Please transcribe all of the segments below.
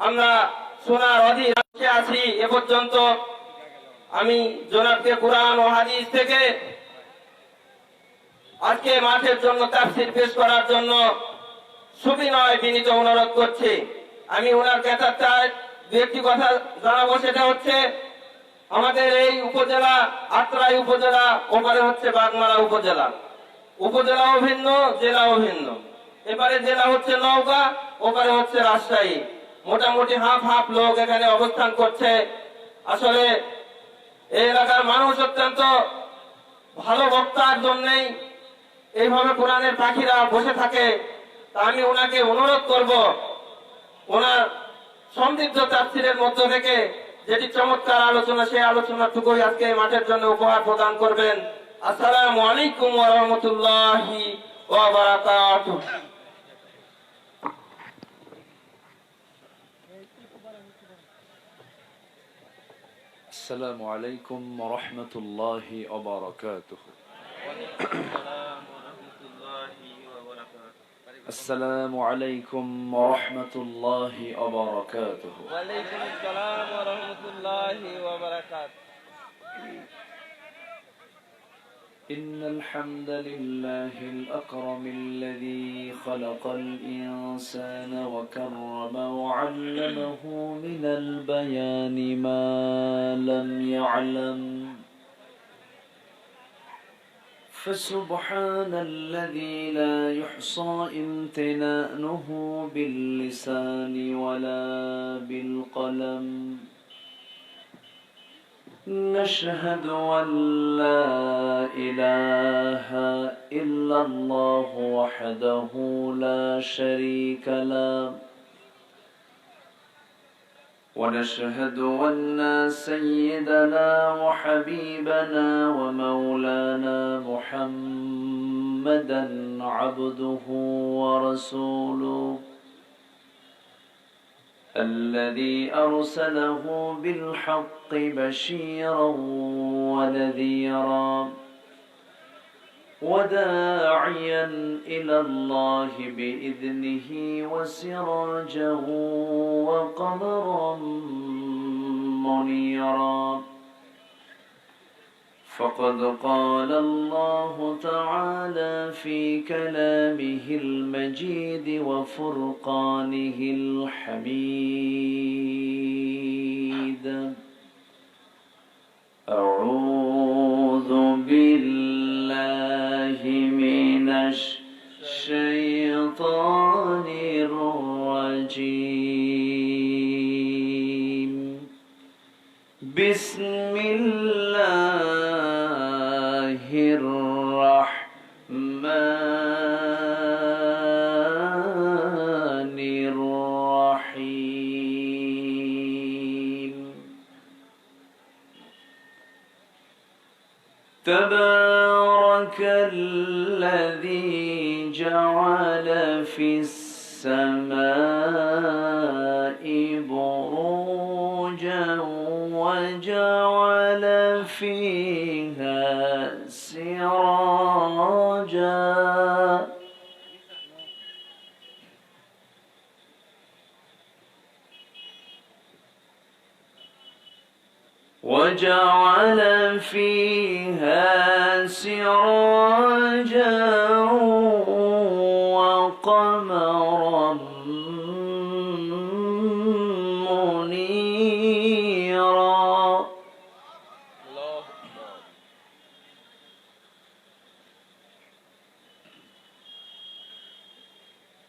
আমরা শোনার অধীনে আছি। এ পর্যন্ত আমি জনাবকে কোরআন ও হাদিস থেকে আজকে মাঠের জন্য তাফসীর পেশ করার জন্য সুবিনয় বিনীত অনুরোধ করছি। আমি ওনার কাছে একটি কথা জানাবো, সেটা হচ্ছে আমাদের এই উপজেলা আত্রাই উপজেলা, ওপারে হচ্ছে বাগমারা উপজেলা। উপজেলাও ভিন্ন, জেলাও ভিন্ন। এবারে জেলা হচ্ছে নওগাঁ, ওপারে হচ্ছে রাজশাহী। মোটামুটি হাফ হাফ লোক এখানে অবস্থান করছে। আসলে এই এলাকার মানুষ অত্যন্ত ভালো বক্তার জন্যই এইভাবে কোরআনের পাখিরা বসে থাকে। তা আমি ওনাকে অনুরোধ করব, ওনার সমৃদ্ধ তাফসীরের মধ্য থেকে যেটি চমৎকার আলোচনা, সেই আলোচনাটুকুই আজকে মাঠের জন্য উপহার প্রদান করবেন। আসসালামু আলাইকুম ওয়া রাহমাতুল্লাহি ওয়া বারাকাতুহু। السلام عليكم ورحمة الله وبركاته. السلام عليكم ورحمة الله وبركاته. وعليكم السلام ورحمة الله وبركاته. إن الحمد لله الأكرم الذي خلق الإنسان وكرم وعلمه من البيان ما لم يعلم. فسبحان الذي لا يحصى امتنانه باللسان ولا بالقلم. نشهد أن لا إله إلا الله وحده لا شريك له، ونشهد أن سيدنا وحبيبنا ومولانا محمدا عبده ورسوله الذي أرسله بالحق بشيرا ونذيرا وداعيا إلى الله بإذنه وسراجا وقمرا منيرا. فقد قال الله تعالى في كلامه المجيد وفرقانه الحميد: أعوذ بالله من الشيطان الرجيم. بسم الله الرحمن الرحيم. تبارك الذي جعل في السماء بروجا وجعل فيها سراجا وقمرا منيرا.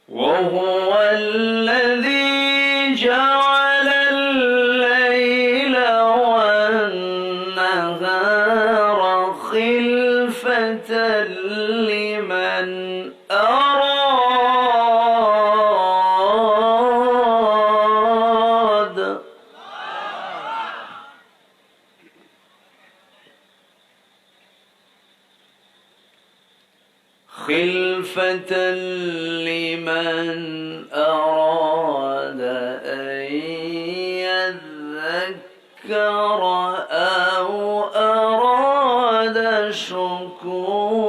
وهو الذي جعل الليل والنهار خلفة لمن أراد أن يذكر أو أراد شكورا.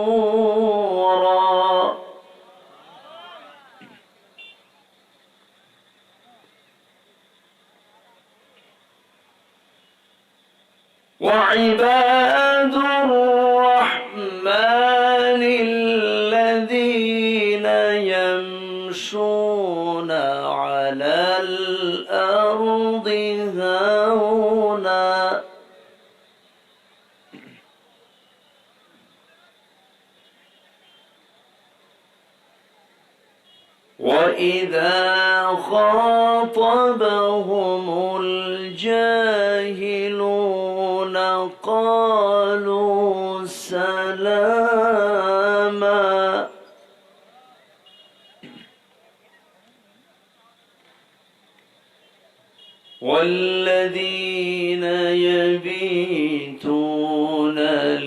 وعباد الرحمن الذين يمشون على الأرض هونا وإذا خاطبهم الجاهلون قالوا سلاما والذين يبيتون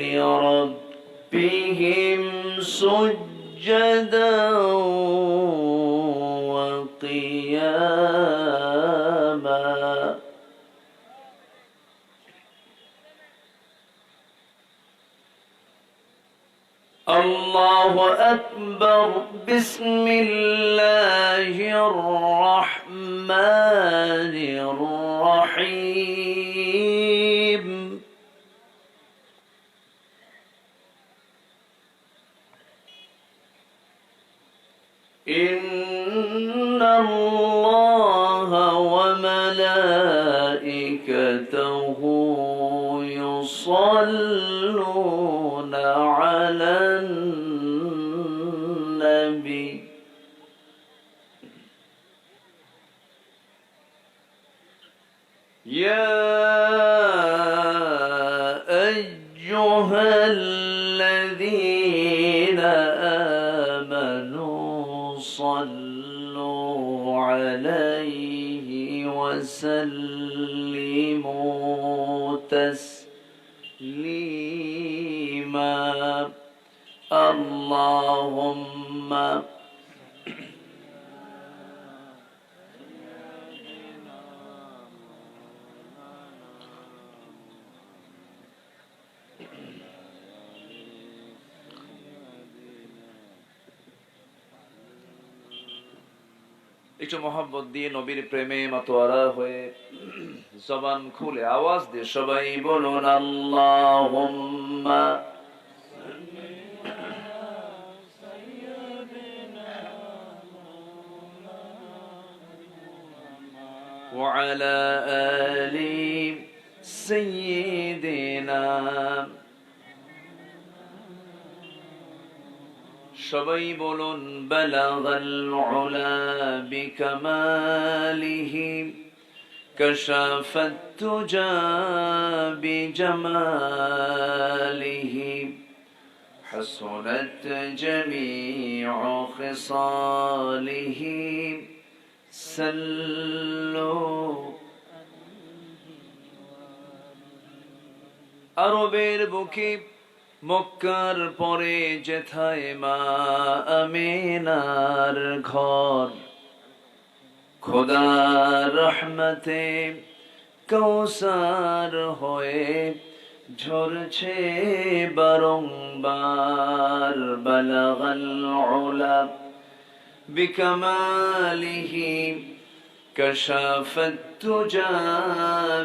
لربهم سجدا وقياما الله أكبر بسم الله الرحمن الرحيم إن الله وملائكته يصلون على النبي يا أيها الذين آمنوا صلوا عليه وسلموا تسليما اللهم একটু মোহাম্মত দিয়ে নবীর প্রেমে মাতোয়ারা হয়ে জবান খুলে আওয়াজ দিয়ে সবাই বলুন আল্লাহুম্মা وعلى آل سيدنا সবাই বলুন বালাগাল উলা বিকামালিহি কাশাফাত তুজা বিজামালিহি হাসনাত জামিউ খিসালিহি সাল্লু আরবের বুকে মক্কার পরে যেথায় মা আমিনার ঘর খোদার রহমতে কৌসার হয়ে ঝরছে বারংবার বালাগাল উলা বিকামালিহি কাশাফাত তুজা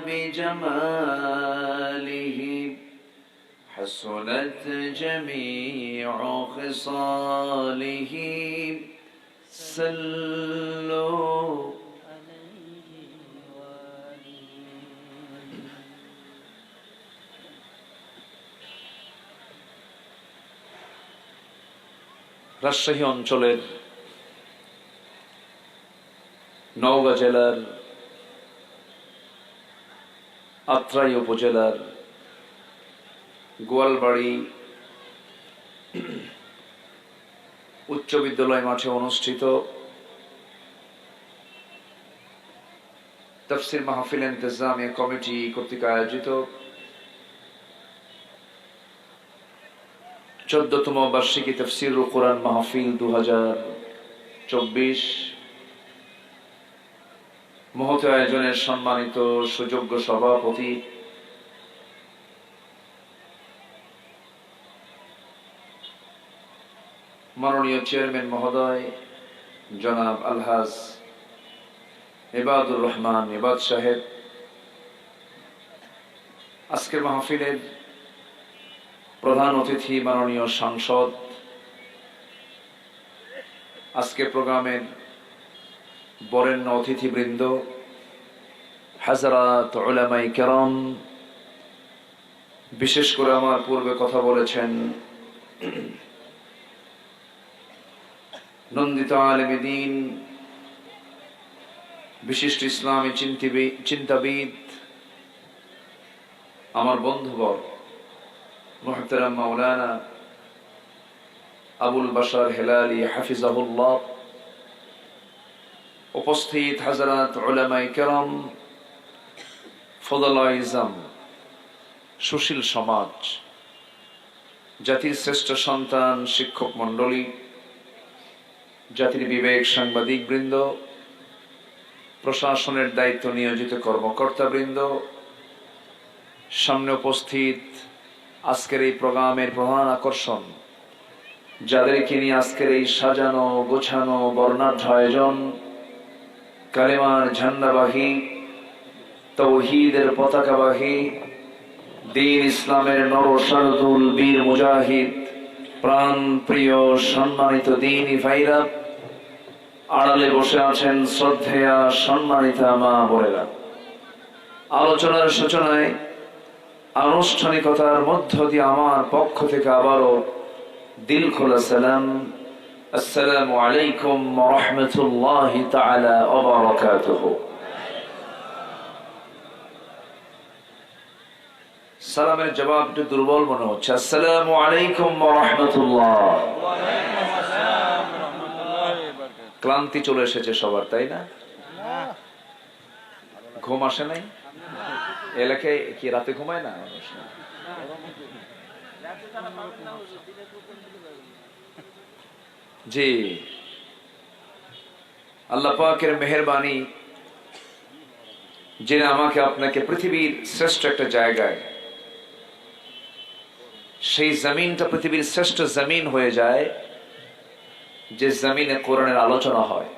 বিজামালিহি حسنت جميع خصاله صلوا রাজশাহী অঞ্চলের নওগাঁ জেলার আত্রাই উপজেলার গোয়ালবাড়ি উচ্চ বিদ্যালয় মাঠে অনুষ্ঠিত তাফসীর মাহফিল ইন্তেজামিয়া কমিটি কর্তৃক আয়োজিত 14তম বার্ষিকী তাফসীরুল কোরআন মাহফিল 2024 মহৎ আয়োজনের সম্মানিত সুযোগ্য সভাপতি মাননীয় চেয়ারম্যান মহোদয় জনাব আলহাজ ইবাদুর রহমান ইবাদ সাহেব, আজকের মাহফিলের প্রধান অতিথি মাননীয় সাংসদ, আজকে প্রোগ্রামের বরেণ্য অতিথিবৃন্দ, হাজরাত উলামায়ে কেরাম, বিশেষ করে আমার পূর্বে কথা বলেছেন নন্দিত আলেমে দ্বীন, বিশিষ্ট ইসলামী চিন্তাবিদ, আমার বন্ধুবর মুহতারাম মাওলানা আবুল বাশার হেলালি হাফিজাহুল্লাহ, উপস্থিত হাজরাত উলামায়ে কেরাম, ফজলায়ে ইজম, সুশীল সমাজ, জাতির শ্রেষ্ঠ সন্তান শিক্ষক মণ্ডলী, জাতির বিবেক সাংবাদিক বৃন্দ, প্রশাসনের দায়িত্ব নিয়োজিত কর্মকর্তা বৃন্দ, সামনে উপস্থিত আজকের এই প্রোগ্রামের প্রধান আকর্ষণ, যাদেরকে নিয়ে আজকের এই সাজানো গোছানো বর্ণাঢ্য আয়োজন, কালেমার ঝান্ডাবাহী, তাওহীদের পতাকাবাহী, দ্বীন ইসলামের নরশারদুল বীর মুজাহিদ, প্রাণ প্রিয় সম্মানিত দ্বীনী ভাইরা, আড়ালে বসে আছেন শ্রদ্ধেয়া সম্মানিতা মা বোনেরা। আলোচনার সূচনায় আনুষ্ঠানিকতার মধ্য দিয়ে আমার পক্ষ থেকে আবারও দিল খোলা সালাম, আসসালামু আলাইকুম ওয়া রাহমাতুল্লাহি তাআলা ওয়া বারাকাতুহু। সালামের জবাব একটু দুর্বল মনে হচ্ছে। আসসালামু আলাইকুম ওয়া রাহমাতুল্লাহ। ক্লান্তি চলে এসেছে সবার, তাই না? ঘুম আসে নাই? এলাকায় কি রাতে ঘুমায় না? জি, আল্লাহ পাকের মেহেরবানি, যিনি আমাকে আপনাকে পৃথিবীর শ্রেষ্ঠ একটা জায়গায়, সেই জমিনটা পৃথিবীর শ্রেষ্ঠ জমিন হয়ে যায় যে জমিনে কোরআনের আলোচনা হয়।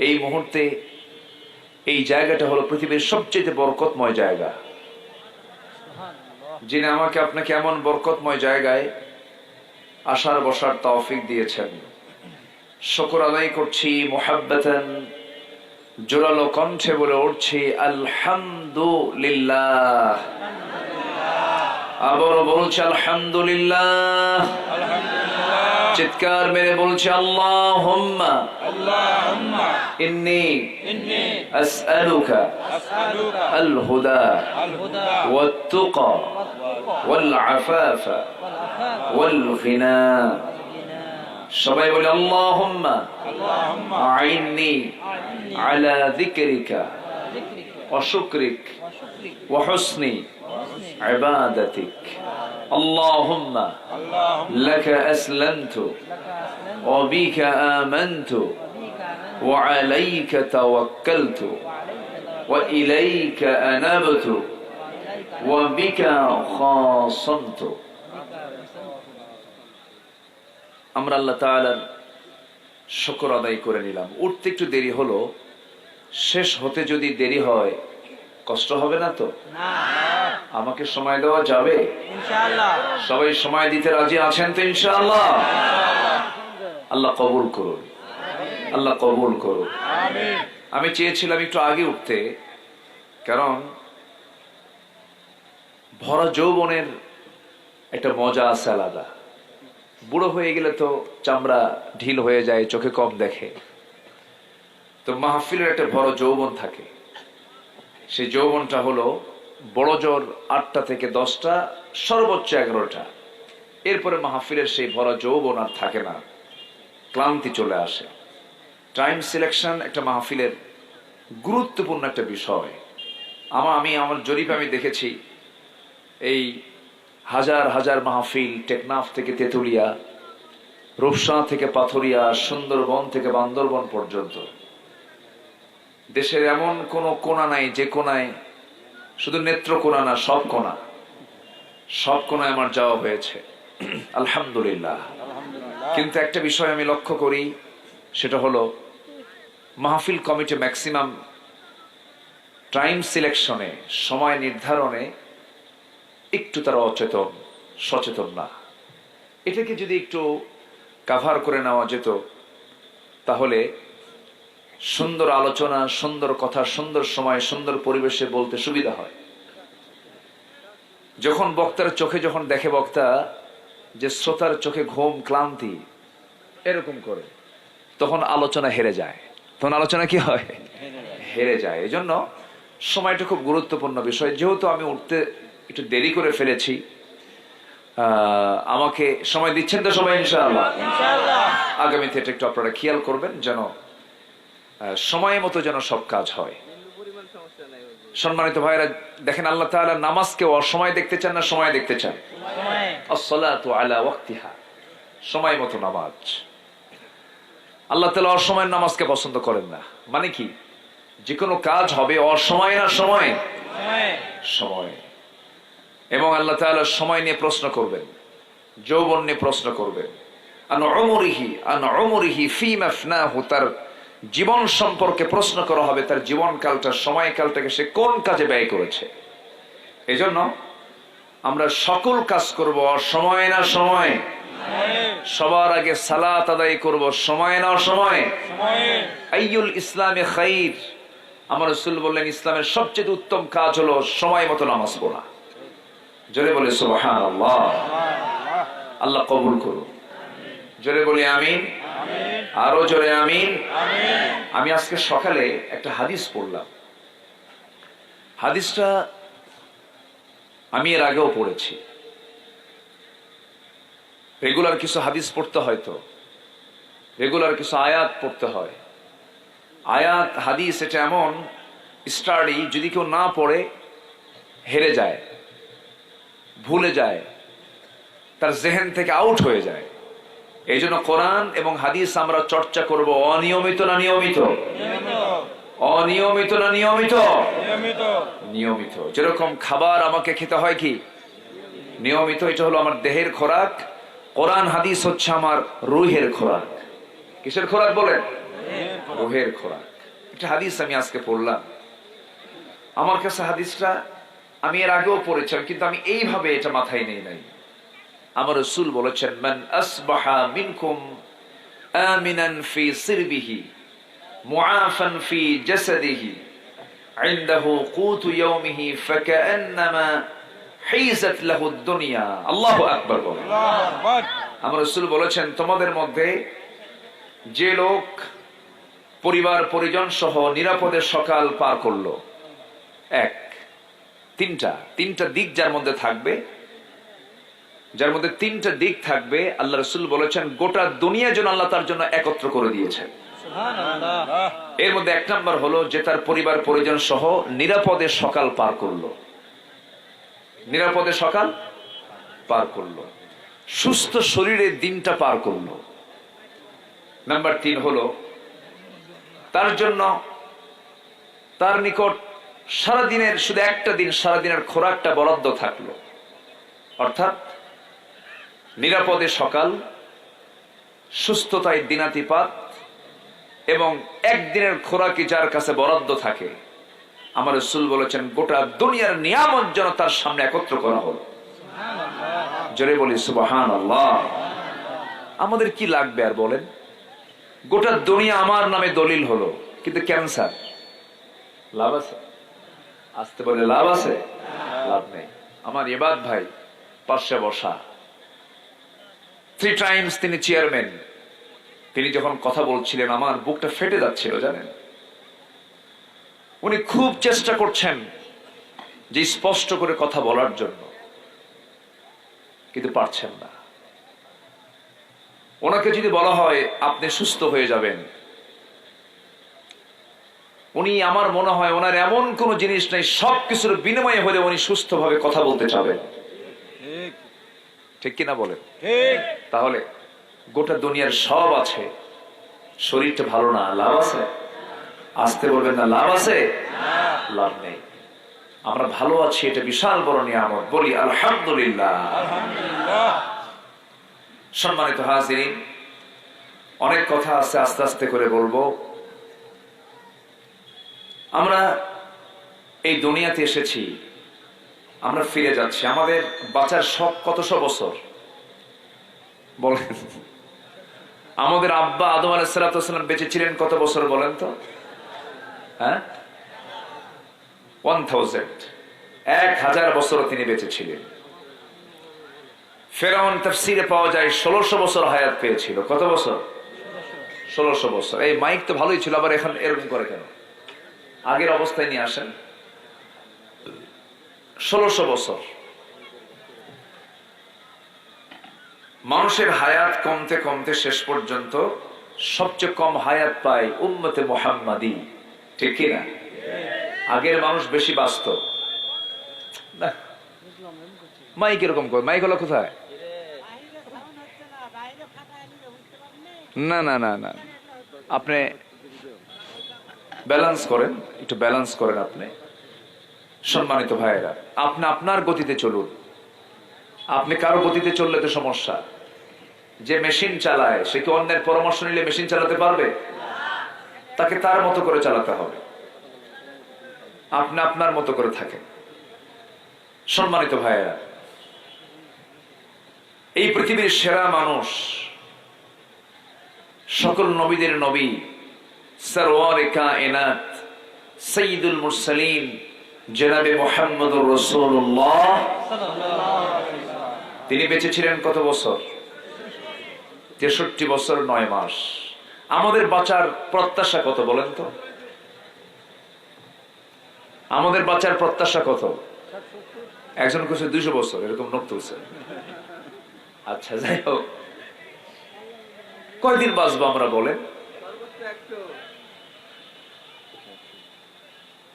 এই মুহূর্তে এই জায়গাটা হলো পৃথিবীর সবচেয়ে বরকতময় জায়গা। যিনি আমাকে আপনাকে এমন বরকতময় জায়গায় আসার বসার তৌফিক দিয়েছেন, শুকর আদায় করছি মুহাব্বাতান, জোরালো কণ্ঠে বলে উঠছি আলহামদুলিল্লাহ। আবারও বলছি আলহামদুলিল্লাহ। চিৎকার মেরে বলছি আল্লাহুম্মা ইন্নী আসআলুকা আল হুদা ওয়াত তুকা ওয়াল আফাফা ওয়াল গিনা। সবাই বলে আল্লাহুম্মা আইন্নি আলা যিকরিকা ওয়া শুকরিক ওয়া হুসনি ইবাদাতিক। আল্লাহুম্মা লাকা আসলামতু ওয়া বিকা আমানতু ওয়া আলাইকা তাওয়াক্কালতু ওয়া ইলাইকা আনাবতু ওয়া বিকা খাসামতু। আমরা আল্লাহ তাআলার শুকর আদায় করে নিলাম। উঠতে একটু দেরি হলো, শেষ হতে যদি দেরি হয় কষ্ট হবে না তো? আমাকে সময় দেওয়া যাবে ইনশাআল্লাহ? সবাই সময় দিতে রাজি আছেন তো ইনশাআল্লাহ? আল্লাহ কবুল করুন, আল্লাহ কবুল করুন। আমি চেয়েছিলাম একটু আগে উঠতে, কারণ ভরা যৌবনের একটা মজা আছে আলাদা। বুড়ো হয়ে গেলে তো চামড়া ঢিল হয়ে যায়, চোখে কম দেখে। তো মাহফিলের একটা ভরা যৌবন থাকে। সেই যৌবনটা হলো বড় জোর 8টা থেকে 10টা, সর্বোচ্চ 11টা। এরপরে মাহফিলের সেই ভরা যৌবন আর থাকে না, ক্লান্তি চলে আসে। টাইম সিলেকশন একটা মাহফিলের গুরুত্বপূর্ণ একটা বিষয়। আমার জরিপে আমি দেখেছি, এই হাজার হাজার মাহফিল টেকনাফ থেকে তেতুলিয়া, রূপসা থেকে পাথরিয়া, সুন্দরবন থেকে বান্দরবন পর্যন্ত, দেশের এমন কোনো কোণা নাই যে কোণায়, শুধু নেত্রকোণা না, সব কোণায় আমার যাওয়া হয়েছে আলহামদুলিল্লাহ। কিন্তু একটা বিষয় আমি লক্ষ্য করি, সেটা হলো মাহফিল কমিটি ম্যাক্সিমাম টাইম সিলেকশনে, সময় নির্ধারণে একটু তারা সচেতন না। এটাকে যদি একটু কাভার করে নেওয়া যেত তাহলে সুন্দর আলোচনা, সুন্দর কথা, সুন্দর সময়, সুন্দর পরিবেশে বলতে সুবিধা হয়। যখন বক্তার চোখে যখন দেখে বক্তা যে শ্রোতার চোখে ঘুম, ক্লান্তি এরকম করে, তখন আলোচনা হেরে যায়। তখন আলোচনা কি হয়? হেরে যায়। এই জন্য সময়টা খুব গুরুত্বপূর্ণ বিষয়। যেহেতু আমি উঠতে একটু দেরি করে ফেলেছি, আমাকে সময় দিচ্ছেন তো সবাই ইনশাআল্লাহ? আগামীতে এটা একটু আপনারা খেয়াল করবেন যেন সময় মতো যেন সব কাজ হয়। সম্মানিত ভাইরা, দেখেন আল্লাহ তাআলা নামাজকে অসময় দেখতে চান না সময় দেখতে চান? আসসালাতু আলা ওয়াক্তিহা, সময় মতো নামাজ। আল্লাহ তাআলা অসময়ের নামাজকে পছন্দ করেন না। মানে কি? যে কোনো কাজ হবে অসময় না সময়? সময়। এবং আল্লাহ তাআলা সময় নিয়ে প্রশ্ন করবেন, যৌবন নিয়ে প্রশ্ন করবেন, আন উমরিহি ফীমা আফনাহু, তার জীবন সম্পর্কে প্রশ্ন করা হবে, তার জীবনকালটা, সময়কালটাকে সে কোন কাজে ব্যয় করেছে। এজন্য আমরা সকল কাজ করব অসময় না সময়? সবার আগে সালাত আদায় করব সময় না সময়? আইয়ুল ইসলামে খাইর, আমার রাসূল বললেন ইসলামের সবচেয়ে উত্তম কাজ হলো সময় মতো নামাজ পড়া। জোরে বলে সুবহানাল্লাহ। আল্লাহ কবুল করুন। জোরে বলি আমিন। আরো জোরে আমিন। আমি আজকে সকালে একটা হাদিস পড়লাম। হাদিসটা আমি এর আগেও পড়েছি। রেগুলার কিছু হাদিস পড়তে হয়, তো রেগুলার কিছু আয়াত পড়তে হয়। আয়াত হাদিস এটা এমন স্টাডি, যদি কেউ না পড়ে হেরে যায়, ভুলে যায়, তার জেহেন থেকে আউট হয়ে যায়। এই জন্য কোরআন এবং হাদিস আমরা চর্চা করব অনিয়মিত না নিয়মিত? অনিয়মিত না নিয়মিত? নিয়মিত। যেরকম খাবার আমাকে খেতে হয় কি নিয়মিত, এটা হলো আমার দেহের খোরাক। কোরআন হাদিস হচ্ছে আমার রুহের খোরাক। কিসের খোরাক বলেন? রুহের খোরাক। এটা হাদিস আমি আজকে পড়লাম। আমার কাছে হাদিসটা আমি এর আগেও পড়েছিলাম, কিন্তু আমি এইভাবে এটা মাথায় নেই নাই। আমার রাসূল বলেছেন, মান আসবাহা মিনকুম আমিনান ফি সিরবিহি মুআফান ফি জাসাদিহি ইনদাহু কুতু ইয়াউমিহি ফাকান্নামা হিজাত লাহু দুনিয়া। আল্লাহু আকবার বলেন। আল্লাহু আকবার। আমার রাসূল বলেছেন, তোমাদের মধ্যে যে লোক পরিবার পরিজন সহ নিরাপদে সকাল পার করলো, তিনটা দিক যার মধ্যে থাকবে, যার মধ্যে তিনটা দিক থাকবে, আল্লাহ রাসূল বলেছেন গোটা দুনিয়া যেন আল্লাহ তার জন্য একত্র করে দিয়েছেন। এর মধ্যে এক নাম্বার হলো যে তার পরিবার পরিজন সহ নিরাপদে সকাল পার করলো, নিরাপদে সকাল পার করলো, সুস্থ শরীরে দিনটা পার করলো। নাম্বার 3 হলো তার জন্য তার নিকট সারাদিনের, শুধু একটা দিন সারাদিনের খোরাকটা বরাদ্দ থাকলো। অর্থাৎ নিরাপদে সকাল, সুস্থতায় দিনাতিপাত এবং একদিনের খোরাকি যার কাছে বরাদ্দ থাকে, আমার রাসূল বলেছেন গোটা দুনিয়ার নিয়ামত যেন তার সামনে একত্র করা হলো। জোরে বলি সুবহানাল্লাহ। আমাদের কি লাগবে আর বলেন? গোটা দুনিয়া আমার নামে দলিল হলো, কিন্তু ক্যান্সার লাভ আছে? আসতে বলে লাভ আছে? লাভ নেই। আমার ইবাদ ভাই পাশে বসা, 3 টাইমস তিনি চেয়ারম্যান, তিনি যখন কথা বলছিলেন আমার বুকটা ফেটে যাচ্ছিল, জানেন। উনি খুব চেষ্টা করছেন যে স্পষ্ট করে কথা বলার জন্য, কিন্তু পারছেন না। ওনাকে যদি বলা হয় আপনি সুস্থ হয়ে যাবেন, উনি, আমার মনে হয় ওনার এমন কোন জিনিস নেই, সবকিছুর বিনিময়ে হলে উনি সুস্থভাবে কথা বলতে চাবেন। ঠিক কিনা বলেন? তাহলে গোটা দুনিয়ার সব আছে, শরীরটা ভালো না, লাভ আছে? আসতে বলবেন না, লাভ আছে? লাভ নেই। আমরা ভালো আছি, এটা বিশাল বড় নিয়ামত। বলি আলহামদুলিল্লাহ। সম্মানিত হাজিরিন, অনেক কথা আছে, আস্তে আস্তে করে বলবো। আমরা এই দুনিয়াতে এসেছি, আমরা ফিরে যাচ্ছি। আমাদের বাঁচার শখ কতশো বছর বলেন? আমাদের আব্বা আদম আলাইহিস সালাম বেঁচে ছিলেন কত বছর বলেন তো? হ্যাঁ, 1000 বছর তিনি বেঁচে ছিলেন। ফেরাউন তাফসীরে পাওয়া যায় 1600 বছর হায়াত পেয়েছিল। কত বছর? 1600 বছর। এই মাইক তো ভালোই ছিল, আবার এখন এরকম করে কেন? আগের অবস্থায় নিয়ে আসেন। 1600 বছর। মানুষের হায়াত কমতে কমতে শেষ পর্যন্ত সবচেয়ে কম হায়াত পায় উম্মতে মুহাম্মাদি, ঠিক কিনা? আগের মানুষ বেশি বাঁচত না। মাইক এরকম করে, মাইক হলো কোথায়? না না না না, আপনি ব্যালেন্স করেন, একটু ব্যালেন্স করেন আপনি। সম্মানিত ভাইয়েরা, আপনি আপনার গতিতে চলুন। আপনি কারো গতিতে চললে তো সমস্যা। যে মেশিন চালায় সে কি অন্যের পরামর্শ নিলে মেশিন চালাতে পারবে? তাকে তার মতো করে চালাতে হবে। আপনি আপনার মতো করে থাকেন। সম্মানিত ভাইয়েরা, এই পৃথিবীর সেরা মানুষ, সকল নবীদের নবী, সরওয়ারে কায়নাত, সাইয়্যিদুল মুরসালিন, জনাবে মুহাম্মদুর রাসূলুল্লাহ, তিনি বেঁচে ছিলেন কত বছর? 63 বছর 9 মাস। আমাদের বাঁচার প্রত্যাশা কত বলেন তো? আমাদের বাঁচার প্রত্যাশা কত? একজন কিছু 200 বছর, এরকম নোট তুলছে। আচ্ছা, যাই হোক, কয়দিন বাঁচবো আমরা বলেন?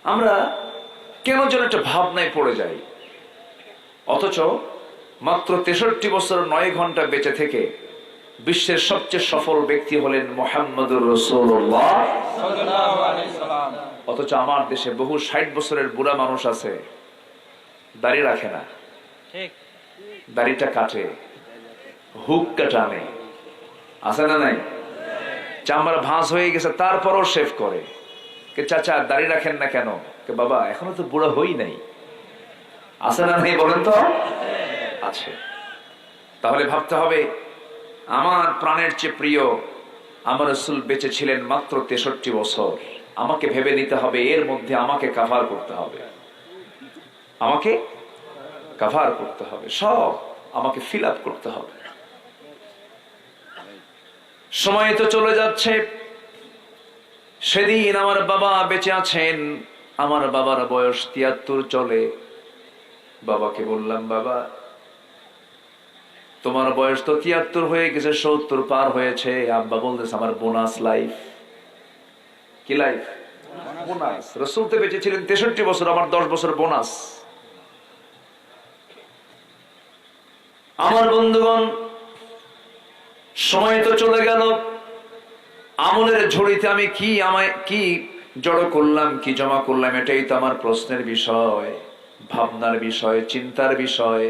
আমরা কেন যেন একটা ভাবনায় পড়ে যাই, অথচ মাত্র 63 বছর 9 ঘন্টা বেঁচে থেকে বিশ্বের সবচেয়ে সফল ব্যক্তি হলেন মুহাম্মদুর রাসূলুল্লাহ। অথচ আমার দেশে বহু 60 বছরের বুড়া মানুষ আছে, দাড়ি রাখে না, দাড়িটা কাটে, হুক কাটানে, আছে না নাই? চামড়া ভাঁজ হয়ে গেছে তারপরও শেভ করে। কে চাচা দাড়ি রাখেন না কেন? কে বাবা এখনো তো বুড়া হই নাই, আছে না নাই বলেন তো? আছে। তাহলে ভাবতে হবে, আমার প্রাণের চেয়ে প্রিয় আমার রাসূল বেঁচে ছিলেন মাত্র 63 বছর। আমাকে ভেবে নিতে হবে, এর মধ্যে আমাকে কাভার করতে হবে, আমাকে কাভার করতে হবে, সব আমাকে ফিল আপ করতে হবে। সময় তো চলে যাচ্ছে। সেদিন আমার বাবা বেঁচে আছেন, আমার বাবার বয়স 73 চলে। বাবাকে বললাম, বাবা তোমার বয়স তো 73 হয়ে গেছে, 70 পার হয়েছে। আব্বা বলতেছে আমার বোনাস লাইফ। কি লাইফ? বোনাস। রাসূল তো বেঁচে ছিলেন 63 বছর, আমার 10 বছর বোনাস। আমার বন্ধুগণ, সময় তো চলে গেল। আমলের ঝুড়িতে আমি কি জড়ো করলাম, কি জমা করলাম, এটাই তো আমার প্রশ্নের বিষয়, ভাবনার বিষয়, চিন্তার বিষয়।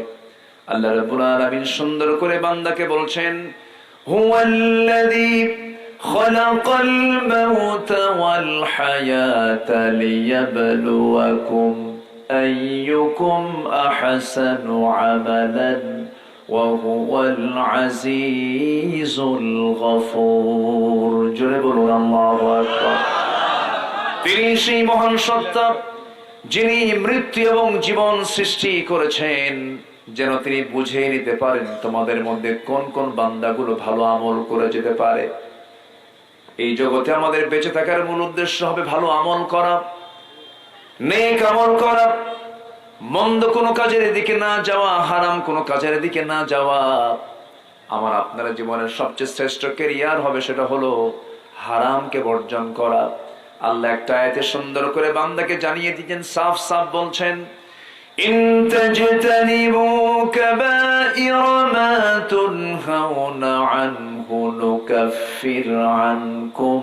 আল্লাহ রাব্বুল আলামিন সুন্দর করে বান্দাকে বলছেন, হুয়াল্লাযী খালাকাল মাউতা ওয়াল হায়াতা লিয়াবলুয়াকুম আইয়ুকুম আহসানু আমালান ওয়া হুয়াল আজিজুল গফুর। জোরে বলুন আল্লাহু আকবার। তিনি সেই মহান সত্তা যিনি মৃত্যু এবং জীবন সৃষ্টি করেছেন, যেন তিনি বুঝে নিতে পারেন তোমাদের মধ্যে কোন কোন বান্দাগুলো ভালো আমল করে যেতে পারে। এই জগতে আমাদের বেঁচে থাকার মূল উদ্দেশ্য হবে ভালো আমল করা, নেক আমল করা, মন্দ কোনো কাজের দিকে না যাওয়া, হারাম কোনো কাজের দিকে না যাওয়া। আমার আপনার জীবনের সবচেয়ে শ্রেষ্ঠ ক্যারিয়ার হবে সেটা হলো হারামকে বর্জন করা। আল্লাহ একটা আয়াতে সুন্দর করে বান্দাকে জানিয়ে দিয়েছেন, সাফ সাফ বলছেন, ইন তাজতানিবু কাবাইরা মা তুনহাউনা আনহু নুকাফির আনকুম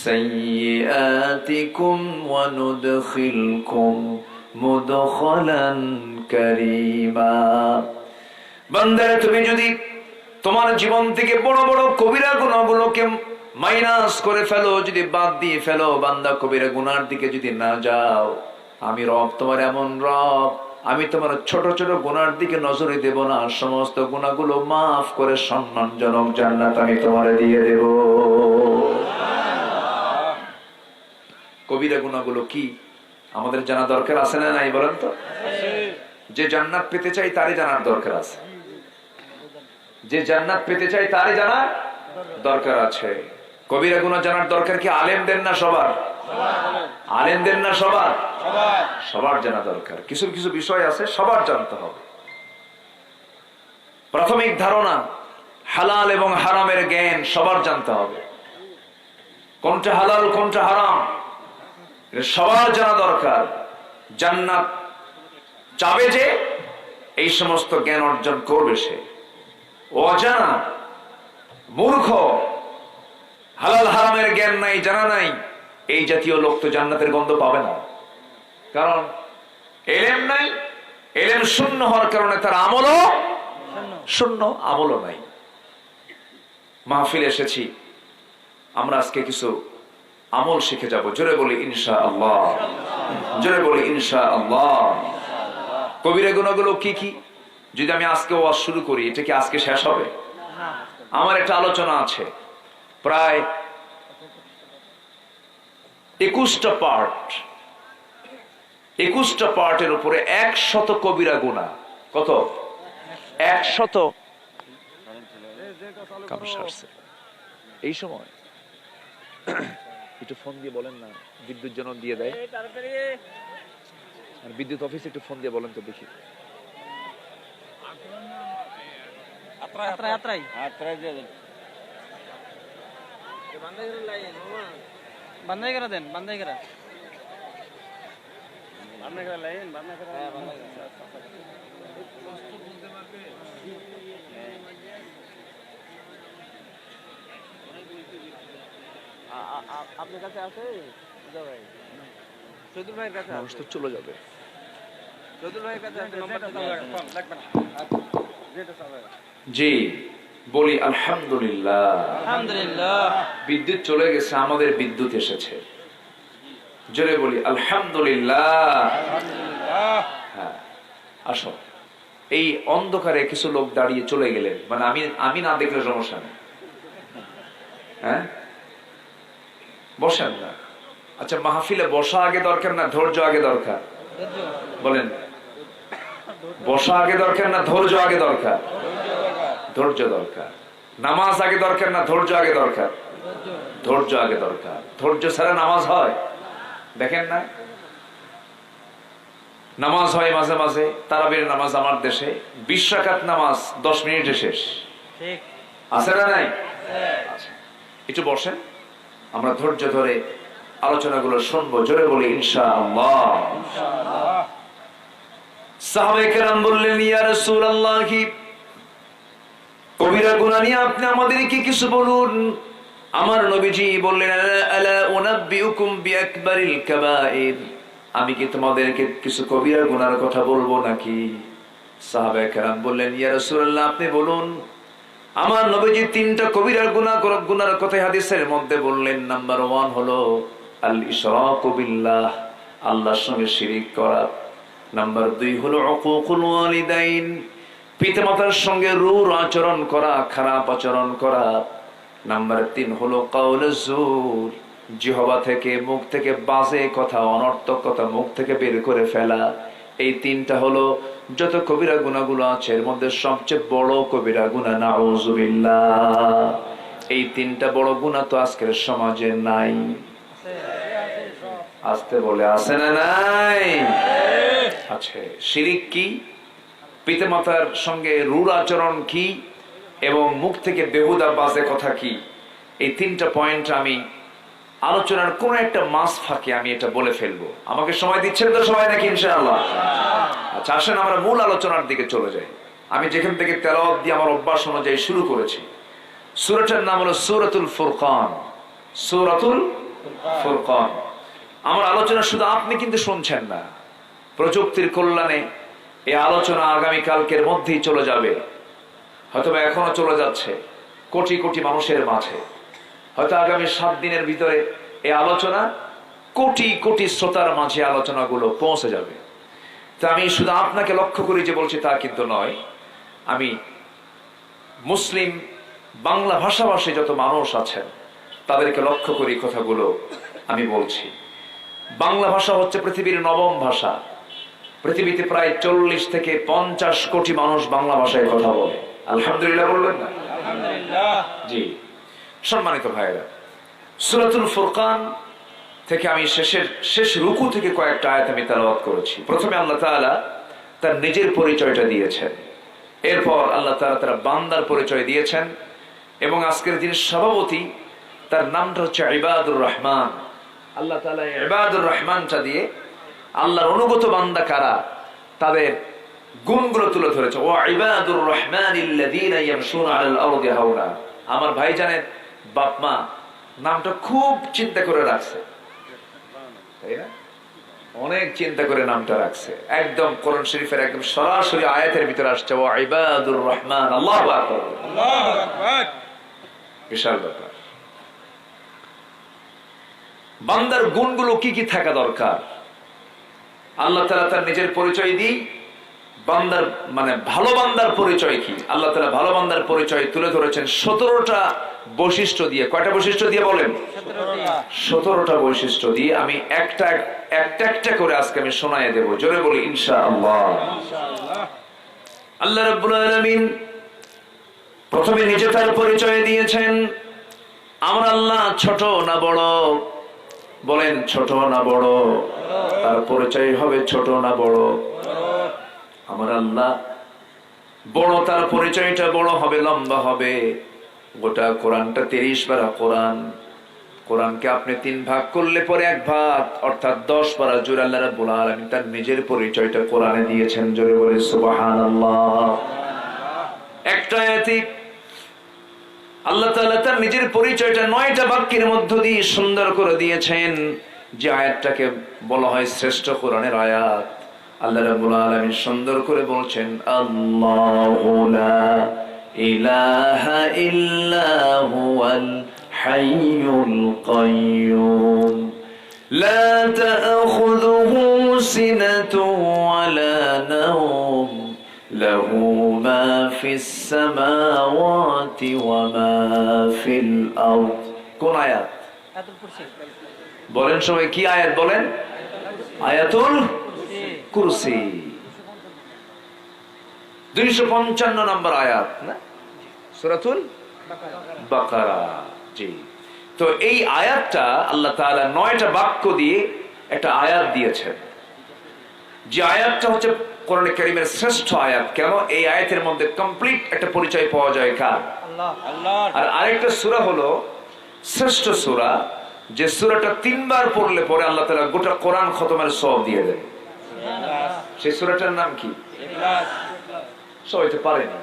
সাইয়্যাতিকুম ওয়া নুদখিলকুম মুদখালান কারীমা। বান্দা, তুমি যদি তোমার জীবন থেকে বড় বড় কবিরা গুনাহগুলোকে মাইনাস করে ফেলো, যদি বাদ দিয়ে ফেলো, বান্দা কবিরা গুনার দিকে যদি না যাও, আমি রব তোমার এমন রব, আমি তোমার ছোট ছোট গুনার দিকে নজরে দেব না, সমস্ত গুনাহগুলো মাফ করে সম্মানজনক জান্নাত আমি তোমারে দিয়ে দেব। কবিরা গুনাহগুলো কি আমাদের জানা দরকার আছে না নাই বলেন তো? যে জান্নাত পেতে চাই তারই জানার দরকার আছে, যে জান্নাত পেতে চাই তারই জানার দরকার আছে। কবিরা গুনাহ জানার দরকার কি আলেমদের না সবার? আলেমদের না সবার? সবার জানা দরকার। কিছু কিছু বিষয় আছে সবার জানতে হবে। প্রাথমিক ধারণা হালাল এবং হারামের জ্ঞান সবার জানতে হবে। কোনটা হালাল কোনটা হারাম এটা সবার জানা দরকার। জান্নাত চাবে যে এই সমস্ত জ্ঞান অর্জন করবে সে। অজানা মূর্খ হালাল হারামের জ্ঞান নাই, জানা নাই, এই জাতীয় লোক তো জান্নাতের গন্ধ পাবে না। কারণ এলেম নাই, এলেম শূন্য হওয়ার কারণে তার আমলও শূন্য, আমলও নাই। মাহফিল এসেছি আমরা আজকে কিছু আমল শিখে যাব। জোরে বলি ইনশাআল্লাহ, জোরে বলি ইনশাআল্লাহ। কবিরা গুনাহগুলো কি কি যদি আমি আজকে ওয়াজ শুরু করি এটা কি আজকে শেষ হবে? আমার একটা আলোচনা আছে, প্রায় 21টা পার্ট, 21টা পার্টের উপরে 100 কবিরা গুনাহ। কত? 100। এই সময় একটু ফোন দিয়ে বলেন না, বিদ্যুৎ যেন দিয়ে দেয়, বিদ্যুৎ অফিসে একটু ফোন দিয়ে বলেন তো দেখি। বান্ধাই করে দেন, বান্ধাই করে আপনার কাছে আছে ভাই? চৌধুরী ভাইয়ের কাছে মানুষ তো চলে যাবে। চৌধুরী ভাইয়ের কাছে আছে, জি বলি আলহামদুলিল্লাহ। আলহামদুলিল্লাহ। বিদ্যুৎ চলে গেছে, আমাদের বিদ্যুৎ এসেছে। জোরে বলি আলহামদুলিল্লাহ। হ্যাঁ আসো, এই অন্ধকারে কিছু লোক দাঁড়িয়ে চলে গেলেন, মানে আমি না দেখলে সমস্যা নেই। হ্যাঁ বসেন না। আচ্ছা মাহফিলে বসা আগে দরকার না ধৈর্য আগে দরকার? বলেন বসা আগে দরকার না ধৈর্য আগে দরকার? ধৈর্য দরকার। নামাজ আগে দরকার না ধৈর্য আগে দরকার? ধৈর্য আগে দরকার। ধৈর্য ছাড়া নামাজ হয়? দেখেন না নামাজ হয় মাঝে মাঝে, তারাবির নামাজ আমার দেশে 20 রাকাত নামাজ 10 মিনিটে শেষ। আছে না নাই? একটু বসেন, আমরা ধৈর্য ধরে আলোচনাগুলো শুনবো। জোরে বলি ইনশাআল্লাহ। সাহাবায়ে কেরাম বললেন ইয়া রাসূলুল্লাহ, কবিরা গুনাহ নিয়ে আপনি আমাদেরকে কিছু বলুন। আমার নবীজি বললেন আলা উনাব্বিউকুম বিআকবারিল কাবাইর, আমি কি তোমাদেরকে কিছু কবিরা গুনার কথা বলবো নাকি? সাহাবায়ে কেরাম বললেন ইয়া রাসূলুল্লাহ আপনি বলুন। আমার নবীজি 3টা কবিরা গুনার কথা হাদিসের মধ্যে বললেন। নাম্বার 1 হলো আল ইশরাকু বিল্লাহ, আল্লাহর সঙ্গে শিরিক করা। নাম্বার 2 হলো উকুকুল ওয়ালিদাইন, পিতামাতার সঙ্গে রূঢ় আচরণ করা, খারাপ আচরণ করা। নাম্বার 3 হলো কাউলুজ জুর, জিহ্বা থেকে মুখ থেকে বাজে কথা, অনর্থক কথা মুখ থেকে বের করে ফেলা। এই 3টা হলো যত কবিরা গুনাহগুলো আছে এর মধ্যে সবচেয়ে বড় কবিরা গুনাহ নাউযুবিল্লাহ। এই 3টা বড় গুনাহ তো আজকের সমাজে নাই। আসতে বলে আছে না নাই? আছে। শিরিক কি, পিতামাতার সঙ্গে রূঢ় আচরণ কি, এবং মুখ থেকে বেহুদা বাজে কথা কি, এই 3টা পয়েন্ট আমি আলোচনার কোন একটা মাস ফাঁকে আমি এটা বলে ফেলবো। আমাকে সময় দিচ্ছেন তো সবাই নাকি ইনশাআল্লাহ? আচ্ছা আসেন আমরা মূল আলোচনার দিকে চলে যাই। আমি যেখান থেকে তেলাওয়াত দিয়ে আমার অভ্যাস অনুযায়ী শুরু করেছি। সূরাটার নাম হলো সূরাতুল ফুরকান। সূরাতুল ফুরকান। আমার আলোচনা শুধু আপনি কিন্তু শুনছেন না, প্রযুক্তির কল্যাণে এই আলোচনা আগামী কালকের মধ্যেই চলে যাবে, হয়তো এখনো চলে যাচ্ছে কোটি কোটি মানুষের মাঝে। হয়তো আগামী 7 দিনের ভিতরে এই আলোচনা কোটি কোটি শ্রোতার মাঝে আলোচনাগুলো পৌঁছে যাবে। তা আমি শুধু আপনাকে লক্ষ্য করি যে বলছি তা কিন্তু নয়, আমি মুসলিম বাংলা ভাষাভাষী যত মানুষ আছেন তাদেরকে লক্ষ্য করি কথাগুলো আমি বলছি। বাংলা ভাষা হচ্ছে পৃথিবীর নবম ভাষা। পৃথিবীতে প্রায় 40 থেকে 50 কোটি মানুষ বাংলা ভাষায় কথা বলে। আলহামদুলিল্লাহ বলবেন না? জি। সম্মানিত ভাইয়েরা, সূরাতুল ফুরকান থেকে আমি শেষ রুকু থেকে কয়েকটা আয়াত আমি তেলাওয়াত করেছি। প্রথমে আল্লাহ তাআলা তার নিজের পরিচয়টা দিয়েছেন, এরপর আল্লাহ তাআলা তার বান্দার পরিচয় দিয়েছেন, এবং আজকের দিনের সভাপতি তার নামটা হচ্ছে ইবাদুর রহমান। আল্লাহ তাআলা ইবাদুর রহমানটা দিয়ে আল্লাহর অনুগত বান্দা কারা তাদের গুণগুলো তুলে ধরেছে। ও ইবাদুর রহমানিল্লাযীনা ইয়ামশুনা আলাল আরদি হাওনা। আমার ভাইজানের বাপ মা নামটা খুব চিন্তা করে রাখছে, তাই না? অনেক চিন্তা করে নামটা রাখছে। একদম কোরআন শরীফের একদম সরাসরি আয়াতের ভিতরে আসছে ও ইবাদুর রহমান। আল্লাহু আকবার, আল্লাহু আকবার। বিশাল ব্যাপার। বান্দার গুণগুলো কি কি থাকা দরকার আল্লাহ তাআলা তার নিজের পরিচয় দিই। বান্দার মানে ভালো বান্দার পরিচয় কি? আল্লাহ তাআলা ভালো বান্দার পরিচয় তুলে ধরেছেন 17টা বৈশিষ্ট্য দিয়ে। কয়টা বৈশিষ্ট্য দিয়ে বলেন? 17টা বৈশিষ্ট্য দিয়ে। আমি একটা একটা করে আজকে আমি শোনায়ে দেব। জোরে বলি ইনশাআল্লাহ। আল্লাহ রাব্বুল আলামিন প্রথমে নিজে তার পরিচয় দিয়েছেন। আমরা আল্লাহ ছোট না বড়? বলেন ছোট না বড়? তার পরিচয় হবে ছোট না বড়? আমার আল্লাহ বড়, তার পরিচয়টা বড় হবে, লম্বা হবে। গোটা কোরআনটা 30 পারা কোরআন। কোরআনকে আপনি 3 ভাগ করলে পরে 1 ভাগ, অর্থাৎ 10 পারা জুড়ে আল্লাহ রাব্বুল আলামিন তার নিজের পরিচয়টা কোরআনে দিয়েছেন। জোরে বলে সুবহানাল্লাহ। একটা আয়াতে আল্লাহ তাআলা তার নিজের পরিচয়টা 9টা বাক্যের মধ্য দিয়ে সুন্দর করে দিয়েছেন, যে আয়াতটাকে বলা হয় শ্রেষ্ঠ কোরআনের আয়াত। আল্লাহ রাব্বুল আলামিন সুন্দর করে বলছেন আল্লাহু লা ইলাহা ইল্লা হুয়াল হাইয়ুল কাইয়্যুম লা তা'খুযুহু সিনাতুন ওয়া লা নাওম লাহু মা ফিস সামাওয়াতি ওয়া মা ফিল আরদ। কোন আয়াত বলেন সবাই? কি আয়াত বলেন? আয়াতুল কুরসি। 255 নম্বর আয়াত না? সূরাতুল বাকারা। জি। তো এই আয়াতটা আল্লাহ তাআলা 9টা বাক্য দিয়ে একটা আয়াত দিয়েছেন, যে আয়াতটা হচ্ছে কোরআনে কারীমের শ্রেষ্ঠ আয়াত। কেন? এই আয়াতের মধ্যে কমপ্লিট একটা পরিচয় পাওয়া যায় কার? আল্লাহ। আর আরেকটা সূরা হলো শ্রেষ্ঠ সূরা, যে সূরাটা 3 বার পড়লে পরে আল্লাহ তাআলা গোটা কোরআন খতমের সওয়াব দিয়ে দেন। সেই সূরাটার নাম কি? ইখলাস। সবাই তো পারে না,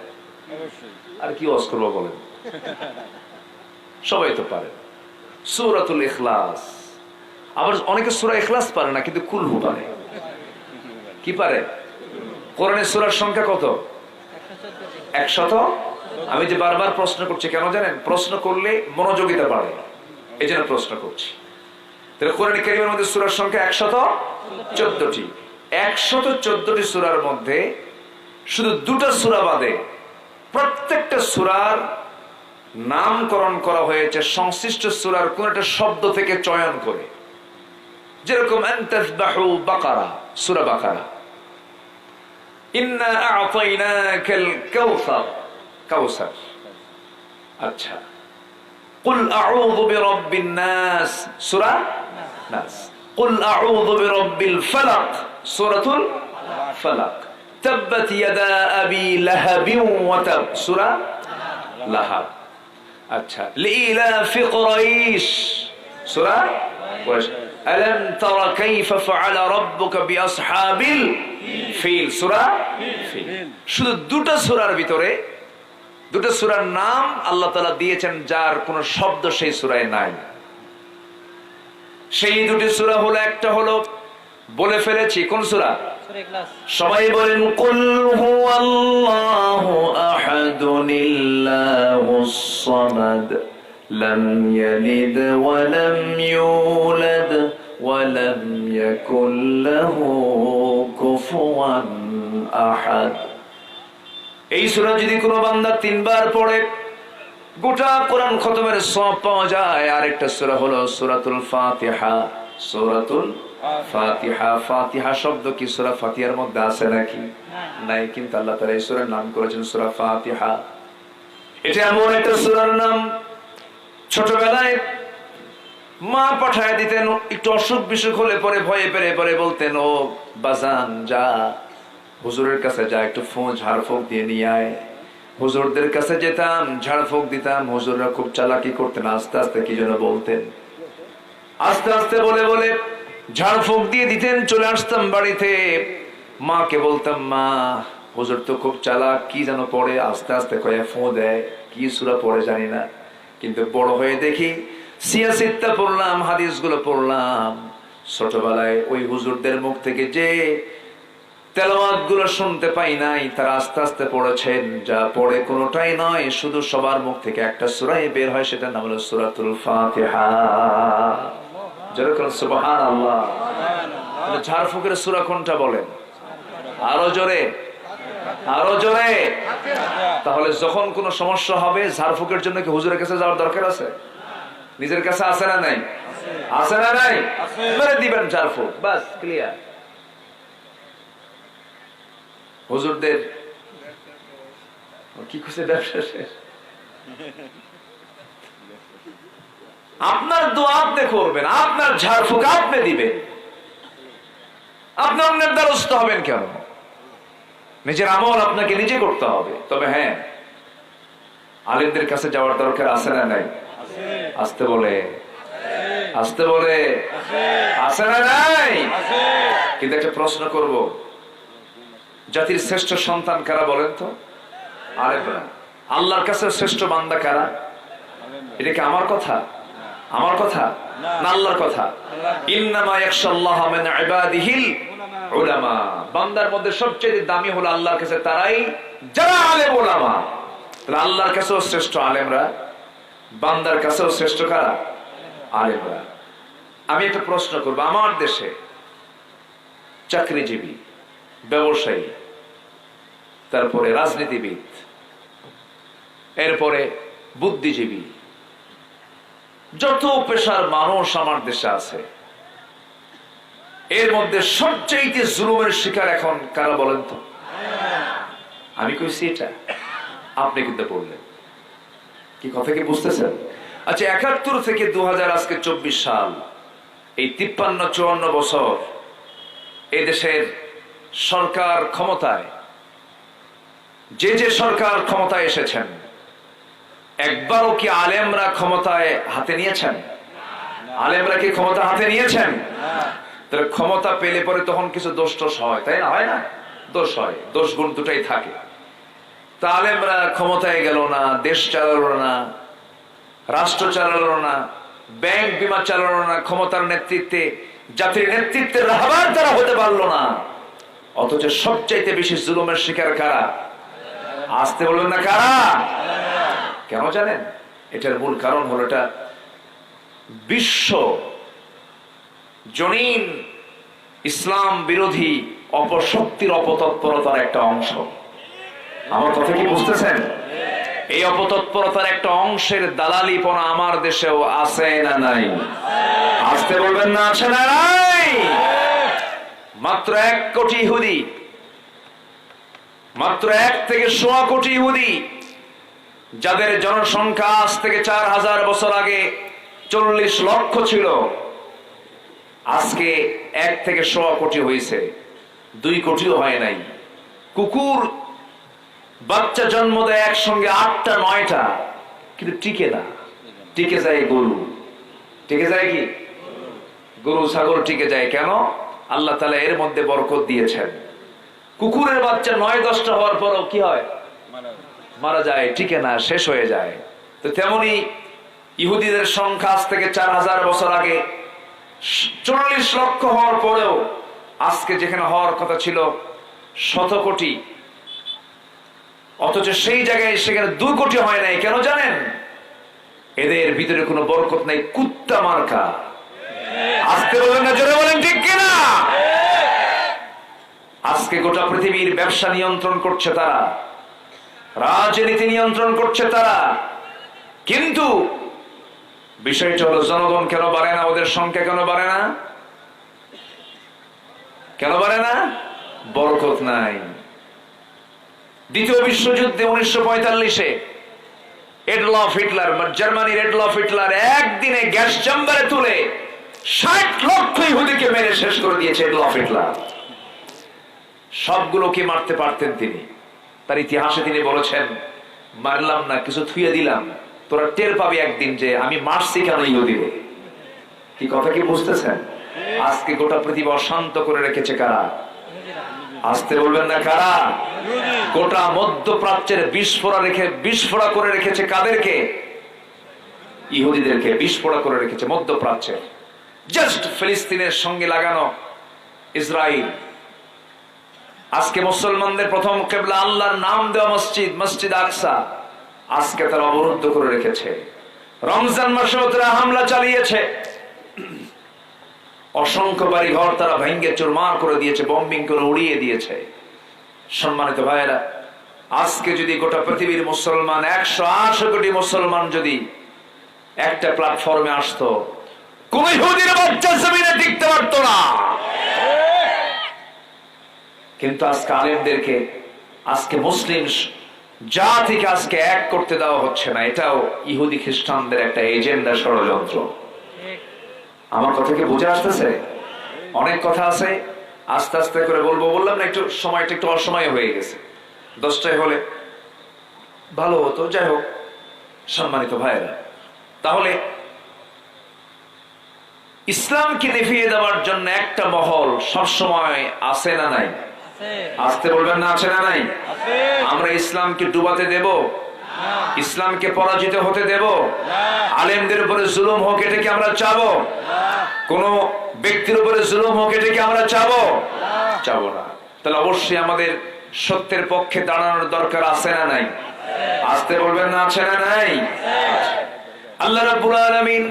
আর কি ওয়াজ করব বলেন? সবাই তো পারে সূরাতুল ইখলাস। আবার অনেকে সূরা ইখলাস পারে না, কিন্তু কুলহু পারে। কি পারে? কোরআনের সূরার সংখ্যা কত? 100। আমি যে বারবার প্রশ্ন করছি কেন জানেন? প্রশ্ন করলে মনোযোগিতা বাড়ে, এই জন্য প্রশ্ন করছি। তাহলে কোরআন কারীমের মধ্যে সূরার সংখ্যা 114টি। 114টি সূরার মধ্যে শুধু 2টা সূরা বাদে প্রত্যেকটা সূরার নামকরণ করা হয়েছে সংশ্লিষ্ট সূরার কোন একটা শব্দ থেকে চয়ন করে। যেরকম আনতাসবাহু বাকারা, সূরা বাকারা। ইন্না আ'তাইনাকাল কাউসার, কাউসার। আচ্ছা, কুল আউযু বিরাব্বিন নাস, সূরা নাস। কুল আউযু বিরাব্বিল ফালাক, সূরাতুল ফালাক। তাব্বাত ইয়াদা আবি লাহাবিন ওয়া তাব, সূরা লাহাব। আচ্ছা, লিইলাফি কুরাইশ, সূরা কুরাইশ। আলাম তারা কাইফা ফাআলা রাব্বুকা বিআসহাবিল ফিল, সূরা ফিল। শুধু 2টা সূরার ভিতরে 2টা সূরার নাম আল্লাহ তাআলা দিয়েছেন যার কোনো শব্দ সেই সূরায় নাই। সেই 2টি সূরা হলো, একটা হলো বলে ফেলেছি, কোন সূরা? সবাই বলেন কুল হুয়াল্লাহু আহাদুনিল্লাহুস সামাদ লাম ইয়ালিদ ওয়া লাম ইউলাদ ولم يكن له كفوا أحد। এই সূরা যদি কোনো বান্দা 3 বার পড়ে গোটা কোরআন খতমের সওয়াব পাওয়া যায়। আরেকটা সূরা হলো সূরাতুল ফাতিহা। সূরাতুল ফাতিহা, ফাতিহা শব্দ কি সূরা ফাতিহার মধ্যে আছে নাকি? নাই, কিন্তু আল্লাহ তাআলা এই সূরার নাম করেছেন সূরা ফাতিহা। এটা এমন একটা সূরার নাম, ছোটবেলায় মা পাঠায় দিতেন, একটু অসুখ বিসুখ হলে পরে ভয়ে পেরে পরে বলতেন, ও বাজান যা হুজুরের কাছে যা, একটু ঝাড়ফুঁক দিয়ে নিয়ে আয়। হুজুরদের কাছে যেতাম, ঝাড়ফুঁক দিতাম, হুজুররা খুব চালাকি করতেন, আস্তে আস্তে কি যেন বলতেন, আস্তে আস্তে বলে বলে ঝাড়ফুঁক দিয়ে দিতেন। চলে আসতাম বাড়িতে, মাকে বলতাম, মা হুজুর তো খুব চালাক, কি যেন পড়ে, আস্তে আস্তে কয়ে ফোঁ দেয়, কি সূরা পড়ে জানি না। কিন্তু বড় হয়ে দেখি সিয়াসিত্তা পড়লাম, হাদিসগুলো পড়লাম। ছোটবেলায় ওই হুজুরদের মুখ থেকে যে তেলাওয়াত গুলো শুনতে পাই নাই, তারা আস্তে আস্তে পড়েছেন। যা পড়ে কোনোটাই নয়, শুধু সবার মুখ থেকে একটা সূরাই বের হয়, সেটার নাম হলো সূরাতুল ফাতিহা। যেরকম সুবহানাল্লাহ। ঝাড়ফুঁকের সূরা কোনটা বলেন? আরো জোরে, আরো জোরে। তাহলে যখন কোনো সমস্যা হবে, ঝাড়ফুঁকের জন্য কি হুজুরের কাছে যাওয়ার দরকার আছে? নিজের কাছে আছে না নাই? আছে না নাই? মেরে দিবেন ঝাড়ফুঁক, বাস ক্লিয়ার। হুজুরদের কি খুশি, ব্যবসা শেষ। আপনার দোয়া আপনি করবেন, আপনার ঝাড়ফুঁক আপনি দিবেন, আপনি অন্যের দ্বারস্থ হবেন কেন? নিজের আমল আপনাকে নিজে করতে হবে। তবে হ্যাঁ, আলেমদের কাছে যাওয়ার দরকার আছে না নাই? আসতে বলে, আসতে বলে, আছে না নাই? কিন্তু একটা প্রশ্ন করব, জাতির শ্রেষ্ঠ সন্তান কারা বলেন তো? আলেমরা। আল্লাহর কাছে শ্রেষ্ঠ বান্দা কারা? এটা কি আমার কথা? আমার কথা না আল্লাহর কথা? ইন্নামা ইয়াখশাল্লাহা মিন ইবাদিহিল উলামা। বান্দার মধ্যে সবচেয়ে দামি হলো আল্লাহর কাছে তারাই যারা আলেম উলামা। তাহলে আল্লাহর কাছেও শ্রেষ্ঠ আলেমরা, বান্দার কাছেও শ্রেষ্ঠ কারা? আলেমরা। আমি একটা প্রশ্ন করব, আমার দেশে চাকরিজীবী, ব্যবসায়ী, তারপরে রাজনীতিবিদ, এরপরে বুদ্ধিজীবী, যত পেশার মানুষ আমার দেশে আছে, এর মধ্যে সবচেয়ে জুলুমের শিকার এখন কারা বলেন তো? আমি কইছি এটা, আপনি কিন্তু বললেন। কি কথা কি বুঝতেছেন? আচ্ছা, ৭১ থেকে ২০০০ আজকে ২৪ সাল, এই ৫৩-৫৪ বছর এদেশের সরকার ক্ষমতায়, যে যে সরকার ক্ষমতায় এসেছেন, একবারও কি আলেমরা ক্ষমতায় হাতে নিয়েছেন? আলেমরা কি ক্ষমতা হাতে নিয়েছেন? তাহলে ক্ষমতা পেলে পরে তখন কিছু দোষ টোষ হয়, তাই না? হয় না? দোষ হয়, দোষ গুণ দুটাই থাকে। তা আলেমরা ক্ষমতায় গেল না, দেশ চালালো না, রাষ্ট্র চালালো না, ব্যাংক বিমা চালালো না, ক্ষমতার নেতৃত্বে, জাতির নেতৃত্বের রাহবার তারা হতে পারলো না। অথচ সবচাইতে বেশি জুলুমের শিকার কারা? আসতে বলবেন না কারা? কেন জানেন? এটার মূল কারণ হলো এটা বিশ্ব জনীন ইসলাম বিরোধী অপশক্তির অপতৎপরতার একটা অংশ। আমার কথা কি বুঝতেছেন? এই অপতৎপরতার একটা অংশের দালালিপনা আমার দেশেও আছে না নাই? আসতে বলবেন না আছে না নাই? মাত্র ১ কোটি ইহুদি, মাত্র ১ থেকে ১.৫ কোটি ইহুদি, যাদের জনসংখ্যা আজ থেকে ৪,০০০ বছর আগে ৪০ লক্ষ ছিল, আজকে ১ থেকে ১.৫ কোটি হয়েছে, ২ কোটিও হয় নাই। কুকুর বাচ্চা জন্ম দেয় একসঙ্গে ৮টা ৯টা, কিন্তু টিকে না। টিকে যায় গরু, টিকে যায় কি? গরু ছাগল টিকে যায় কেন? আল্লাহ তাআলা এর মধ্যে বরকত দিয়েছেন। কুকুরের বাচ্চা ৯-১০টা হওয়ার পরও কি হয়? মারা যায়, টিকে না, শেষ হয়ে যায়। তো তেমনি ইহুদিদের সংখ্যা আজ থেকে ৪,০০০ বছর আগে ৪০ লক্ষ হওয়ার পরেও আজকে যেখানে হওয়ার কথা ছিল ১০০ কোটি, অথচ সেই জায়গায় সেখানে ২ কোটি হয় নাই। কেন জানেন? এদের ভিতরে কোনো বরকত নাই, কুত্তা মার্কা। আজকে বলেন না, জোরে বলেন ঠিক কিনা? আজকে গোটা পৃথিবীর ব্যবসা নিয়ন্ত্রণ করছে তারা, রাজনীতি নিয়ন্ত্রণ করছে তারা, কিন্তু বিষয়টা হলো জনগণ কেন বাড়ে না? ওদের সংখ্যা কেন বাড়ে না? কেন বাড়ে না? বরকত নাই। দ্বিতীয় বিশ্বযুদ্ধে 1945-এ এডলফ হিটলার, জার্মানির এডলফ হিটলার একদিনে গ্যাস চেম্বারে তুলে 60 লক্ষ ইহুদিকে মেরে শেষ করে দিয়েছে এডলফ হিটলার। সবগুলোকে মারতে পারতেন তিনি। তার ইতিহাসে তিনি বলেছেন, মারলাম না, কিছু থুয়ে দিলাম, তোরা টের পাবি একদিন যে আমি মারছি কেন ইহুদিকে। কি কথা কি বুঝতেছেন? আজকে গোটা পৃথিবী অশান্ত করে রেখেছে কারা? আসতে বলবেন না, কারা? গোটা মধ্যপ্রাচ্যের বিস্ফোরা করে রেখেছে কাদেরকে? ইহুদিদেরকে বিস্ফোরা করে রেখেছে মধ্যপ্রাচ্যে। জাস্ট ফিলিস্তিনের সঙ্গে লাগানো ইসরায়েল। আজকে মুসলমানদের প্রথম কিবলা আল্লাহর নাম দেওয়া মসজিদ, মসজিদ আকসা, আজকে তারা অবরুদ্ধ করে রেখেছে। রমজান মাসে তারা হামলা চালিয়েছে, অসংখ্য বাড়ি ঘর তারা ভেঙ্গে চুরমার করে দিয়েছে, বম্বিং করে উড়িয়ে দিয়েছে। সম্মানিত ভাইয়েরা, আজকে যদি গোটা পৃথিবীর মুসলমান 180 কোটি মুসলমান যদি একটা প্ল্যাটফর্মে আসতো, কোন ইহুদির বাচ্চা জমিনে টিকতে পারত না। কিন্তু আজকে আলেমদেরকে, আজকে মুসলিম জাতিকে আজকে এক করতে দেওয়া হচ্ছে না। এটাও ইহুদি খ্রিস্টানদের একটা এজেন্ডা, ষড়যন্ত্র। আমার কথা কি বুঝে আসতেছে? অনেক কথা আছে, আস্তে আস্তে করে বলবো। বললাম না একটু সময়টা একটু অসময় হয়ে গেছে, 10টায় হলে ভালো হতো। যাই হোক, সম্মানিত ভাইয়েরা, তাহলে ইসলামকে দেখিয়ে দেওয়ার জন্য একটা মহল সবসময় আছে না নাই? আসতে বলবেন না, আছে না নাই? আমরা ইসলামকে ডুবাতে দেব? ইসলামকে পরাজিত হতে দেব? আলেমদের উপরে জুলুম হোক, এটা কি আমরা চাবো? কোন ব্যক্তির উপরে জুলুম হোক, এটা কি আমরা চাবো? চাবো না। তাহলে অবশ্যই আমাদের সত্যের পক্ষে দাঁড়ানোর দরকার আছে না নাই? আসতে বলবেন না, আছে না নাই? আল্লাহ রাব্বুল আলামিন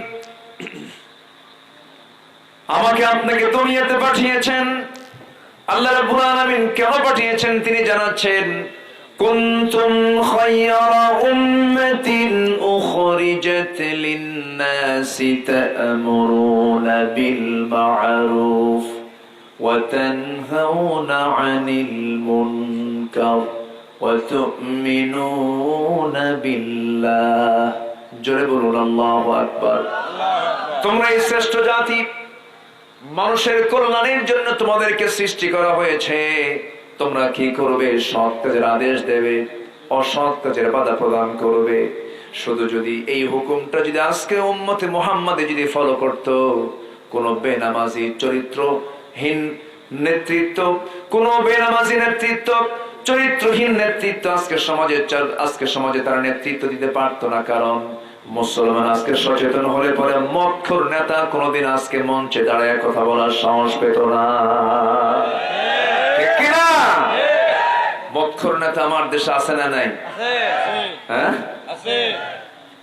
আমাকে আপনাকে দুনিয়াতে পাঠিয়েছেন। আল্লাহ রাব্বুল আলামিন কেন পাঠিয়েছেন তিনি জানাচ্ছেন, কুনতুম খায়রা উম্মাতিন উখরিজাত লিন-নাসি তা'মুরুনা বিল মা'রুফ ওয়া তানহাউনা 'আনিল মুনকার ওয়া তু'মিনুনা বিল্লাহ। জোরে বলুন আল্লাহু আকবার। তোমরা এই শ্রেষ্ঠ জাতি, মানুষের কল্যাণের জন্য তোমাদেরকে সৃষ্টি করা হয়েছে। তোমরা কি করবে? সৎ কাজের আদেশ দেবে, অসৎ কাজের বাধা প্রদান করবে। শুধু যদি এই হুকুমটা যদি আজকে উম্মতে মুহাম্মাদে যদি ফলো করত, কোন বেনামাজি চরিত্রহীন নেতৃত্ব, কোন বেনামাজি নেতৃত্ব, চরিত্রহীন নেতৃত্ব আজকে সমাজে তারা নেতৃত্ব দিতে পারতো না। কারণ মুসলমান আজকে সচেতন হলে পরে মক্খর নেতা কোনদিন আজকে মঞ্চে দাঁড়ায় কথা বলার সাহস পেত না। ঠিক কিনা? মক্খর নেতা আমার দেশে আছে না নাই? হ্যাঁ,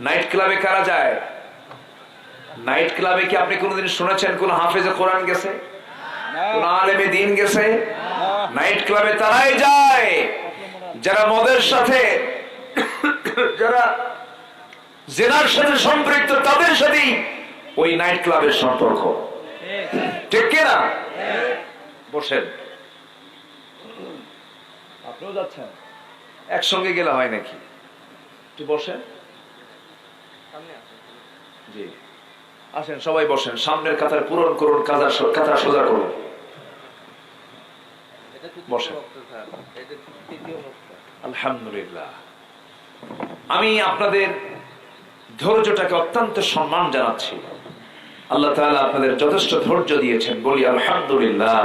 নাইট ক্লাবে কারা যায়? নাইট ক্লাবে কি আপনি কোনদিন শুনেছেন কোন হাফেজে কোরআন গেছে, কোন আলেমে দ্বীন গেছে? নাইট ক্লাবে তারাই যায় যারা মদের সাথে, যারা জেনার সাথে সম্পৃক্ত, তাদের সাথেই ওই নাইট ক্লাবের সম্পর্ক। ঠিক কিনা? বসেন, আপনিও যাচ্ছেন, একসঙ্গে গেলে হয় নাকি? একটু বসেন, জি আসেন, সবাই বসেন। সামনের কাতার পূরণ করুন, কাতার সোজা করুন, বসেন। আলহামদুলিল্লাহ, আমি আপনাদের ধৈর্যটাকে অত্যন্ত সম্মান জানাচ্ছি। আল্লাহ তাআলা আপনাদের যথেষ্ট ধৈর্য দিয়েছেন, বলি আলহামদুলিল্লাহ।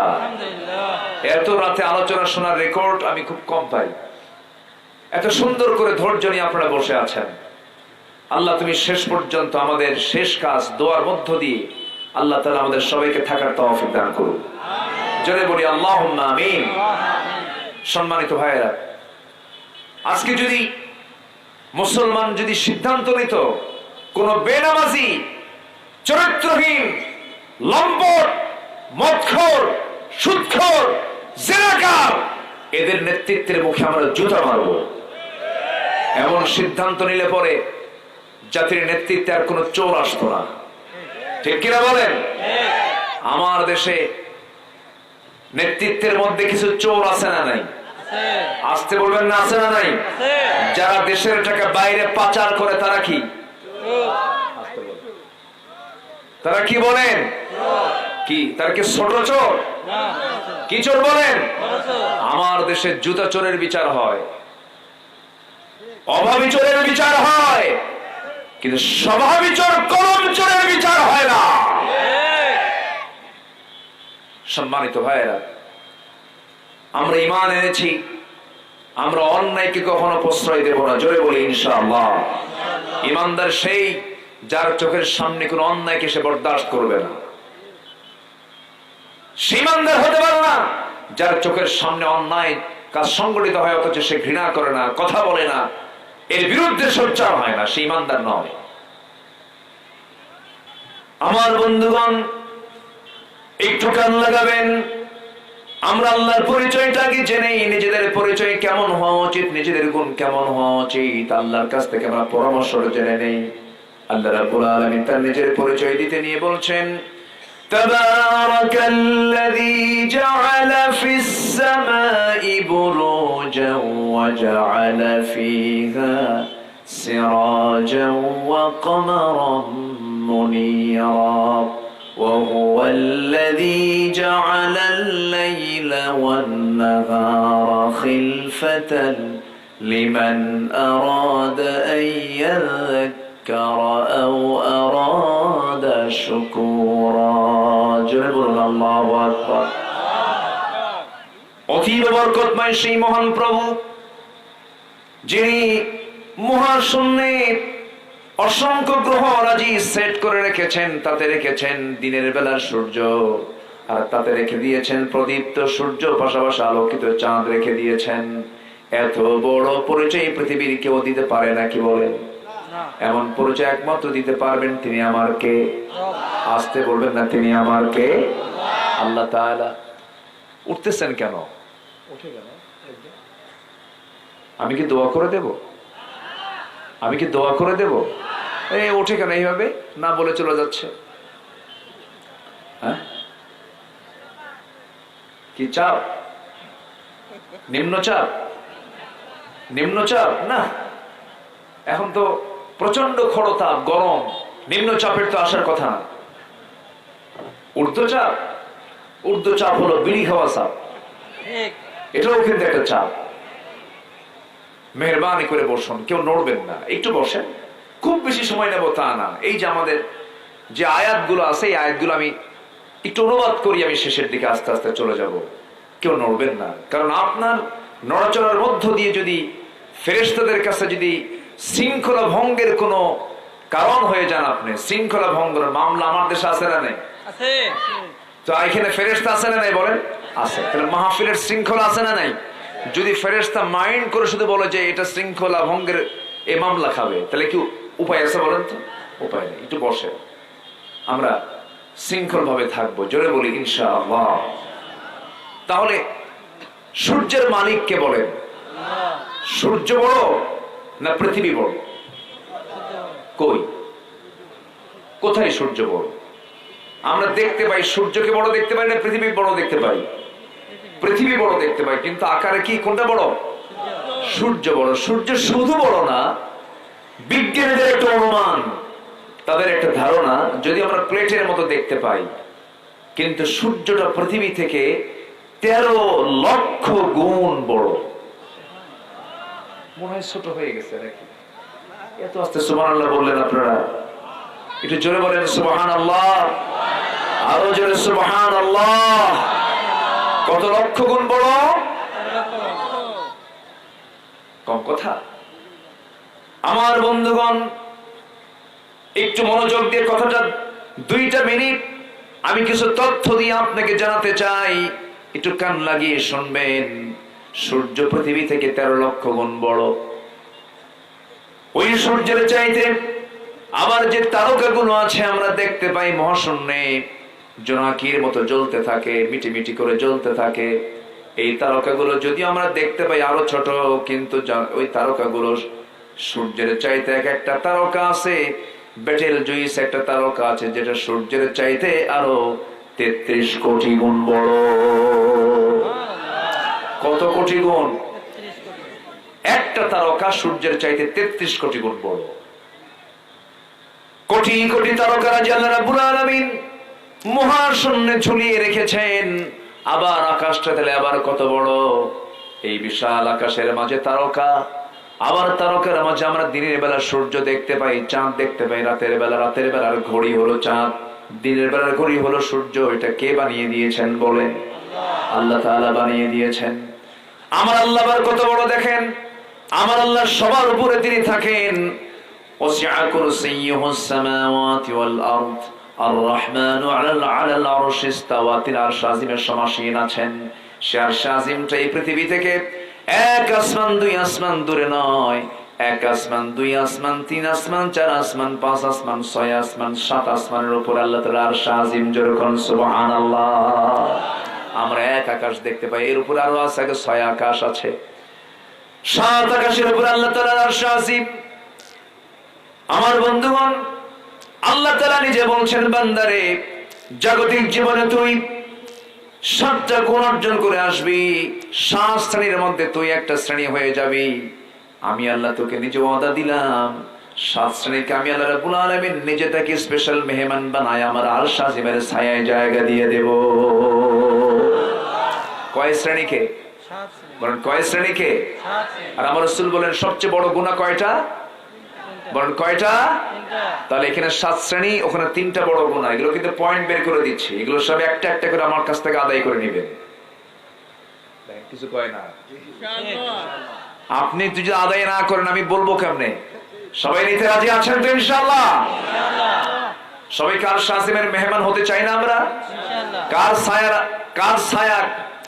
এত রাতে আলোচনা শোনার রেকর্ড আমি খুব কম পাই। এত সুন্দর করে ধৈর্য নিয়ে আপনারা বসে আছেন। আল্লাহ তুমি শেষ পর্যন্ত আমাদের শেষ কাজ দোয়ার মধ্য দিয়ে আল্লাহ তাআলা আমাদের সবাইকে থাকার তৌফিক দান করুন। জোরে বলি আল্লাহুম্মা আমিন। সম্মানিত ভাইয়েরা, আজকে যদি মুসলমান যদি সিদ্ধান্ত নিত কোন বেনামাজি চরিত্রহীন লম্পট, মদখোর, সুদখোর, জেনাকার, এদের নেতৃত্বের মুখে আমরা জুতা মারব। এমন সিদ্ধান্ত নিলে পরে জাতির নেতৃত্বে আর কোন চোর আসতো না। ঠিক কিনা বলেন? আমার দেশে নেতৃত্বের মধ্যে কিছু চোর আছে না নাই? আসতে বলবেন না, আছে না নাই? যারা দেশের টাকা বাইরে পাচার করে তারা কি? তারা কি বলেন? কি তারা কি ছোট চোর? কি চোর বলেন? আমার দেশে জুতা চোরের বিচার হয়, অভাবী চোরের বিচার হয়, কিন্তু স্বভাবী চোর, কলম চোরের বিচার হয় না। সম্মানিত ভাইয়েরা, আমরা ঈমান এনেছি, আমরা অন্যায়কে কখনো প্রশ্রয় দেব না। জোরে বলি ইনশাআল্লাহ। ঈমানদার সেই যার চোখের সামনে কোনো অন্যায়কে সে বরদাস্ত করবে না। সে ঈমানদার হতে পারে না যার চোখের সামনে অন্যায় কাজ সংগঠিত হয় অথচ সে ঘৃণা করে না, কথা বলে না, এর বিরুদ্ধে সোচ্চার হয় না, সে ঈমানদার নয়। আমার বন্ধুগণ, একটু কান লাগাবেন। আমরা আল্লাহর পরিচয়টা আগে জেনেই, নিজেদের পরিচয় কেমন হওয়া উচিত, নিজেদের গুণ কেমন হওয়া উচিত, আল্লাহর কাছ থেকে আমরা পরামর্শ জেনে নেই। আল্লাহ রাব্বুল আলামিন তার নিজের পরিচয় দিতে নিয়ে বলছেন, তাবারাকাল্লাযী জাআলা ফিস সামাই বুরুজান ওয়া জাআলা ফীহা সিরাজান ওয়া কমারান মুনীরা وهو الذي جعل الليل والنهار خلفة لمن أراد أن يذكر أو أراد شكورا جل الله أكبر অতীব বরকতময় সেই মহান প্রভু, যিনি মহাশূন্যে অসংখ্য গ্রহ রাজি সেট করে রেখেছেন, তাতে রেখেছেন দিনের বেলার সূর্য, আর তাতে রেখে দিয়েছেন প্রদীপ্ত সূর্য, পাশাপাশি আলোকিত চাঁদ রেখে দিয়েছেন। এত বড় পরিচয় পৃথিবীর কেউ দিতে পারে না, কি বলেন? এমন পরিচয় একমাত্র দিতে পারবেন তিনি আমার কে। আসতে বলবেন না, তিনি আমার কে? আল্লাহ তাআলা। উঠতেছেন কেন? আমি কি দোয়া করে দেব? আমি কি দোয়া করে দেব? এই ওঠে কেন এইভাবে না বলে চলে যাচ্ছে? হ্যাঁ, কি চাপ? নিম্নচাপ? নিম্নচাপ না, এখন তো প্রচন্ড খরতাপ, গরম, নিম্নচাপের তো আসার কথা না। ঊর্ধ্বচাপ? ঊর্ধ্বচাপ হলো বিড়ি খাওয়া চাপ, এটাও কিন্তু একটা চাপ। মেহরবানি করে বসুন, কেউ নড়বেন না, একটু বসেন। খুব বেশি সময় নেব তা না। এই যে আমাদের যে আয়াতগুলো আছে, এই আয়াতগুলো আমি একটু অনুবাদ করি, আমি শেষের দিকে আস্তে আস্তে চলে যাব। কেউ নড়বেন না, কারণ আপনার নড়াচড়ার মধ্য দিয়ে যদি ফেরেশতাদের কাছে যদি শৃঙ্খলা ভঙ্গের কোনো কারণ হয়ে যান, আপনি শৃঙ্খলা ভঙ্গের মামলা আমার দেশে আছে না নেই? তো এখানে ফেরেশতা আছে না নাই বলেন? আছে। তাহলে মাহফিলের শৃঙ্খলা আছে না নাই? যদি ফেরেশতা মাইন্ড করে শুধু বলে যে এটা শৃঙ্খলা ভঙ্গের এ মামলা খাবে, তাহলে কি উপায় আছে বলেন তো? উপায় নেই। একটু বসে আমরা শৃঙ্খল ভাবে থাকবো, জোরে বলি ইনশাআল্লাহ। তাহলে সূর্যের মালিক কে বলেন? সূর্য বড় না পৃথিবী বড়? কই, কোথায় সূর্য বড়? আমরা দেখতে পাই সূর্যকে বড় দেখতে পাই না পৃথিবী বড় দেখতে পাই? পৃথিবী বড় দেখতে পাই, কিন্তু আকারে কি কোনটা বড়? সূর্য বড়। সূর্য শুধু বড় না, বিজ্ঞানীদের একটা অনুমান, তাদের একটা ধারণা, যদি আমরা প্লেটের মতো দেখতে পাই, কিন্তু সূর্যটা পৃথিবী থেকে 13 লক্ষ গুণ বড়। মনে হয় ছোট হয়ে গেছে নাকি? এত আস্তে সুবহানাল্লাহ বললেন আপনারা? একটু জোরে বলেন সুবহানাল্লাহ, আরো জোরে সুবহানাল্লাহ। কত লক্ষ গুণ বড়? কম কথা? আমার বন্ধুগণ, একটু মনোযোগ দিয়ে কথাটা 2 মিনিট আমি কিছু তথ্য দিয়ে আপনাকে জানাতে চাই, একটু কান লাগিয়ে শুনবেন। সূর্য পৃথিবী থেকে 13 লক্ষ গুণ বড়। ওই সূর্যের চাইতে আবার যে তারকাগুলো আছে আমরা দেখতে পাই মহাশূন্যে, জোনাকির মতো জ্বলতে থাকে, মিটিমিটি করে জ্বলতে থাকে। এই তারকাগুলো যদিও আমরা দেখতে পাই আরো ছোট, কিন্তু ওই তারকাগুলো সূর্যের চাইতে এক একটা তারকা আছে। বেটেল জুইস একটা তারকা আছে যেটা সূর্যের চাইতে আরো 33 কোটি গুণ বড়। কত কোটি গুণ? একটা তারকা সূর্যের চাইতে 33 কোটি গুণ বড়। কোটি কোটি তারকারাজি আল্লাহ রাব্বুল আলামিন মহাশূন্যে ঝুলিয়ে রেখেছেন। আবার আকাশটা তাহলে আবার কত বড়! এই বিশাল আকাশের মাঝে তারকা, আবার তারকার মাঝে আমরা দিনের বেলা সূর্য দেখতে পাই, চাঁদ দেখতে পাই, রাতের বেলার ঘড়ি হলো চাঁদ, দিনের বেলার ঘড়ি হলো সূর্য। এটা কে বানিয়ে দিয়েছেন বলেন? আল্লাহ তাআলা বানিয়ে দিয়েছেন। আমার আল্লাহ আবার কত বড় দেখেন। আমার আল্লাহ সবার উপরে তিনি থাকেন। ওয়াসিআ কুরসিয়্যুহুস সামাওয়াতি ওয়াল আরদ আর-রাহমানু আলাল আরশি ইসতাওয়া। তিনি আরশ আজিমের সমাসীন আছেন। সে আরশ আজিমটা এই পৃথিবী থেকে এক আসমান দুই আসমান দূরে নয়। এক আসমান দুই আসমান তিন আসমান চার আসমান পাঁচ আসমান ছয় আসমান সাত আসমানের উপর আল্লাহ তাআলা আরশ আজিম। যেরকম সুবহানাল্লাহ। আমরা এক আকাশ দেখতে পাই, এর উপর আরো আছে 6 আকাশ আছে। 7 আকাশের উপর আল্লাহ তাআলার আরশ আজিম। আমার বন্ধুগণ, আল্লাহ তাআলা নিজে বলছেন, বান্দারে জাগতিক জীবনে তুই 7টা গুণ অর্জন করে আসবি, 7 শ্রেণীর মধ্যে তুই একটা শ্রেণী হয়ে যাবি। আমি আল্লাহ তোকে নিজে ওয়াদা দিলাম, 7 শ্রেণীকে আমি আল্লাহ রাব্বুল আলামিন নিজে তাকে স্পেশাল মেহমান বানায় আমার আরশ আজিমের ছায়ায় জায়গা দিয়ে দেব। কয় শ্রেণীকে? বলেন কয় শ্রেণীকে? আর আমার রাসূল বলেন সবচেয়ে বড় গুনাহ কয়টা? বলেন কয়টা? তাহলে এখানে 7 শ্রেণী, ওখানে 3টা বড় গুনাহ। এগুলো কিন্তু পয়েন্ট বের করে দিচ্ছি, এগুলো সব একটা একটা করে আমার কাছ থেকে আদায় করে নেবেন। কিছু কয় না। আপনি যদি আদায় না করেন আমি বলবো কেমনে? সবাই নিতে রাজি আছেন তো ইনশাআল্লাহ? সবাই কার শাসিমের মেহমান হতে চাই না আমরা?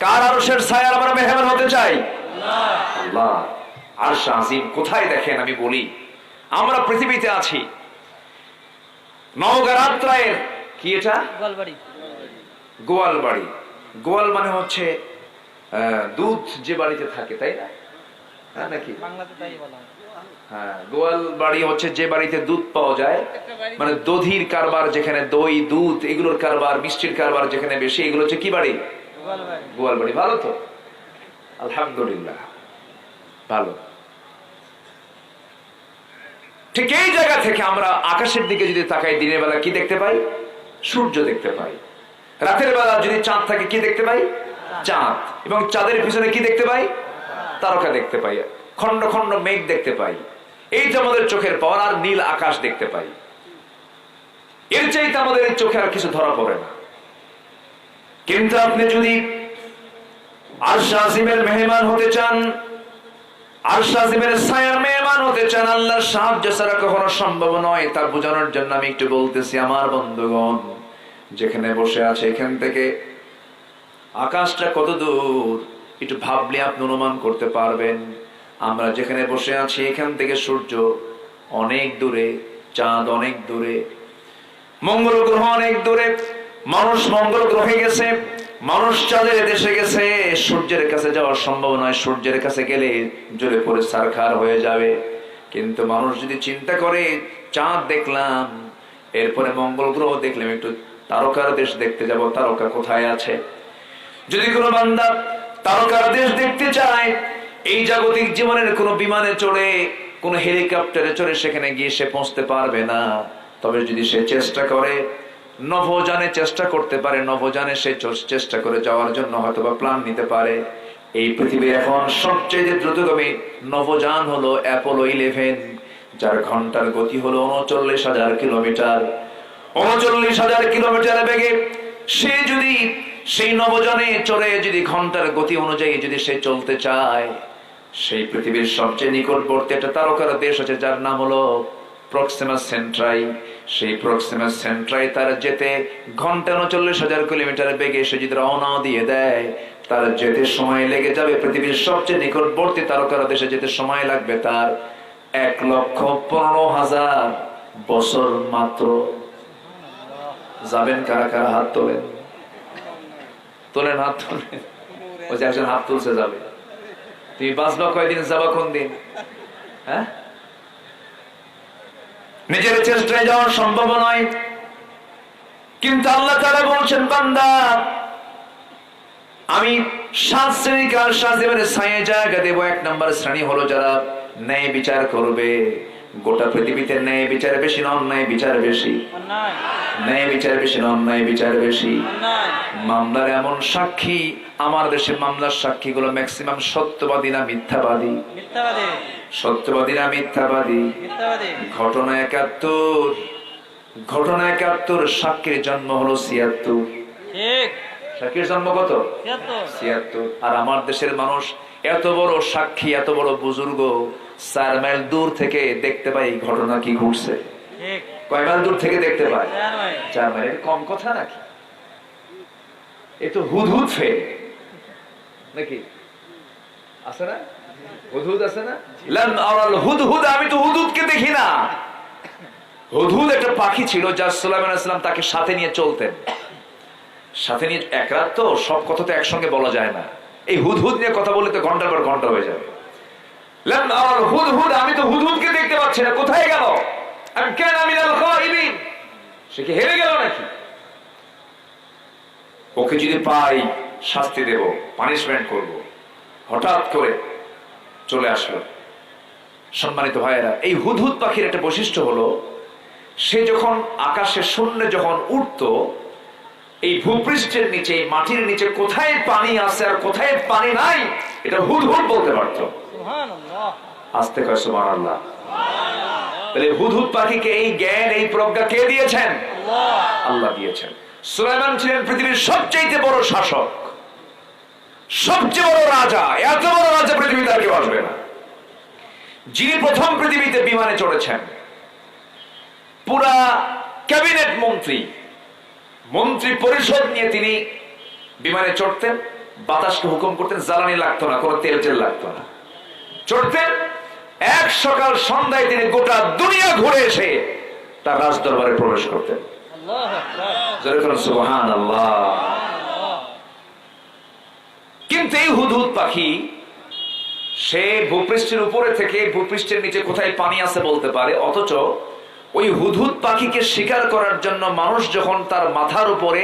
কার আরশের ছায়ার আমরা মেহমান হতে চাই? আল্লাহ। আরশ আজিম কোথায় দেখেন আমি বলি, আমরা পৃথিবীতে আছি নওগাঁ রাত্রায়ের কি এটা? গোয়ালবাড়ি। গোয়াল মানে হচ্ছে দুধ যে বাড়িতে থাকে, তাই না? হ্যাঁ নাকি? হ্যাঁ, গোয়াল বাড়ি হচ্ছে যে বাড়িতে দুধ পাওয়া যায়, মানে দধির কারবার, যেখানে দই দুধ এগুলোর কারবার, মিষ্টির কারবার যেখানে বেশি, এগুলো হচ্ছে কি বাড়ি? গোয়াল বাড়ি। ভালো তো, আলহামদুলিল্লাহ ভালো। ঠিক এই জায়গা থেকে আমরা আকাশের দিকে যদি তাকাই, দিনের বেলা কি দেখতে পাই? সূর্য দেখতে পাই। রাতের বেলা যদি চাঁদ থাকে কি দেখতে পাই? চাঁদ। এবং চাঁদের পিছনে কি দেখতে পাই? তারকা দেখতে পাই, খন্ড খন্ড মেঘ দেখতে পাই। এইটা আমাদের চোখের পাওয়ার। আর নীল আকাশ দেখতে পাই। এর চাইতে আমাদের চোখে আর কিছু ধরা পড়ে না। কিন্তু আপনি যদি আরশ আজিমের মেহমান হতে চান, আরশ আজিমের ছায়ার মেহমান হতে চান, আল্লাহর সাহায্য ছাড়া কখনো সম্ভব নয়। তা বোঝানোর জন্য আমি একটু বলতেছি, আমার বন্ধুগণ যেখানে বসে আছে এখান থেকে আকাশটা কত দূর একটু ভাবলে আপনি অনুমান করতে পারবেন। আমরা যেখানে বসে আছি এখান থেকে সূর্য অনেক দূরে, চাঁদ অনেক দূরে, মঙ্গল গ্রহ অনেক দূরে। মানুষ মঙ্গল গ্রহে গেছে, মানুষ চাঁদের দেশে গেছে। সূর্যের কাছে যাওয়া সম্ভব নয়, সূর্যের কাছে গেলে জ্বলে পড়ে ছারখার হয়ে যাবে। কিন্তু মানুষ যদি চিন্তা করে, চাঁদ দেখলাম, এরপরে মঙ্গল গ্রহ দেখলাম, একটু তারকার দেশ দেখতে যাব, তারকা কোথায় আছে। যদি কোনো বান্দা তারকার দেশ দেখতে চায়, এই জাগতিক জীবনের কোনো বিমানে চড়ে, কোনো হেলিকপ্টারে চড়ে সেখানে গিয়ে সে পৌঁছতে পারবে না। তবে যদি সে চেষ্টা করে, নভোযানে চেষ্টা করতে পারে, নভোযানে সে চেষ্টা করে যাওয়ার জন্য হয়তো বা প্ল্যান নিতে পারে। এই পৃথিবীর এখন সবচেয়ে দ্রুতগামী নভোযান হলো অ্যাপোলো 11, যার ঘন্টার গতি হলো 39,000 কিলোমিটার। 39,000 কিলোমিটার বেগে সে যদি সেই নভোযানে চড়ে যদি ঘন্টার গতি অনুযায়ী যদি সে চলতে চায়, সেই পৃথিবীর সবচেয়ে নিকটবর্তী একটা তারকার দেশ আছে যার নাম হলো প্রক্সিমা সেন্ট্রাই। সেই প্রক্সিমা সেন্ট্রাই তার যেতে ঘন্টা 39,000 কিলোমিটার বেগে সে যদি রওনা দিয়ে দেয়, তার যেতে সময় লেগে যাবে পৃথিবীর সবচেয়ে নিকটবর্তী তারকার দেশে যেতে সময় লাগবে তার 1,15,000 বছর মাত্র। যাবেন কারা কারা? হাত তোলেন, তোলেন, হাত তোলেন। ওই যে একজন হাত তুলছে, যাবে। তুমি বাঁচবা কয়দিন, যাবা কোন দিন? হ্যাঁ, নিজের চেষ্টায় যাওয়া সম্ভব নয়, কিন্তু আল্লাহ তাআলা বলছেন, বান্দা আমি 7 শ্রেণীকে শাসিমের ছায়ে জায়গা দেব। 1 নম্বর শ্রেণী হলো যারা ন্যায় বিচার করবে। গোটা পৃথিবীতে ন্যায় বিচার বেশি না অন্যায় বিচার বেশি? অন্যায়। ন্যায় বিচার বেশি না অন্যায় বিচার বেশি? অন্যায়। মামলার এমন সাক্ষী, আমার দেশে মামলার সাক্ষীগুলো ম্যাক্সিমাম সত্যবাদী না মিথ্যাবাদী? মিথ্যাবাদী। সত্যবাদী না মিথ্যাবাদী? মিথ্যাবাদী। ঘটনা 71, ঘটনা 71, সাক্ষীর জন্ম হলো 76। ঠিক। সাক্ষীর জন্ম কত? 76। আর আমার দেশের মানুষ এত বড় সাক্ষী, এত বড় বুজুর্গ, 4 মাইল দূর থেকে দেখতে পাই ঘটনা কি ঘটছে। ঠিক। কয় মাইল দূর থেকে দেখতে পাই? 4 মাইল। 4 মাইল। কম কথা নাকি? এ তো হুদহুদ ফেল নাকি? আছে না? হুদহুদ আছে না? লাম আরাল হুদহুদ, আমি তো হুদহুদকে দেখি না। হুদহুদ একটা পাখি ছিল, যা সুলাইমান আলাইহিস সালাম তাকে সাথে নিয়ে চলতেন। সাথে নিয়ে এক রাত, তো সব কথা তো একসঙ্গে বলা যায় না। এই হুদহুদ নিয়ে কথা বললে তো ঘন্টার পর ঘন্টা হয়ে যাবে। লাম আরাল হুদহুদ, আমি তো হুদহুদকে দেখতে পাচ্ছি না, কোথায় গেল? আম কানা মিনাল গায়িবিন, সে কি হেরে গেল নাকি? ওকে যদি পাই শাস্তি দেব, পানিশমেন্ট করব। হঠাৎ করে চলে আসলো। সম্মানিত ভাইয়েরা, এই হুদহুদ পাখির একটা বৈশিষ্ট্য হলো, সে যখন আকাশে শূন্যে যখন উঠতো, এই ভূপৃষ্ঠের নিচে, এই মাটির নিচে কোথায় পানি আছে আর কোথায় পানি নাই, এটা হুদহুদ বলতে পারতো। সুবহানাল্লাহ। আস্তে কয় সুবহানাল্লাহ। তাহলে হুদহুদ পাখিকে এই জ্ঞান, এই প্রজ্ঞা কে দিয়েছেন? আল্লাহ। আল্লাহ দিয়েছেন। সুলাইমান ছিলেন পৃথিবীর সবচেয়ে বড় শাসক, সবচেয়ে বড় রাজা। এত বড় রাজা পৃথিবীতে আর কেউ আসবে না। যিনি প্রথম পৃথিবীতে বিমানে চড়েছেন, পুরা ক্যাবিনেট মন্ত্রী, মন্ত্রী পরিষদ নিয়ে তিনি বিমানে চড়তেন। বাতাসকে হুকুম করতেন, জ্বালানি লাগতো না, কোনো তেল তেল লাগতো না, চড়তেন। এক সকাল সন্ধ্যায় তিনি গোটা দুনিয়া ঘুরে এসে তার রাজ দরবারে প্রবেশ করতেন। আল্লাহু আকবার। যেরকম সুবহানাল্লাহ। কিন্তু এই হুদহুদ পাখি, সে ভূপৃষ্ঠের উপরে থেকে ভূপৃষ্ঠের নিচে কোথায় পানি আছে বলতে পারে, অথচ ওই হুদহুদ পাখিকে শিকার করার জন্য মানুষ যখন তার মাথার উপরে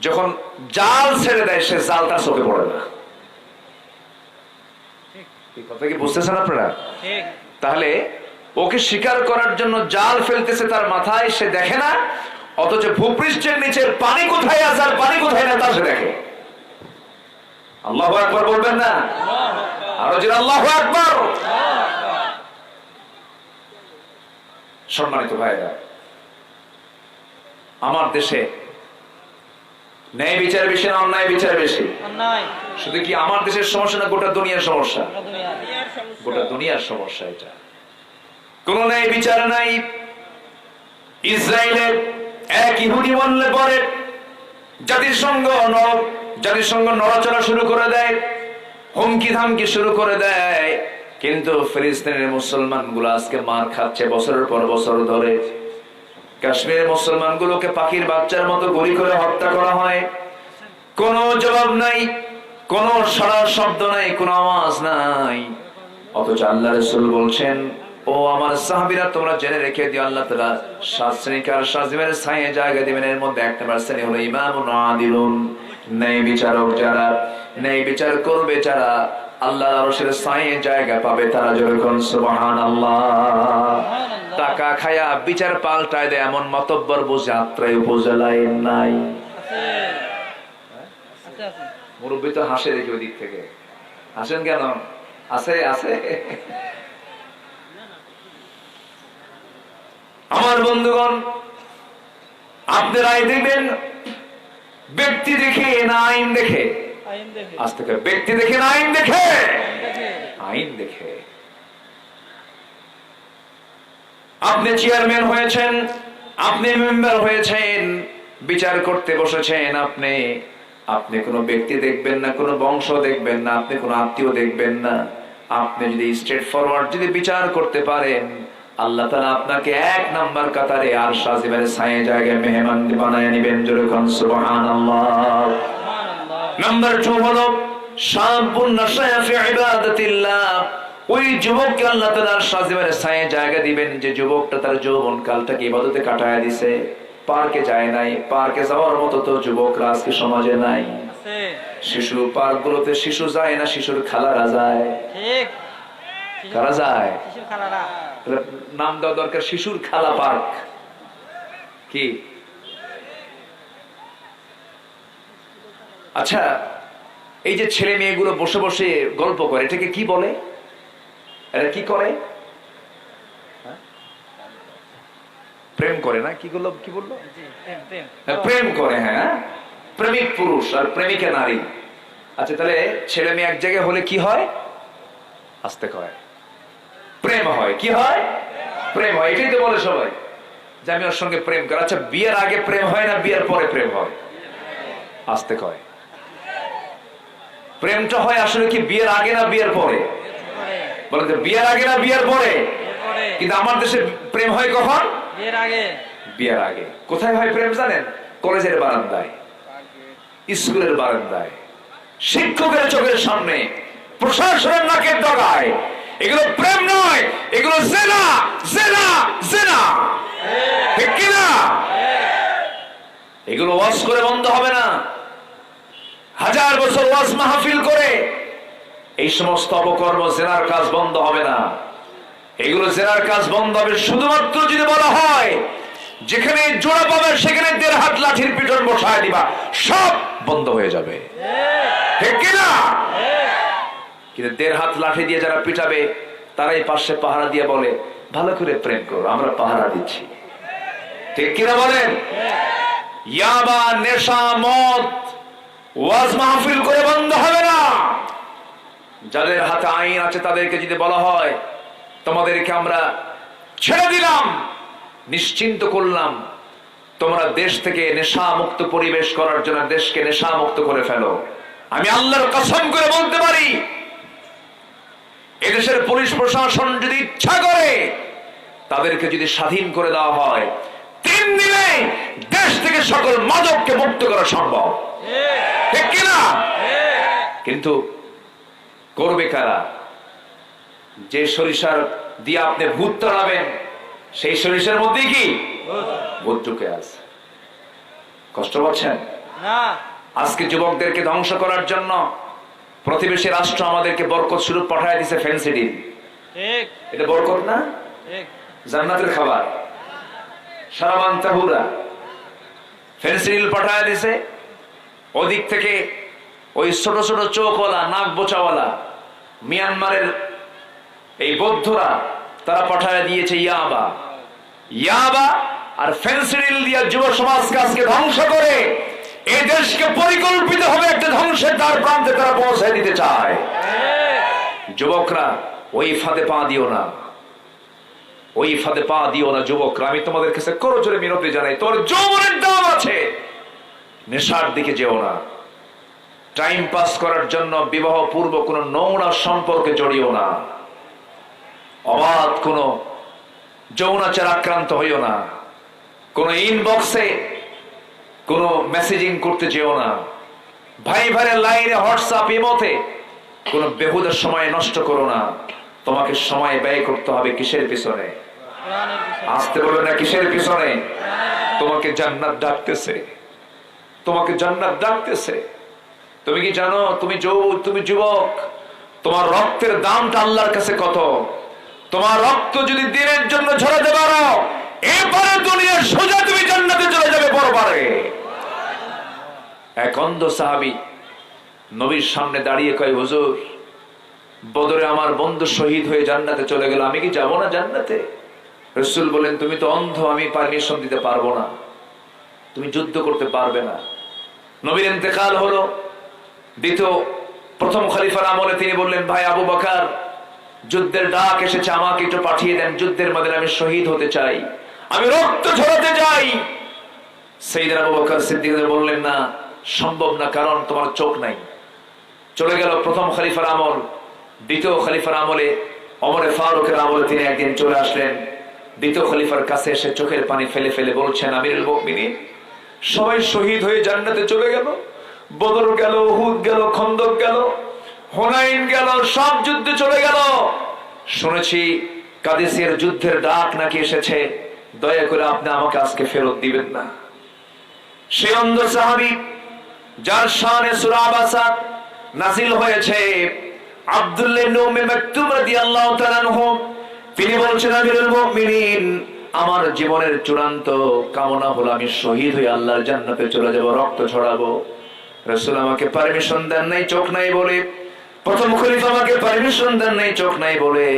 যখন জাল ছেড়ে দেয়, সে জাল তার চোখে পড়ে না। এই কথা কি বুঝতেছেন আপনারা? ঠিক। তাহলে ওকে শিকার করার জন্য জাল ফেলতেছে তার মাথায়, সে দেখে না, অথচ ভূপৃষ্ঠের নিচের পানি কোথায় আছে আর পানি কোথায় না তা সে দেখে। আল্লাহু আকবার বলবেন না? আরো জোরে আল্লাহু আকবার। সম্মানিত ভাইরা, আমার দেশে ন্যায় বিচার বেশি না অন্যায় বিচার বেশি? অন্যায়। শুধু কি আমার দেশের সমস্যা না, গোটা দুনিয়ার সমস্যা? দুনিয়া। গোটা দুনিয়ার সমস্যা এটা। কোন ন্যায় বিচার নাই। ইসরায়েলের এক ইহুদি বললে পরে জাতিসংঘ নড়াচড়া শুরু করে দেয়, হুমকি ধামকি শুরু করে দেয়। কিন্তু ফিলিস্তিনের মুসলমান গুলো আজকে মার খাচ্ছে বছরের পর বছর ধরে। কাশ্মীরের মুসলমান গুলোকে পাখির বাচ্চার মতো গুলি করে হত্যা করা হয়, কোনো জবাব নাই, কোন সাড়া শব্দ নাই, কোন আওয়াজ নাই। অথচ আল্লাহ রাসূল বলছেন, ও আমার সাহাবীরা, তোমরা জেনে রেখে দিও, আল্লাহ তাআলা 7 শ্রেণীকার শাসিমের ছায়ে জায়গা দিবেন। এর মধ্যে 1 নম্বর শ্রেণী হলো ইমামুন আদিলুন, ন্যায় বিচারক যারা, ন্যায় বিচার করবে যারা, আল্লাহর আরশের ছায়ে জায়গা পাবে তারা। যখন সুবহানাল্লাহ। টাকা খায়া বিচার পাল্টায় দেয় এমন মাতব্বর বুঝে আত্রাই উপজেলায় নাই। আছে আছে। মুরব্বী তো হাসে দেখি ওই দিক থেকে। হাসেন কেন? আছে আছে। আমার বন্ধুগণ, আপনারা আইন দেখবেন ব্যক্তি দেখে না আইন দেখে? আইন দেখে। আজ থেকে ব্যক্তি দেখে না আইন দেখে? দেখে। আইন দেখে। আপনি চেয়ারম্যান হয়েছেন, আপনি মেম্বার হয়েছেন, বিচার করতে বসেছেন, আপনি কোনো ব্যক্তি দেখবেন না, কোনো বংশ দেখবেন না, আপনি কোনো আত্মীয় দেখবেন না। আপনি যদি স্ট্রেট ফরওয়ার্ড যদি বিচার করতে পারেন, আল্লাহ তাআলা আপনাকে 1 নাম্বার কাতারে আর সাজিবের ছায়ে জায়গায় মেহমান বানায় নেবেন। জোরে কোন সুবহানাল্লাহ। সুবহানাল্লাহ। নাম্বার 2 হলো শাবুন নাশায়া ফি ইবাদাতিল্লাহ। ওই যুবককে আল্লাহ তাআলা সাজিবের ছায়ে জায়গা দিবেন যে যুবকটা তার যৌবন কালটাকে ইবাদতে কাটায় দিছে, পার্কে যায় নাই। পার্কে যাওয়ার মতো তো যুবকরা আজকে সমাজে নাই। আছে। শিশু পার্কগুলোতে শিশু যায় না, শিশুর খালারা যায়। ঠিক। কারা যায়? শিশুর খালারা। তাহলে নাম দেওয়া দরকার শিশুর খালা পার্ক। কি আচ্ছা, এই যে ছেলে মেয়েগুলো বসে বসে গল্প করে এটাকে কি বলে? এরা কি করে? প্রেম করে না? কি বললো? জি, প্রেম, প্রেম। প্রেম করে। হ্যাঁ, প্রেমিক পুরুষ আর প্রেমিকা নারী। আচ্ছা, তাহলে ছেলে মেয়ে এক জায়গায় হলে কি হয়? আসতে কয় প্রেম হয়। কি হয়? প্রেম হয়। এটাই তো বলে সবাই যে আমি ওর সঙ্গে প্রেম করি। আচ্ছা, বিয়ের আগে প্রেম হয় না বিয়ের পরে প্রেম হয়? আসতে কয় প্রেমটা হয় আসলে কি বিয়ের আগে না বিয়ের পরে? বলেন তো, বিয়ের আগে না বিয়ের পরে? এরপরে কিন্তু আমার দেশে প্রেম হয় কখন? বিয়ের আগে। বিয়ের আগে। কোথায় হয় প্রেম জানেন? কলেজের বারান্দায়, স্কুলের বারান্দায়, শিক্ষকের চোখের সামনে, প্রশাসনের নাকের ডগায়। এগুলো প্রেম নয়, এগুলো জেনা, জেনা, জেনা। ঠিক কিনা? এগুলো ওয়াজ করে বন্ধ হবে না। 1000 বছর ওয়াজ মাহফিল করে এই সমস্ত অপকর্ম জেনার কাজ বন্ধ হবে না। এগুলো জেনার কাজ বন্ধ হবে শুধুমাত্র যদি বলা হয় যেখানে জোড়া পাবে সেখানে 1.5 হাত লাঠির পিটন বসায় দিবা, সব বন্ধ হয়ে যাবে। ঠিক কিনা? কিন্তু 1.5 হাত লাঠি দিয়ে যারা পিটাবে তারাই পাশে পাহারা দিয়ে বলে ভালো করে প্রেম করো, আমরা পাহারা দিচ্ছি। ঠিক কিনা বলেন? ইয়াবা, নেশা, মদ ওয়াজ মাহফিল করে বন্ধ হবে না। যাদের হাতে আইন আছে তাদেরকে যদি বলা হয় তোমাদেরকে আমরা ছেড়ে দিলাম, নিশ্চিন্ত করলাম, তোমরা দেশ থেকে নেশা মুক্ত পরিবেশ করার জন্য দেশকে নেশা মুক্ত করে ফেলো, আমি আল্লাহর কসম করে বলতে পারি এদেশের পুলিশ প্রশাসন যদি ইচ্ছা করে তাদেরকে যদি স্বাধীন করে দেওয়া হয় 3 দিনে দেশ থেকে সকল মাদককে মুক্ত করা সম্ভব। ঠিক কিনা? কিন্তু করবে কারা? যে সরিষার দিয়ে আপনি ভূত তাড়াবেন সেই সরিষার মধ্যে কি ভূত ঢুকে আছে। কষ্ট পাচ্ছেন না। আজকে যুবকদেরকে ধ্বংস করার জন্য প্রতিবেশী রাষ্ট্র আমাদেরকে বরকত স্বরূপ পাঠায় দিছে ফেন্সিডিল। ঠিক। এটা বরকত না? ঠিক। জান্নাতের খাবার। সারাবান তাহুরা ফেন্সিডিল পাঠায় দিছে। ওদিক থেকে ওই ছোট ছোট চোখওয়ালা, নাক বোচাওয়ালা মিয়ানমারের এই বৌদ্ধরা তারা পাঠায় দিয়েছে ইয়াবা। ইয়াবা আর ফেন্সিডিল দিয়ে যুব সমাজকে আজকে ধ্বংস করে এই দেশকে পরিকল্পিত হবে একটা ধ্বংসের দ্বার প্রান্তে তারা পৌঁছায় দিতে চায়। যুবকরা ওই ফাঁদে পা দিও না, ওই ফাঁদে পা দিও না যুবকরা। আমি তোমাদের কাছে করজোরে মিনতি জানাই, তোমার যৌবনের দাম আছে, নেশার দিকে যেও না। টাইম পাস করার জন্য বিবাহ পূর্ব কোন নোংরা সম্পর্কে জড়িও না। অবাধ কোন যৌনাচার আক্রান্ত হইও না। কোন ইনবক্সে কোন মেসেজিং করতে যেও না। ভাই ভাইয়ের লাইনে, হোয়াটসঅ্যাপ, ইমোতে কোন বেহুদের সময় নষ্ট করো না। তোমাকে সময় ব্যয় করতে হবে কিসের পিছনে? কোরআনের বিষয়। আসতে বলবে না কিসের পিছনে? তোমাকে জান্নাত ডাকতেছে, তোমাকে জান্নাত ডাকতেছে। তুমি কি জানো তুমি যুবক, তোমার রক্তের দামটা আল্লাহর কাছে কত? তোমার রক্ত যদি দিনের জন্য ঝরাতে পারো এরপরে দুনিয়ার সোজা তুমি জান্নাতে চলে যাবে পরবারে। এক অন্ধ সাহাবী নবীর সামনে দাঁড়িয়ে কয়, হুজুর বদরে আমার বন্ধু শহীদ হয়ে জান্নাতে চলে গেল, আমি কি যাবো না জান্নাতে? রাসূল বলেন, তুমি তো অন্ধ, আমি পারমিশন দিতে পারবো না, তুমি যুদ্ধ করতে পারবে না। নবীর ইন্তেকাল হলো। প্রথম খলিফার আমলে তিনি বললেন, ভাই আবু বকর, যুদ্ধের ডাক এসেছে, আমাকে একটু পাঠিয়ে দেন, যুদ্ধের মধ্যে আমি শহীদ হতে চাই, আমি রক্ত ঝরাতে চাই। সাইয়েদনা আবু বকর সিদ্দিক বললেন, না, সম্ভব না, কারণ তোমার চোখ নাই। চলে গেল প্রথম খলিফার আমল। দ্বিতীয় খলিফার আমলে, ওমর ফারুকের আমলে তিনি একদিন চলে আসলেন। দ্বিতীয় খলিফার কাছে এসে চোখের পানি ফেলে ফেলে বলছেন, আমিরুল মুমিনিন, সবাই শহীদ হয়ে জান্নাতে চলে গেল, বদর গেল, উহুদ গেল, খন্দক গেল, হুনাইন গেল, সব যুদ্ধে চলে গেল। শুনেছি কাদিসিয়ার যুদ্ধের ডাক নাকি এসেছে, দয়া করে আপনি আমাকে আজকে ফেরত দিবেন না। সে অন্ধ সাহাবী যার শানে সূরা আবাসা নাযিল হয়েছে, আব্দুল্লাহ ইবনে উম্মে মাকতুম রাদিয়াল্লাহু তাআলা আনহু, তিনি বলছেন, আমিরুল মুমিনিন, আমার জীবনের চূড়ান্ত কামনা হলো আমি শহীদ হয়ে আল্লাহর জান্নাতে চলে যাব, রক্ত ছড়াবো। রাসূল আমাকে পারমিশন দেন নাই, চোখ নাই বলে, প্রথম খলিফা আমাকে পারমিশন দেন নাই, চোখ নাই বলে,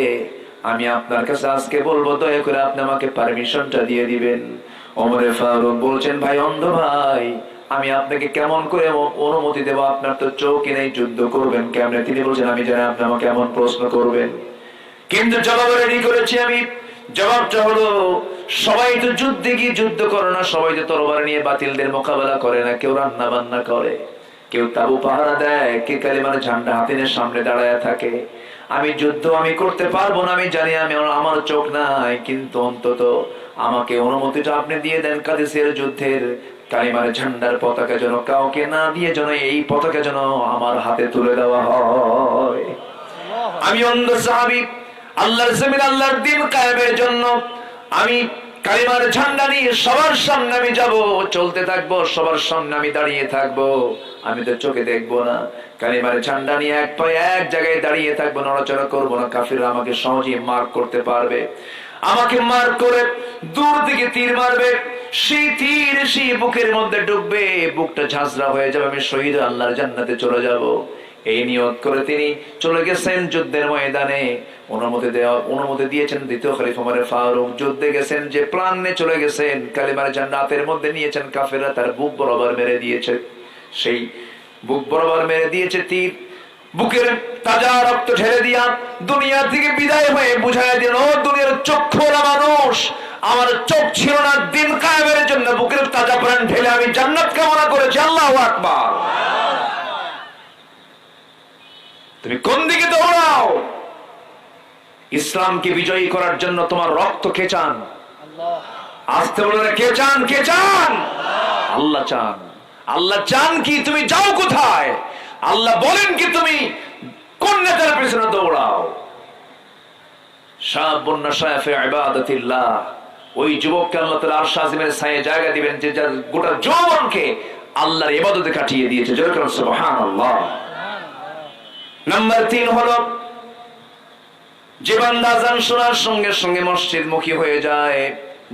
আমি আপনার কাছে আজকে বলবো, দয়া করে আপনি আমাকে পারমিশনটা দিয়ে দিবেন। ওমরে ফারুক বলছেন, ভাই অন্ধ ভাই, আমি আপনাকে কেমন করে অনুমতি দেব, আপনার তো চোখই নেই, যুদ্ধ করবেন কেমনে? তিনি বলছেন, আমি জানি আপনি আমাকে এমন প্রশ্ন করবেন, কিন্তু জবাব রেডি করেছি আমি। জবাবটা হলো, সবাই তো যুদ্ধে গিয়ে যুদ্ধ করে না, সবাই তো তরবারি নিয়ে বাতিলদের মোকাবেলা করে না, কেউ রান্না বান্না করে, কেউ তাবু পাহারা দেয়, কে কালিমার ঝান্ডা হাতে নিয়ে সামনে দাঁড়ায় থাকে। আমি যুদ্ধ আমি করতে পারবো না, আমি জানি, আমি আমার চোখ নাই, কিন্তু অন্তত আমাকে অনুমতিটা আপনি দিয়ে দেন, কাদিসিয়ার যুদ্ধের কালিমার ঝান্ডার পতাকা যেন কাউকে না দিয়ে যেন এই পতাকা যেন আমার হাতে তুলে দেওয়া হয়। আমি অন্ধ সাহাবী, আল্লাহর জমিন আল্লাহর দ্বীন কায়েমের জন্য আমি কালিমার ঝান্ডা নিয়ে সবার সামনে আমি যাব, চলতে থাকবো, সবার সামনে আমি দাঁড়িয়ে থাকবো, আমি তো চোখে দেখবো না, কালিমার ঝান্ডা নিয়ে এক পায়ে এক জায়গায় দাঁড়িয়ে থাকবো, নড়াচড়া করবো না। কাফিররা আমাকে সহজেই মার্ক করতে পারবে, আমাকে মার্ক করে দূর থেকে তীর মারবে, সেই তীর সেই বুকের মধ্যে ঢুকবে, বুকটা ঝাঁঝরা হয়ে যাবে, আমি শহীদ আল্লাহর জান্নাতে চলে যাব। এই নিয়ত করে তিনি চলে গেছেন যুদ্ধের ময়দানে। অনুমতি দিয়েছেন দ্বিতীয় খলিফা ওমর ফারুক, যুদ্ধে গেছেন, যে প্ল্যান নিয়ে চলে গেছেন, কালিমার জান্নাতের মধ্যে নিয়েছেন, কাফেররা তার বুক বরাবর মেরে দিয়েছে, সেই বুক বরাবর মেরে দিয়েছে তীর, বুকের তাজা রক্ত ঢেলে দিয়া দুনিয়া থেকে বিদায় হয়ে বুঝায় দিলেন, ও দুনিয়ার চক্ষুরা মানুষ, আমার চোখ ছিল না দিন কায়েমের জন্য, বুকের তাজা প্রাণ ঢেলে আমি জান্নাত কামনা করেছি। আল্লাহু আকবার। তুমি কোন দিকে দৌড়াও? ইসলামকে বিজয়ী করার জন্য তোমার রক্ত কে চান? আসতে বলে না, কে চান? কে চান? আল্লাহ চান। আল্লাহ চান কি তুমি যাও কোথায়? আল্লাহ বলেন কি তুমি কোন নেতার পেছনে দৌড়াও? শাবুন নাশা'a ফি ইবাদাতিল্লাহ, ওই যুবককে আল্লাহ তাআলা আরশ আজিমের ছায়ায় জায়গা দিবেন, যে যার গোটা যৌবনকে আল্লাহর ইবাদতে কাটিয়ে দিয়েছে। জোরে করুন সুবহানাল্লাহ। নাম্বার 3 হলো, যে বান্দা আযান শোনার সঙ্গে সঙ্গে মসজিদ মুখী হয়ে যায়,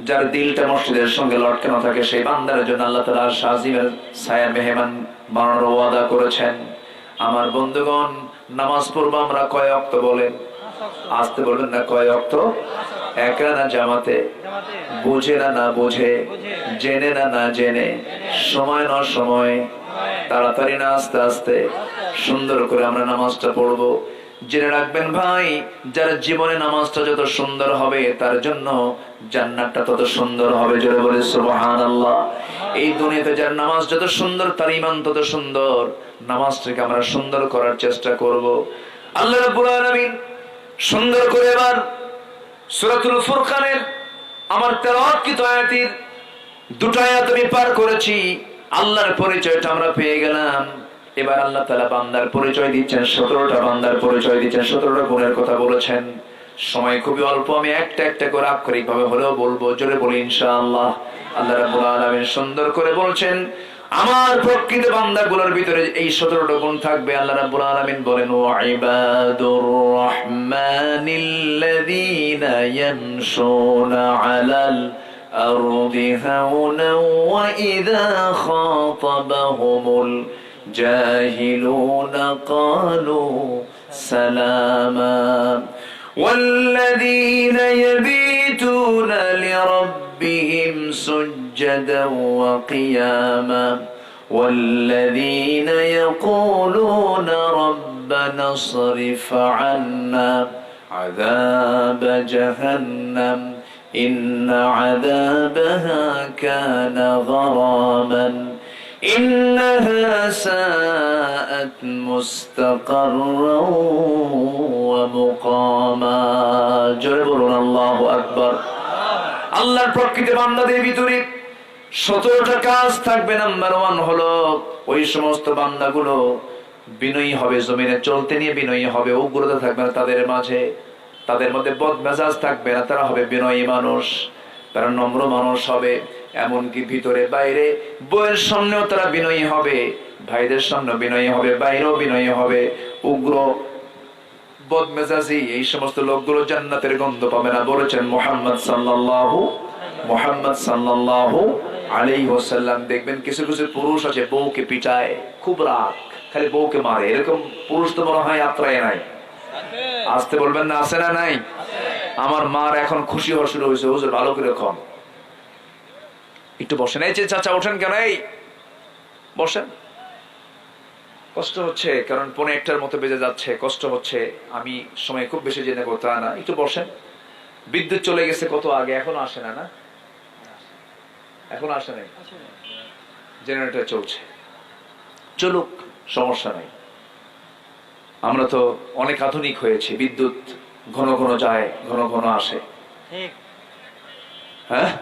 যার দিলটা মসজিদের সঙ্গে লটকানো থাকে, সেই বান্দার জন্য আল্লাহ তাআলা আরশ আজিমের ছায়ায় মেহমান বানানোর ওয়াদা করেছেন। আমার বন্ধুগণ, নামাজ পড়ব আমরা কয় ওয়াক্ত বলেন? আসতে বলেন না, কয় ওয়াক্ত? একা না জামাতে? বুঝে না না বুঝে, জেনে না না জেনে, সময় না সময়, তাড়াতাড়ি না আস্তে আস্তে, সুন্দর করে আমরা নামাজটা পড়বো। জেনে রাখবেন ভাই, যার জীবনে নামাজটা যত সুন্দর হবে, তার জন্য জান্নাতটা তত সুন্দর হবে। জোরে বলে সুবহানাল্লাহ। এই দুনিয়াতে যার নামাজ যত সুন্দর, তার ঈমান তত সুন্দর। নামাজটাকে আমরা সুন্দর করার চেষ্টা করব। আল্লাহ রাব্বুল আলামিন সুন্দর করে এবার সূরাতুল ফুরকানের আমার তেলাওয়াতকৃত আয়াতের দুটো আয়াত আমি পার করেছি, আল্লাহর পরিচয়টা আমরা পেয়ে গেলাম। এবার আল্লাহ তাআলা বান্দার পরিচয় দিচ্ছেন, 17টা বান্দার পরিচয় দিচ্ছেন, 17টা গুণের কথা বলেছেন। সময় খুবই অল্প, আমি একটা একটা করে আক্ষরিক ভাবে হলেও বলবো। জোরে বলি ইনশাআল্লাহ। আল্লাহ রাব্বুল আলামিন সুন্দর করে বলছেন, আমার প্রকৃত বান্দাগুলোর ভিতরে এই 17টা গুণ থাকবে। আল্লাহ রাব্বুল আলামিন বলেন, ওয়া ইবাদুর রাহমানিল্লাযীনা ইয়ামশুনা আলাল আরদি হাওনা ওয়া ইযা খাতাবাহুমুল জাহিলুন ক্বালু সালামা ওয়াল্লাযীনা ইয়াবীতুনা লিরাব্বিহিম সুজদান ওয়া কিয়ামা ওয়াল্লাযীনা ইয়াকুলুনা রাব্বানা اصرف عنا عذاب جهنم إن عذابها كان غراما إنها ساءت مستقرا ومقاما. جربوا الله أكبر. আল্লাহর প্রকৃত বান্দাদের ভিতরে 17টা কাজ থাকবে। নাম্বার 1 হলো ওই সমস্ত বান্দাগুলো বিনয়ী হবে, জমিনে চলতে নিয়ে বিনয়ী হবে, উগ্রতা থাকবে না তাদের মাঝে, তাদের মধ্যে বদমেজাজ থাকবে না, তারা হবে বিনয়ী মানুষ, তারা নম্র মানুষ হবে। এমনকি ভিতরে বাইরে, বইয়ের সামনেও তারা বিনয়ী হবে, ভাইদের সামনে বিনয়ী হবে, বাইরেও বিনয়ী হবে। উগ্র বদমেজাজি এই সমস্ত লোকগুলো জান্নাতের গন্ধ পাবে না, বলেছেন মুহাম্মদ সাল্লাল্লাহু আলাইহি ওয়াসাল্লাম। দেখবেন কিছু কিছু পুরুষ আছে বউকে পিটায়, খুব রাগ, খালি বউকে মারে, এরকম পুরুষ তো মনে হয় আত্রায় নাই। আসতে বলবেন না, আছে না নাই? আমার মার এখন খুশি হওয়া শুরু হয়েছে, হুজুর ভালো করে কম, একটু বসেন। এই যে চাচা ওঠেন কেন, এই বসেন। কষ্ট হচ্ছে কারণ 1:45 মতো বেজে যাচ্ছে, কষ্ট হচ্ছে, আমি সময় খুব বেশি জেনে করতে হয় না, একটু বসেন। বিদ্যুৎ চলে গেছে কত আগে, এখনো আসে না? না এখন আসে নাই, জেনারেটর চলছে, চলুক, সমস্যা নাই। আমরা তো অনেক আধুনিক হয়েছি, বিদ্যুৎ ঘন ঘন যায়, ঘন ঘন আসে। ঠিক। হ্যাঁ,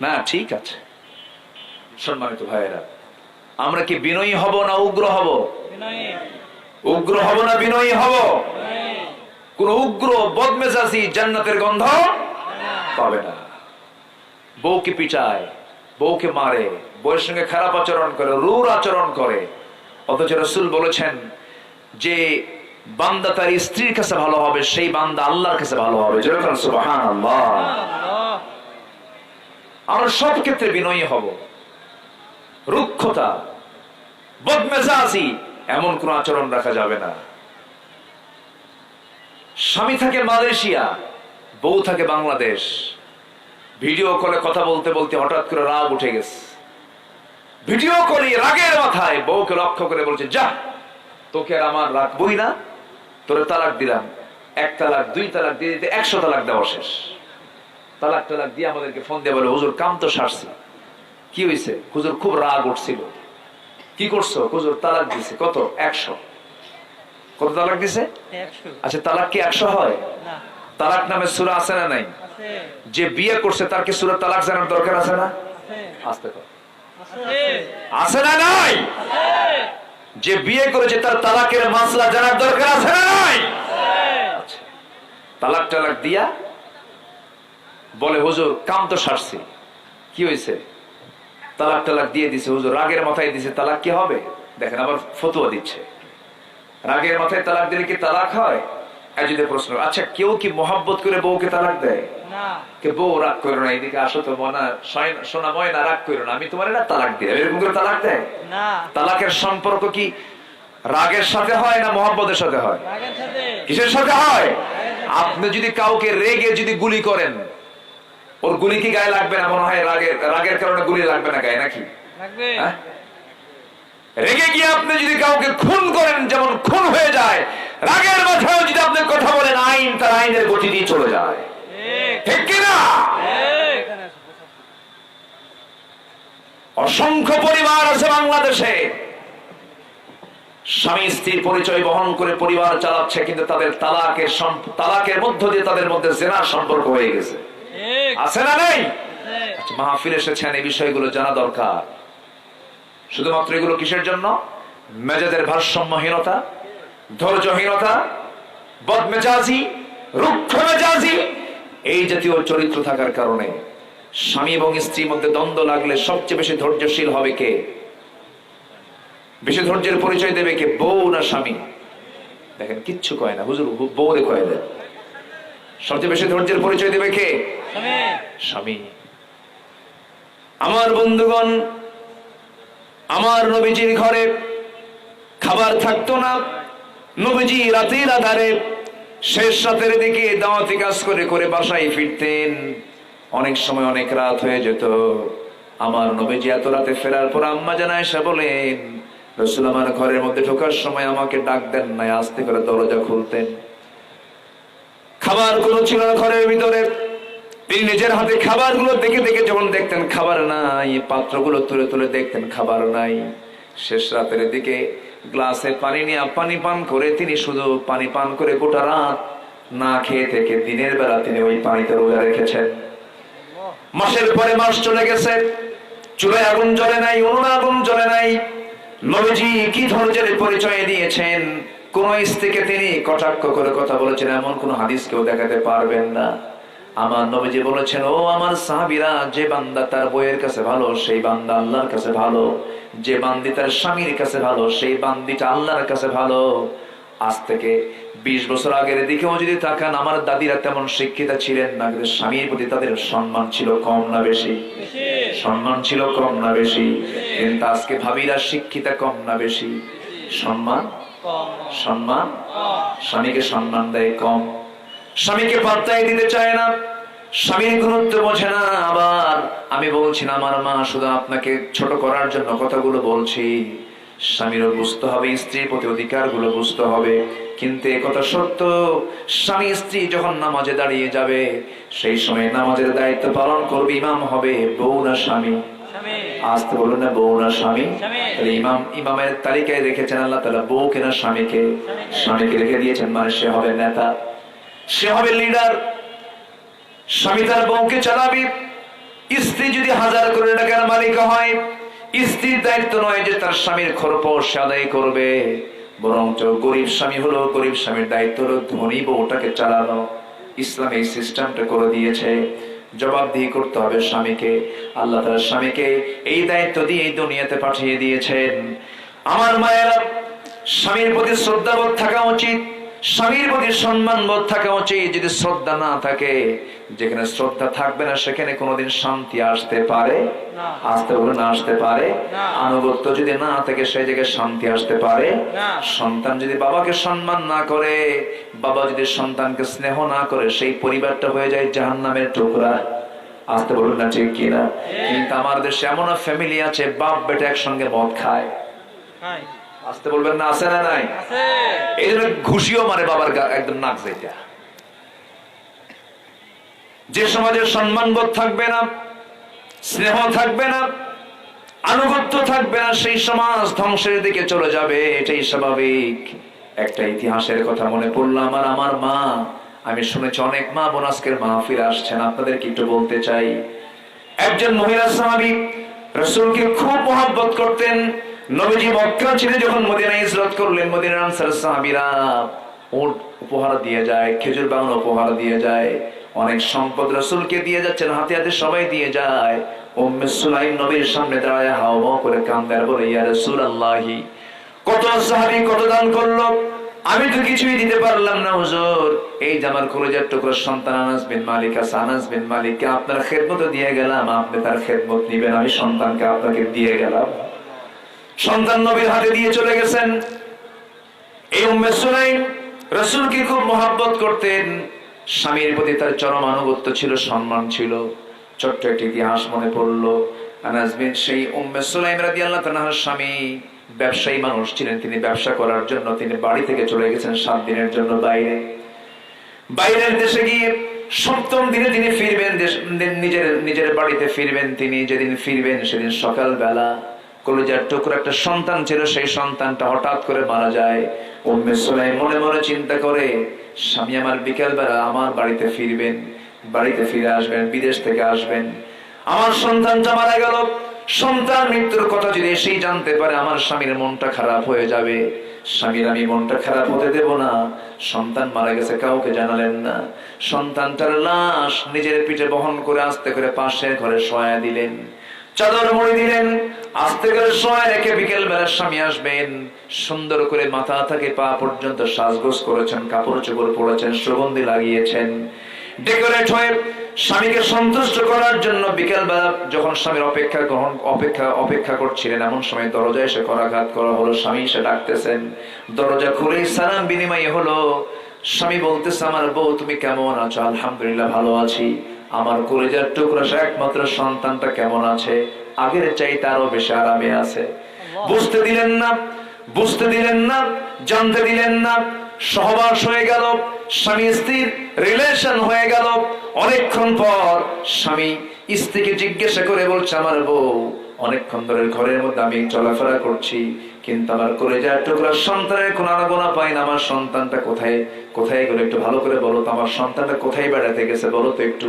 না ঠিক আছে। সম্মানিত ভাইয়েরা, আমরা কি বিনয়ী হব না উগ্র হব? বিনয়ী। উগ্র হব না বিনয়ী হব? বিনয়ী। কোন উগ্র বদমেজাজি জান্নাতের গন্ধ পাবে না। বউকে পিটায়, বউকে মারে, বউয়ের সঙ্গে খারাপ আচরণ করে, রূঢ় আচরণ করে, অথচ রাসূল বলেছেন যে বান্দা তার স্ত্রীর কাছে ভালো হবে, সেই বান্দা আল্লাহর কাছে ভালো হবে। যেরকম সুবহানাল্লাহ। আল্লাহ। আমরা সব ক্ষেত্রে বিনয়ী হব। রুক্ষতা, বদমেজাজি এমন কোন আচরণ রাখা যাবে না। স্বামী থাকে মালয়েশিয়া, বউ থাকে বাংলাদেশ, ভিডিও কলে কথা বলতে বলতে হঠাৎ করে রাগ উঠে গেছে, ভিডিও কলে রাগের মাথায় বউকে লক্ষ্য করে বলছে, যা, তোকে আর আমার রাখবই না, তোরে তালাক দিলাম। 1 তালাক, 2 তালাক দিয়ে দিতে 100 তালাক দেওয়া শেষ। তালাক টালাক দিয়ে আমাদেরকে ফোন দিয়ে বলে, হুজুর কাম তো সারছি। কি হয়েছে? হুজুর খুব রাগ উঠছিল। কি করছো? হুজুর তালাক দিছে। কত? 100। কত তালাক দিছে? 100। আচ্ছা, তালাক কি 100 হয়? না। তালাক নামে সূরা আছে না নাই? আছে। যে বিয়ে করছে তার কি সূরা তালাক জানার দরকার আছে না? আছে। আসতে কর। আছে। আছে না নাই? আছে। যে বিয়ে করেছে তার তালাকের মাসলা জানার দরকার আছে না নাই? আচ্ছা, তালাক টালাক দিয়া বলে, হুজুর কাম তো সারছি। কি হয়েছে? তালাক টালাক দিয়ে দিছে। হুজুর রাগের মাথায় দিছে, তালাক কি হবে? দেখেন আবার ফতোয়া দিচ্ছে, রাগের মাথায় তালাক দিলে কি তালাক হয়? যদি প্রশ্ন, আচ্ছা কেউ কি মহব্বত করে বউকে তালাক দেয়? না। কে বউ রাগ করো না, এদিকে আসো তো মনা, সোনা ময়না রাগ করো না, আমি তোমার না তালাক দিই, এরকম করে তালাক দেয়? না। তালাকের সম্পর্ক কি রাগের সাথে হয় না মহব্বতের সাথে হয়? রাগের সাথে। কিসের সাথে হয়? আপনি যদি কাউকে রেগে যদি গুলি করেন, ওর গুলি কি গায়ে লাগবে না? মনে হয় রাগের কারণে গুলি লাগবে না গায়ে, নাকি? লাগবে। হ্যাঁ? রেগে গিয়ে আপনি যদি কাউকে খুন করেন, যেমন খুন হয়ে যায়, রাগের মাথায় যদি আপনি কথা বলেন, আইন তার আইনের গতি দিয়ে চলে যায়। ঠিক। ঠিক কিনা? ঠিক। অসংখ্য পরিবার আছে বাংলাদেশে, স্বামী স্ত্রীর পরিচয় বহন করে পরিবার চালাচ্ছে, কিন্তু তাদের তালাকের মধ্য দিয়ে তাদের মধ্যে জেনার সম্পর্ক হয়ে গেছে। ঠিক। আছে না নেই? আছে। আচ্ছা, মাহফিল এসেছেন, এই বিষয়গুলো জানা দরকার। শুধুমাত্র এগুলো কিসের জন্য? মেজাজের ভারসাম্যহীনতা, ধৈর্যহীনতা, বদমেজাজি, রুক্ষ মেজাজি, এই জাতীয় চরিত্র থাকার কারণে স্বামী এবং স্ত্রীর মধ্যে দ্বন্দ্ব লাগলে সবচেয়ে বেশি ধৈর্যশীল হবে কে? বেশি ধৈর্যের পরিচয় দেবে কে? বউ না স্বামী? দেখেন কিচ্ছু কয় না, হুজুর বউরে কয় দেন। সবচেয়ে বেশি ধৈর্যের পরিচয় দেবে কে? স্বামী। স্বামী। আমার বন্ধুগণ, আমার নবীজির ঘরে খাবার থাকতো না। নবীজি রাতের আধারে শেষ রাতের দিকে দাওয়াতি কাজ করে করে বাসায় ফিরতেন। অনেক সময় অনেক রাত হয়ে যেত। আমার নবীজি এত রাতে ফেরার পর আম্মা জান আয়েশা বলেন, রাসূল আমার ঘরের মধ্যে ঢোকার সময় আমাকে ডাক দেন না, আস্তে করে দরজা খুলতেন। খাবার কোনো ছিল না ঘরের ভিতরে। তিনি নিজের হাতে খাবারগুলো দেখে দেখে যখন দেখতেন খাবার নাই, পাত্রগুলো তুলে তুলে দেখতেন খাবার নাই। শেষ রাতের দিকে গ্লাসে পানি নিয়ে পানি পান করে তিনি শুধু পানি পান করে গোটা রাত না খেয়ে থেকে দিনের বেলা তিনি ওই পানিতে রোজা রেখেছেন। মাসের পরে মাস চলে গেছে, চুলায় আগুন জ্বলে নাই, উনুনে আগুন জ্বলে নাই। নবীজি কি ধৈর্যের পরিচয় দিয়েছেন। কোন স্ত্রীকে তিনি কটাক্ষ করে কথা বলেছেন এমন কোন হাদিস কেউ দেখাতে পারবেন না। আমার নবীজি বলেছেন, ও আমার সাহাবীরা, যে বান্দা তার বইয়ের কাছে ভালো সেই বান্দা আল্লাহর কাছে ভালো, যে বান্দি তার স্বামীর কাছে ভালো সেই বান্দিটা আল্লাহর কাছে ভালো। আজ থেকে 20 বছর আগের দিকেও যদি তাকান, আমার দাদিরা তেমন শিক্ষিতা ছিলেন না, কিন্তু স্বামীর প্রতি তাদের সম্মান ছিল কম না বেশি? সম্মান ছিল কম না বেশি? কিন্তু আজকে ভাবিরা শিক্ষিতা কম না বেশি? সম্মান সম্মান স্বামীকে সম্মান দেয় কম, স্বামীকে পাত্তাই দিতে চায় না, স্বামীর গুরুত্ব বোঝে না। আবার আমি বলছি না আমার মা শুধু আপনাকে ছোট করার জন্য কথাগুলো বলছি, স্বামীরও বুঝতে হবে, স্ত্রীর প্রতি অধিকার গুলো বুঝতে হবে। কিন্তু একথা সত্য, স্বামী স্ত্রী যখন নামাজে দাঁড়িয়ে যাবে সেই সময় নামাজের দায়িত্ব পালন করবে ইমাম হবে, বউ না স্বামী? আসতে বলুন না, বউ না স্বামী? ইমামের তালিকায় রেখেছেন আল্লাহ তাআলা বউকে না স্বামীকে? স্বামীকে রেখে দিয়েছেন, মানে সে হবে নেতা, সে হবে লিডার। স্বামী তার বউকে চালাবে। স্ত্রী যদি 1000 কোটি টাকার মালিক হয়, স্ত্রীর দায়িত্ব নয় যে তার স্বামীর খরচ আদায় করবে, বরং গরিব স্বামী হলো, গরিব স্বামীর দায়িত্ব হলো ধনী বউটাকে চালানো। ইসলাম এই সিস্টেমটা করে দিয়েছে। জবাবদিহি করতে হবে স্বামীকে। আল্লাহ তাআলা স্বামীকে এই দায়িত্ব দিয়ে এই দুনিয়াতে পাঠিয়ে দিয়েছেন। আমার মায়েরা, স্বামীর প্রতি শ্রদ্ধাবোধ থাকা উচিত, স্বামীর প্রতি সম্মান বোধ থাকা উচিত। যদি শ্রদ্ধা না থাকে, যেখানে শ্রদ্ধা থাকবে না সেখানে কোনোদিন শান্তি আসতে পারে? আসতে বলে না আসতে পারে? আনুগত্য যদি না থাকে সেই জায়গায় শান্তি আসতে পারে? সন্তান যদি বাবাকে সম্মান না করে, বাবা যদি সন্তানকে স্নেহ না করে, সেই পরিবারটা হয়ে যায় জাহান্নামের টুকরা। আসতে বলুন না ঠিক কিনা? কিন্তু আমার দেশে এমন ফ্যামিলি আছে বাপ বেটা একসঙ্গে মদ খায়। আসতে বলবেন না, আছে না নাই? এই জন্য ঘুষিও মারে বাবার একদম নাক যেটা। যে সমাজের সম্মানবোধ থাকবে না, স্নেহ থাকবে না, আনুগত্য থাকবে না, সেই সমাজ ধ্বংসের দিকে চলে যাবে, এটাই স্বাভাবিক। একটা ইতিহাসের কথা মনে পড়লো আমার মা, আমি শুনেছি অনেক মা বোন আজকের মাহফিলে আসছেন, আপনাদেরকে একটু বলতে চাই। একজন মহিলা সাহাবী রাসূলকে খুব মহব্বত করতেন। নবীজি মক্কা ছেড়ে যখন মদিনায় হিজরত করলেন, মদিনার আনসার সাহাবীরা উট উপহার দিয়ে যায়, খেজুর বাগান উপহার দিয়ে যায়, অনেক সম্পদ রাসূলকে দিয়ে যাচ্ছেন, হাতে হাতে সবাই দিয়ে যায়। উম্মে সুলাইম নবীর সামনে দাঁড়ায় হাওয়া করে কাঁদে আর বলে, ইয়া রাসূলুল্লাহি, কত সাহাবী কত দান করলো, আমি তো কিছুই দিতে পারলাম না হুজুর। এই যে আমার কলেজের টুকরো সন্তান আনাস বিন মালিক আছে, আনাস বিন মালিককে আপনার খেদমতে দিয়ে গেলাম, আপনি তার খেদমত নিবেন, আমি সন্তানকে আপনাকে দিয়ে গেলাম। সন্তান নবীর হাতে দিয়ে চলে গেছেন। এই উম্মে সুলাইম রাসূলকে খুব মহব্বত করতেন, স্বামীর প্রতি তার চরম আনুগত্য ছিল, সম্মান ছিল। ছোট্ট একটি ইতিহাস মনে পড়লো। আনাস বিন সেই উম্মে সুলাইম রাদিয়াল্লাহু তাআলার স্বামী ব্যবসায়ী মানুষ ছিলেন, তিনি ব্যবসা করার জন্য তিনি বাড়ি থেকে চলে গেছেন 7 দিনের জন্য বাইরের দেশে গিয়ে 7ম দিনে তিনি ফিরবেন, নিজের বাড়িতে ফিরবেন। তিনি যেদিন ফিরবেন সেদিন সকাল বেলা কলিজার টুকরো একটা সন্তান ছিল, সেই সন্তানটা হঠাৎ করে মারা যায়। উম্মে সুলাইম মনে মনে চিন্তা করে, স্বামী আমার বিকেল বেলা আমার বাড়িতে ফিরবেন, বাড়িতে ফিরে আসবেন, বিদেশ থেকে আসবেন, আমার সন্তানটা মারা গেল। সন্তান মৃত্যুর কথা যদি সেই জানতে পারে, আমার স্বামীর মনটা খারাপ হয়ে যাবে। স্বামীর আমি মনটা খারাপ হতে দেব না। সন্তান মারা গেছে, কাউকে জানালেন না। সন্তানটার লাশ নিজের পিঠে বহন করে আস্তে করে পাশের ঘরে শোয়া দিলেন, চাদর মুড়ি দিলেন, আস্তে করে শোয়া রেখে বিকেল বেলা স্বামী আসবেন। সুন্দর করে মাথা থেকে পা পর্যন্ত সাজগোজ করেছেন, কাপড় চোপড় পরেছেন, সুগন্ধি লাগিয়েছেন, ডেকোরেট হয়ে স্বামীকে সন্তুষ্ট করার জন্য বিকেল বেলা যখন স্বামীর অপেক্ষা করছিলেন, এমন সময় দরজায় এসে করাঘাত করা হলো। স্বামী এসে ডাকতেছেন, দরজা খুলেই সালাম বিনিময় হলো। স্বামী বলতেছে, আমার বউ তুমি কেমন আছো? আলহামদুলিল্লাহ ভালো আছি। আমার কলিজার টুকরা একমাত্র সন্তানটা কেমন আছে? আগের চাইতে আরো বেশি আরামে আছে। বুঝতে দিলেন না, জানতে দিলেন না। সহবাস হয়ে গেল, স্বামী স্ত্রীর রিলেশন হয়ে গেল। অনেকক্ষণ পর স্বামী স্ত্রীকে জিজ্ঞাসা করে বলছে, আমার বউ অনেকক্ষণ ধরে ঘরের মধ্যে আমি চলাফেরা করছি, কিন্তু আমার কলেজার টুকরা সন্তানের কোন আনাগোনা পাই না। আমার সন্তানটা কোথায় কোথায় গেল, একটু ভালো করে বলো তো, আমার সন্তানটা কোথায় বেড়াতে গেছে বলো তো একটু।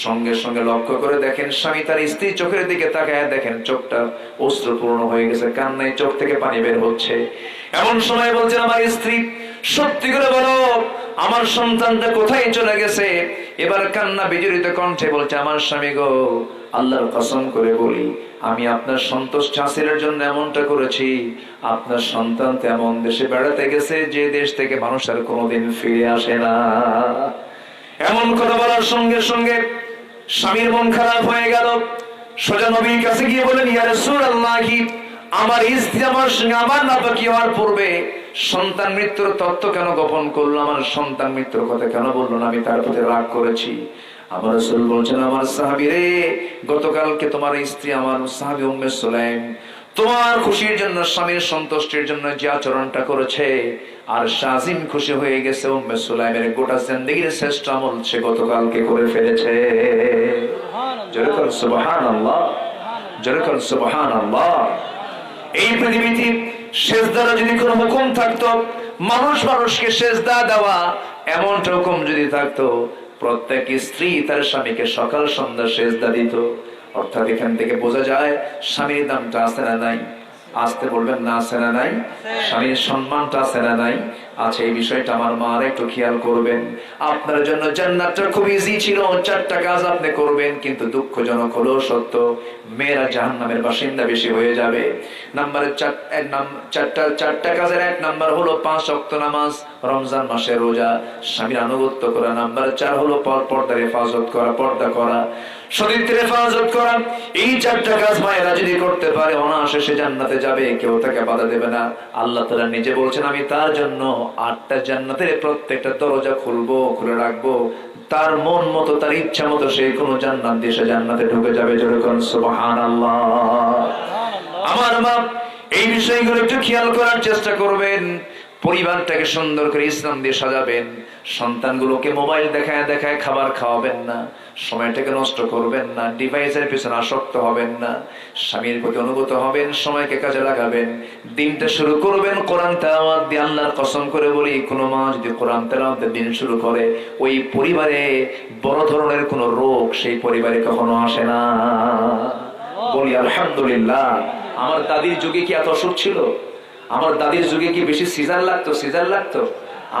সঙ্গে সঙ্গে লক্ষ্য করে দেখেন স্বামী তার স্ত্রী চোখের দিকে তাকায়, দেখেন চোখটা অশ্রুপূর্ণ হয়ে গেছে, কান্নায় চোখ থেকে পানি বের হচ্ছে। এমন সময় বলছেন, আমার স্ত্রী সত্যি করে বলো আমার সন্তানটা কোথায় চলে গেছে। এবার কান্না বিজড়িত কণ্ঠে বলছে, আমার স্বামী গো, আল্লাহর কসম করে বলি, আমি আপনার সন্তোষ হাসিলের জন্য এমনটা করেছি। আপনার সন্তান তেমন দেশে বেড়াতে গেছে যে দেশ থেকে মানুষ আর কোনোদিন ফিরে আসে না। এমন কথা বলার সঙ্গে সঙ্গে স্বামীর মন খারাপ হয়ে গেল। সোজা নবীর কাছে গিয়ে বলেন, ইয়া রাসূলুল্লাহ, আমার স্ত্রী আমার সঙ্গে আমার নাপাকি হওয়ার পূর্বে সন্তান মৃত্যুর তত্ত্ব কেন গোপন করলো, আমার সন্তান মৃত্যুর কথা কেন বললো না, আমি তার প্রতি রাগ করেছি। আমার রাসূল বলছেন, আমার সাহাবী রে, গতকালকে তোমার স্ত্রী আমার সাহাবী উম্মে সুলাইম তোমার খুশির জন্য, স্বামীর সন্তুষ্টির জন্য যে আচরণটা করেছে, আর শাজিম খুশি হয়ে গেছে। উম্মে সুলাইমের গোটা জিন্দেগীর শ্রেষ্ঠ আমল সে গতকালকে করে ফেলেছে। জোরে কর সুবহানাল্লাহ, জোরে কর সুবহানাল্লাহ। এই পৃথিবীতে সেজদার যদি কোনো হুকুম থাকতো, মানুষ মানুষকে সেজদা দেওয়া এমনটা হুকুম যদি থাকতো, প্রত্যেক স্ত্রী তার স্বামীকে সকাল সন্ধ্যা সেজদা দিত। অর্থাৎ এখান থেকে বোঝা যায় স্বামীর দামটা আছে না নাই। আসতে বলবেন না, আছে না নাই? স্বামীর সম্মানটা আছে না নাই? আছে। এই বিষয়টা আমার মার একটু খেয়াল করবেন। আপনার জন্য জান্নাতটা খুব ইজি ছিল, 4টা কাজ আপনি করবেন, কিন্তু দুঃখজনক হলো সত্য, মেয়েরা জাহান্নামের বাসিন্দা বেশি হয়ে যাবে। নাম্বার 4টা কাজের 1 নাম্বার হলো 5 ওয়াক্ত নামাজ, রমজান মাসে রোজা, স্বামীর আনুগত্য করা। নাম্বার 4 হলো পর্দার হেফাজত করা, পর্দা করা, সতীত্বের হেফাজত করা। এই 4টা কাজ মায়েরা যদি করতে পারে, অনায়াসে সে জান্নাতে যাবে, কেউ তাকে বাধা দেবে না। আল্লাহ তাআলা নিজে বলছেন, আমি তার জন্য 8টা জান্নাতের প্রত্যেকটা দরজা খুলবো, খুলে রাখবো, তার মন মতো, তার ইচ্ছা মতো সে কোন জান্নাত দিয়ে সে জান্নাতে ঢুকে যাবে। যেরকম সুবহানাল্লাহ। আমার মা, এই বিষয়গুলো একটু খেয়াল করার চেষ্টা করবেন। পরিবারটাকে সুন্দর করে ইসলাম দিয়ে সাজাবেন। সন্তানগুলোকে মোবাইল দেখায় দেখায় খাবার খাওয়াবেন না, সময়টাকে নষ্ট করবেন না, ডিভাইসের পিছনে আসক্ত হবেন না, স্বামীর প্রতি অনুগত হবেন, সময়কে কাজে লাগাবেন। দিনটা শুরু করবেন কোরআন তেলাওয়াত দিয়ে। আল্লাহর কসম করে বলি, কোনো মা যদি কোরআন তেলাওয়াত দিয়ে দিন শুরু করে, ওই পরিবারে বড় ধরনের কোনো রোগ সেই পরিবারে কখনো আসে না। বলি আলহামদুলিল্লাহ। আমার দাদির যুগে কি এত অসুখ ছিল? আমার দাদির যুগে কি বেশি সিজার লাগতো? সিজার লাগতো?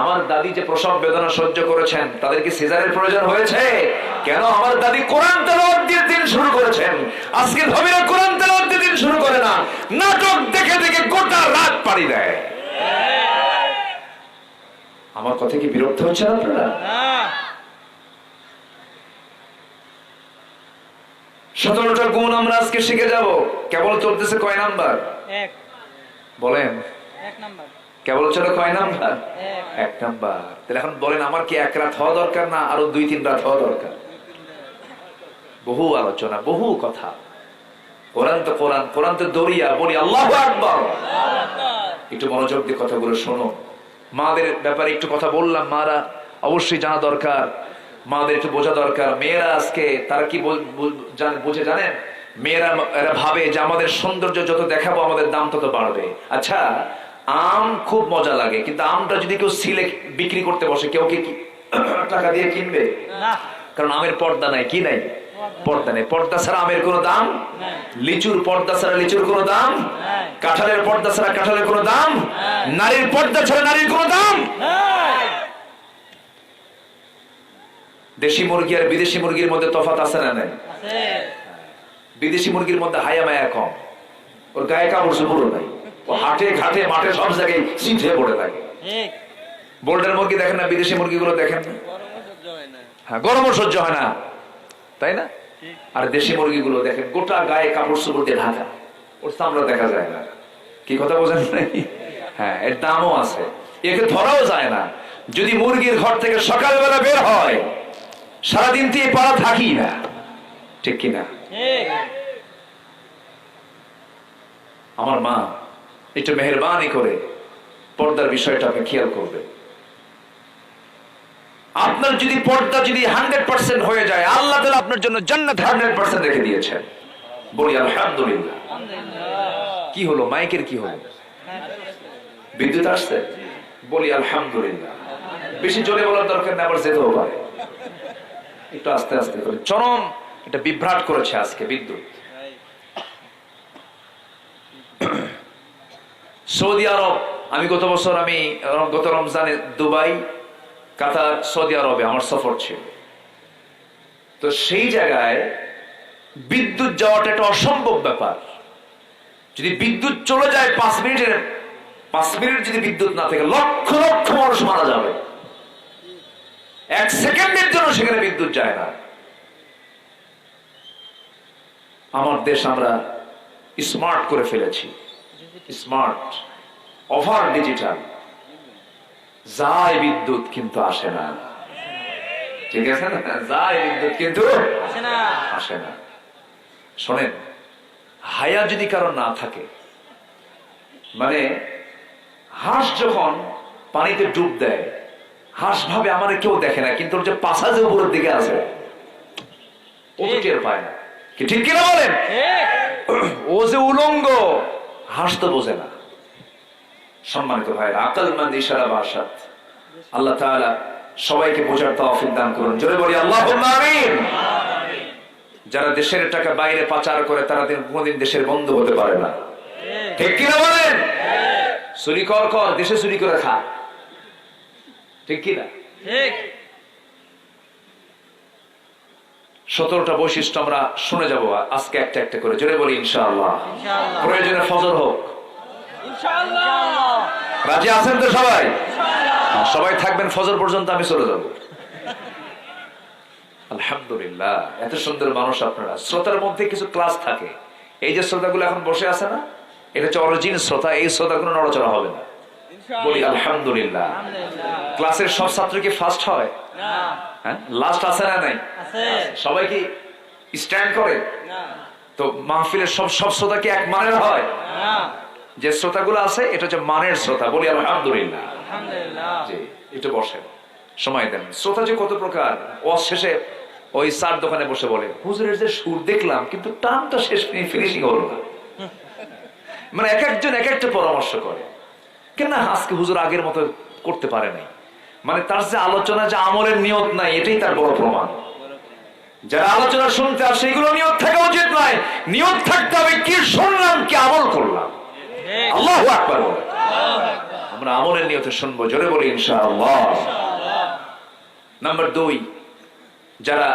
আমার দাদি যে প্রসব বেদনা সহ্য করেছেন, তাদের কি সিজারের প্রয়োজন হয়েছে? কেন? আমার দাদি কোরআন তেলাওয়াত দিয়ে দিন শুরু করেছেন। আজকে ভাবিরা কোরআন তেলাওয়াত দিয়ে দিন শুরু করে না, নাটক দেখে দেখে গোটা রাত পাড়ি দেয়। আমার কথা কি বিরক্ত হচ্ছে আপনারা? 17টা গুণ আমরা আজকে শিখে যাব। কেবল চলতেছে কয় নাম্বার? 1 বলেন। 1 নাম্বার। কেবল চলে কয় নাম্বার? 1 নাম্বার। তাহলে এখন বলেন, আমার কি 1 রাত হওয়া দরকার না আরো 2-3 রাত হওয়া দরকার? বহু আলোচনা, বহু কথা। কোরআন তো কোরআন, কোরআন তো দরিয়া। বলি আল্লাহু আকবার। একটু মনোযোগ দিয়ে কথাগুলো শোনো। মাদের ব্যাপারে একটু কথা বললাম, মারা অবশ্যই জানা দরকার, মাদের একটু বোঝা দরকার। মেয়েরা আজকে তারা কি বুঝে জানেন? মেয়েরা এরা ভাবে যে আমাদের সৌন্দর্য যত দেখাবো আমাদের দাম তত বাড়বে। আচ্ছা, আম খুব মজা লাগে, কিন্তু আমটা যদি কেউ সিলে বিক্রি করতে বসে, কেউ কি টাকা দিয়ে কিনবে? কারণ আমের পর্দা নাই। কি নাই? পর্দা নেই। পর্দা ছাড়া আমের কোনো দাম, লিচুর পর্দা ছাড়া লিচুর কোনো দাম, কাঁঠালের পর্দা ছাড়া কাঁঠালের কোনো দাম, নারীর পর্দা ছাড়া নারীর কোনো দাম। দেশি মুরগি আর বিদেশি মুরগির মধ্যে তফাৎ আছে না নাই? বিদেশি মুরগির মধ্যে হায়া মায়া কম, ওর গায়ে কাপড় চোপড়ও নাই, ও হাটে ঘাটে মাঠে সব জায়গায় শীত হয়ে পড়ে থাকে। বোল্ডার মুরগি দেখেন না, বিদেশি মুরগিগুলো দেখেন না? হ্যাঁ, গরমও সহ্য হয় না, তাই না? আর দেশি মুরগিগুলো দেখেন গোটা গায়ে কাপড় চোপড় দিয়ে ঢাকা, ওর চামড়া দেখা যায় না। কি কথা বোঝেন নাকি? হ্যাঁ, এর দামও আছে, একে ধরাও যায় না। যদি মুরগির ঘর থেকে সকালবেলা বের হয়, সারাদিন দিয়ে পাড়া থাকি না, ঠিক কিনা? আমার মা একটু মেহেরবানি করে পর্দার বিষয়টা আপনি খেয়াল করবেন। আপনার যদি পর্দা যদি 100% হয়ে যায়, আল্লাহ তাআলা আপনার জন্য জান্নাত 100% রেখে দিয়েছেন। বলি আলহামদুলিল্লাহ। কি হলো? মাইকের কি হলো? বিদ্যুৎ আসছে? বলি আলহামদুলিল্লাহ। বেশি জোরে বলার দরকার না, আবার যেতেও পারে। একটু আস্তে আস্তে করে। চরম এটা বিভ্রাট করেছে আজকে বিদ্যুৎ। সৌদি আরব, আমি গত রমজানে দুবাই, কাতার, সৌদি আরবে আমার সফর ছিল। তো সেই জায়গায় বিদ্যুৎ যাওয়াটা একটা অসম্ভব ব্যাপার। যদি বিদ্যুৎ চলে যায় 5 মিনিট যদি বিদ্যুৎ না থাকে, লক্ষ লক্ষ মানুষ মারা যাবে। 1 সেকেন্ডের জন্য সেখানে বিদ্যুৎ যায় না। আমার দেশ আমরা স্মার্ট করে ফেলেছি, স্মার্ট, ওভার ডিজিটাল। যায় বিদ্যুৎ কিন্তু আসে না, ঠিক আছে না? যায় বিদ্যুৎ কিন্তু আসে না। শোনেন, হায়া যদি কারো না থাকে, মানে হাঁস যখন পানিতে ডুব দেয়, হাঁস ভাবে আমার কেউ দেখে না, কিন্তু ওর যে পাছা যে উপরের দিকে আছে ও তো টের পায় না। কি ঠিক কিনা বলেন? ও যে উলঙ্গ, হাঁস তো বোঝে না। সম্মানিত ভাইরা, আকলমন্দ ইশারা বাসাত, আল্লাহ তাআলা সবাইকে বোঝার তৌফিক দান করুন। জোরে বলি আল্লাহুম্মা আমিন। যারা দেশের টাকা বাইরে পাচার করে তারা কোনদিন দেশের বন্ধু হতে পারে না, ঠিক কিনা বলেন? চুরি কর, দেশে চুরি করে খা, ঠিক কিনা? 17টা বৈশিষ্ট্য আমরা শুনে যাব আজকে একটা একটা করে। জোরে বলি ইনশাআল্লাহ। প্রয়োজনে ফজর হোক, রাজি আছেন তো সবাই? সবাই থাকবেন ফজর পর্যন্ত, আমি চলে যাব। আলহামদুলিল্লাহ, এত সুন্দর মানুষ আপনারা। শ্রোতার মধ্যে কিছু ক্লাস থাকে। এই যে শ্রোতাগুলো এখন বসে আছে না, এটা হচ্ছে অরিজিন শ্রোতা। এই শ্রোতাগুলো নড়াচড়া হবে না। বলি আলহামদুলিল্লাহ। ক্লাসের সব ছাত্র কি ফার্স্ট হয়? হ্যাঁ, লাস্ট আছে না নাই? সবাই কি স্ট্যান্ড করে? তো মাহফিলের সব শ্রোতা কি এক মানের হয়? যে শ্রোতাগুলো আছে এটা হচ্ছে মানের শ্রোতা। বলি আলহামদুলিল্লাহ। জি, একটু বসেন, সময় দেন। শ্রোতা যে কত প্রকার। ওয়াজ শেষে ওই চার দোকানে বসে বলে, হুজুরের যে সুর দেখলাম কিন্তু টানটা শেষ ফিনিশিং হলো না। মানে এক একজন এক একটা পরামর্শ করে, কেন আজকে হুজুর আগের মতো করতে পারে নাই। মানে তার যে আলোচনা, যে আমলের নিয়ত নাই, এটাই তার বড় প্রমাণ। যারা আলোচনা শুনতে আর সেইগুলো নিয়ত থাকা উচিত নয়। নিয়ত থাকতে হবে কি শুনলাম, কি আমল করলাম। আল্লাহু আকবার। আমরা আমলের নিয়তে শুনবো। জোরে বলি ইনশাআল্লাহ। নাম্বার 2, যারা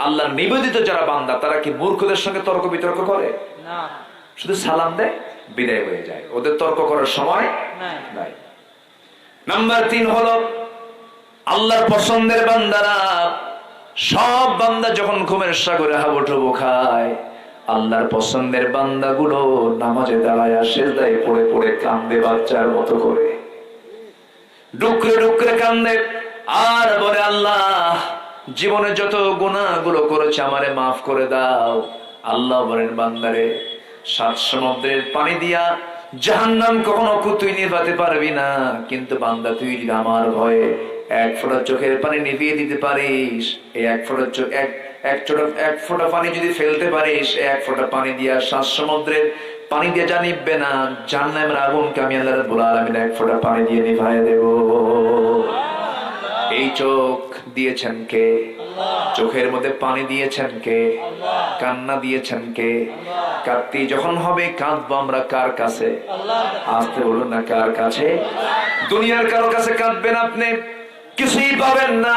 আল্লাহ নিবেদিত যারা বান্দা, তারা কি মূর্খদের সঙ্গে তর্ক বিতর্ক করে? শুধু সালাম দেয়, বিদায় হয়ে যায়। ওদের তর্ক করার সময় নাই। নাম্বার 3 হলো আল্লাহর পছন্দের বান্দারা। সব বান্দা যখন ঘুমের সাগরে হাবুডুবু খায়, আল্লাহর পছন্দের বান্দাগুলো নামাজে দাঁড়ায়, সিজদায় পড়ে পড়ে কান্দে বাচ্চার মতো করে, ডুকরে ডুকরে কান্দে আর বলে, আল্লাহ জীবনে যত গুনাহগুলো করেছে আমারে মাফ করে দাও। আল্লাহ বলেন, বান্দারে 7 সমুদ্রের পানি দিয়া জাহান্নাম কখনো তুই নিভাতে পারবি না, কিন্তু বান্দা তুই আমার ভয়ে 1 ফোঁটা চোখের পানি নিভিয়ে দিতে পারিস, এই 1 ফোঁটা পানি যদি ফেলতে পারিস, 1 ফোঁটা পানি দিয়া 7 সমুদ্রের পানি দিয়ে যা নিববে না, জাহান্নামের আগুনকে আমি আল্লাহ রাব্বুল আলামিন 1 ফোঁটা পানি দিয়ে নিভায়ে দেব। এই চোখ দিয়েছেন কে? চোখের মধ্যে পানি দিয়েছেন কে? কান্না দিয়েছেন কে? কাঁদতে যখন হবে কাঁদবো আমরা কার কাছে? আসতে বলুন না, কার কাছে? দুনিয়ার কারো কাছে কাঁদবেন আপনি, কিছুই পাবেন না।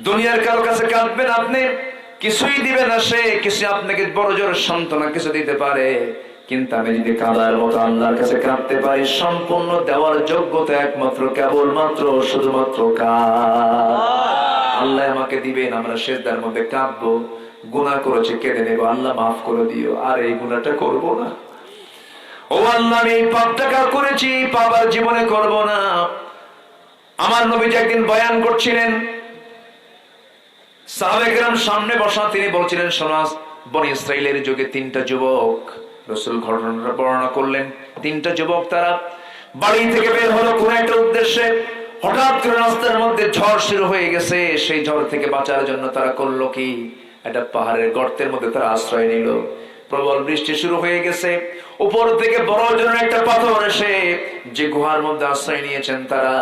দুনিয়ার কারো কাছে কাঁদবেন আপনি, কিছুই দিবে না সে। কিছু আপনাকে বড় জোর সান্ত্বনা কিছু দিতে পারে, কিন্তু আমি যদি কাঁদার মতো আল্লাহর কাছে কাঁদতে পারি, সম্পূর্ণ দেওয়ার যোগ্যতা একমাত্র কেবলমাত্র শুধুমাত্র কার? আল্লাহ আমাকে দিবেন। আমরা সিজদার মধ্যে কাঁদবো, গুনাহ করেছে কেঁদে নেব, আল্লাহ মাফ করে দিও, আর এই গুনাহটা করব না। ও আল্লাহ, আমি এই পাপটা করেছি, পাপ আর জীবনে করব না। আমার নবীজি একদিন বয়ান করছিলেন, সাহাবায়ে কেরাম সামনে বসা, তিনি বলছিলেন, শোনো, বনি ইসরাইলের যুগে 3টা যুবক, রাসূল ঘটনাটা বর্ণনা করলেন। 3টা যুবক তারা বাড়ি থেকে বের হলো কোন একটা উদ্দেশ্যে। হঠাৎ করে রাস্তার মধ্যে ঝড় শুরু হয়ে গেছে। সেই ঝড় থেকে বাঁচার জন্য তারা করলো কি, একটা পাহাড়ের গর্তের মধ্যে তারা আশ্রয় নিল। প্রবল বৃষ্টি শুরু হয়ে গেছে, উপর থেকে বড় জনের একটা পাথর এসে যে গুহার মধ্যে আশ্রয় নিয়েছেন তারা,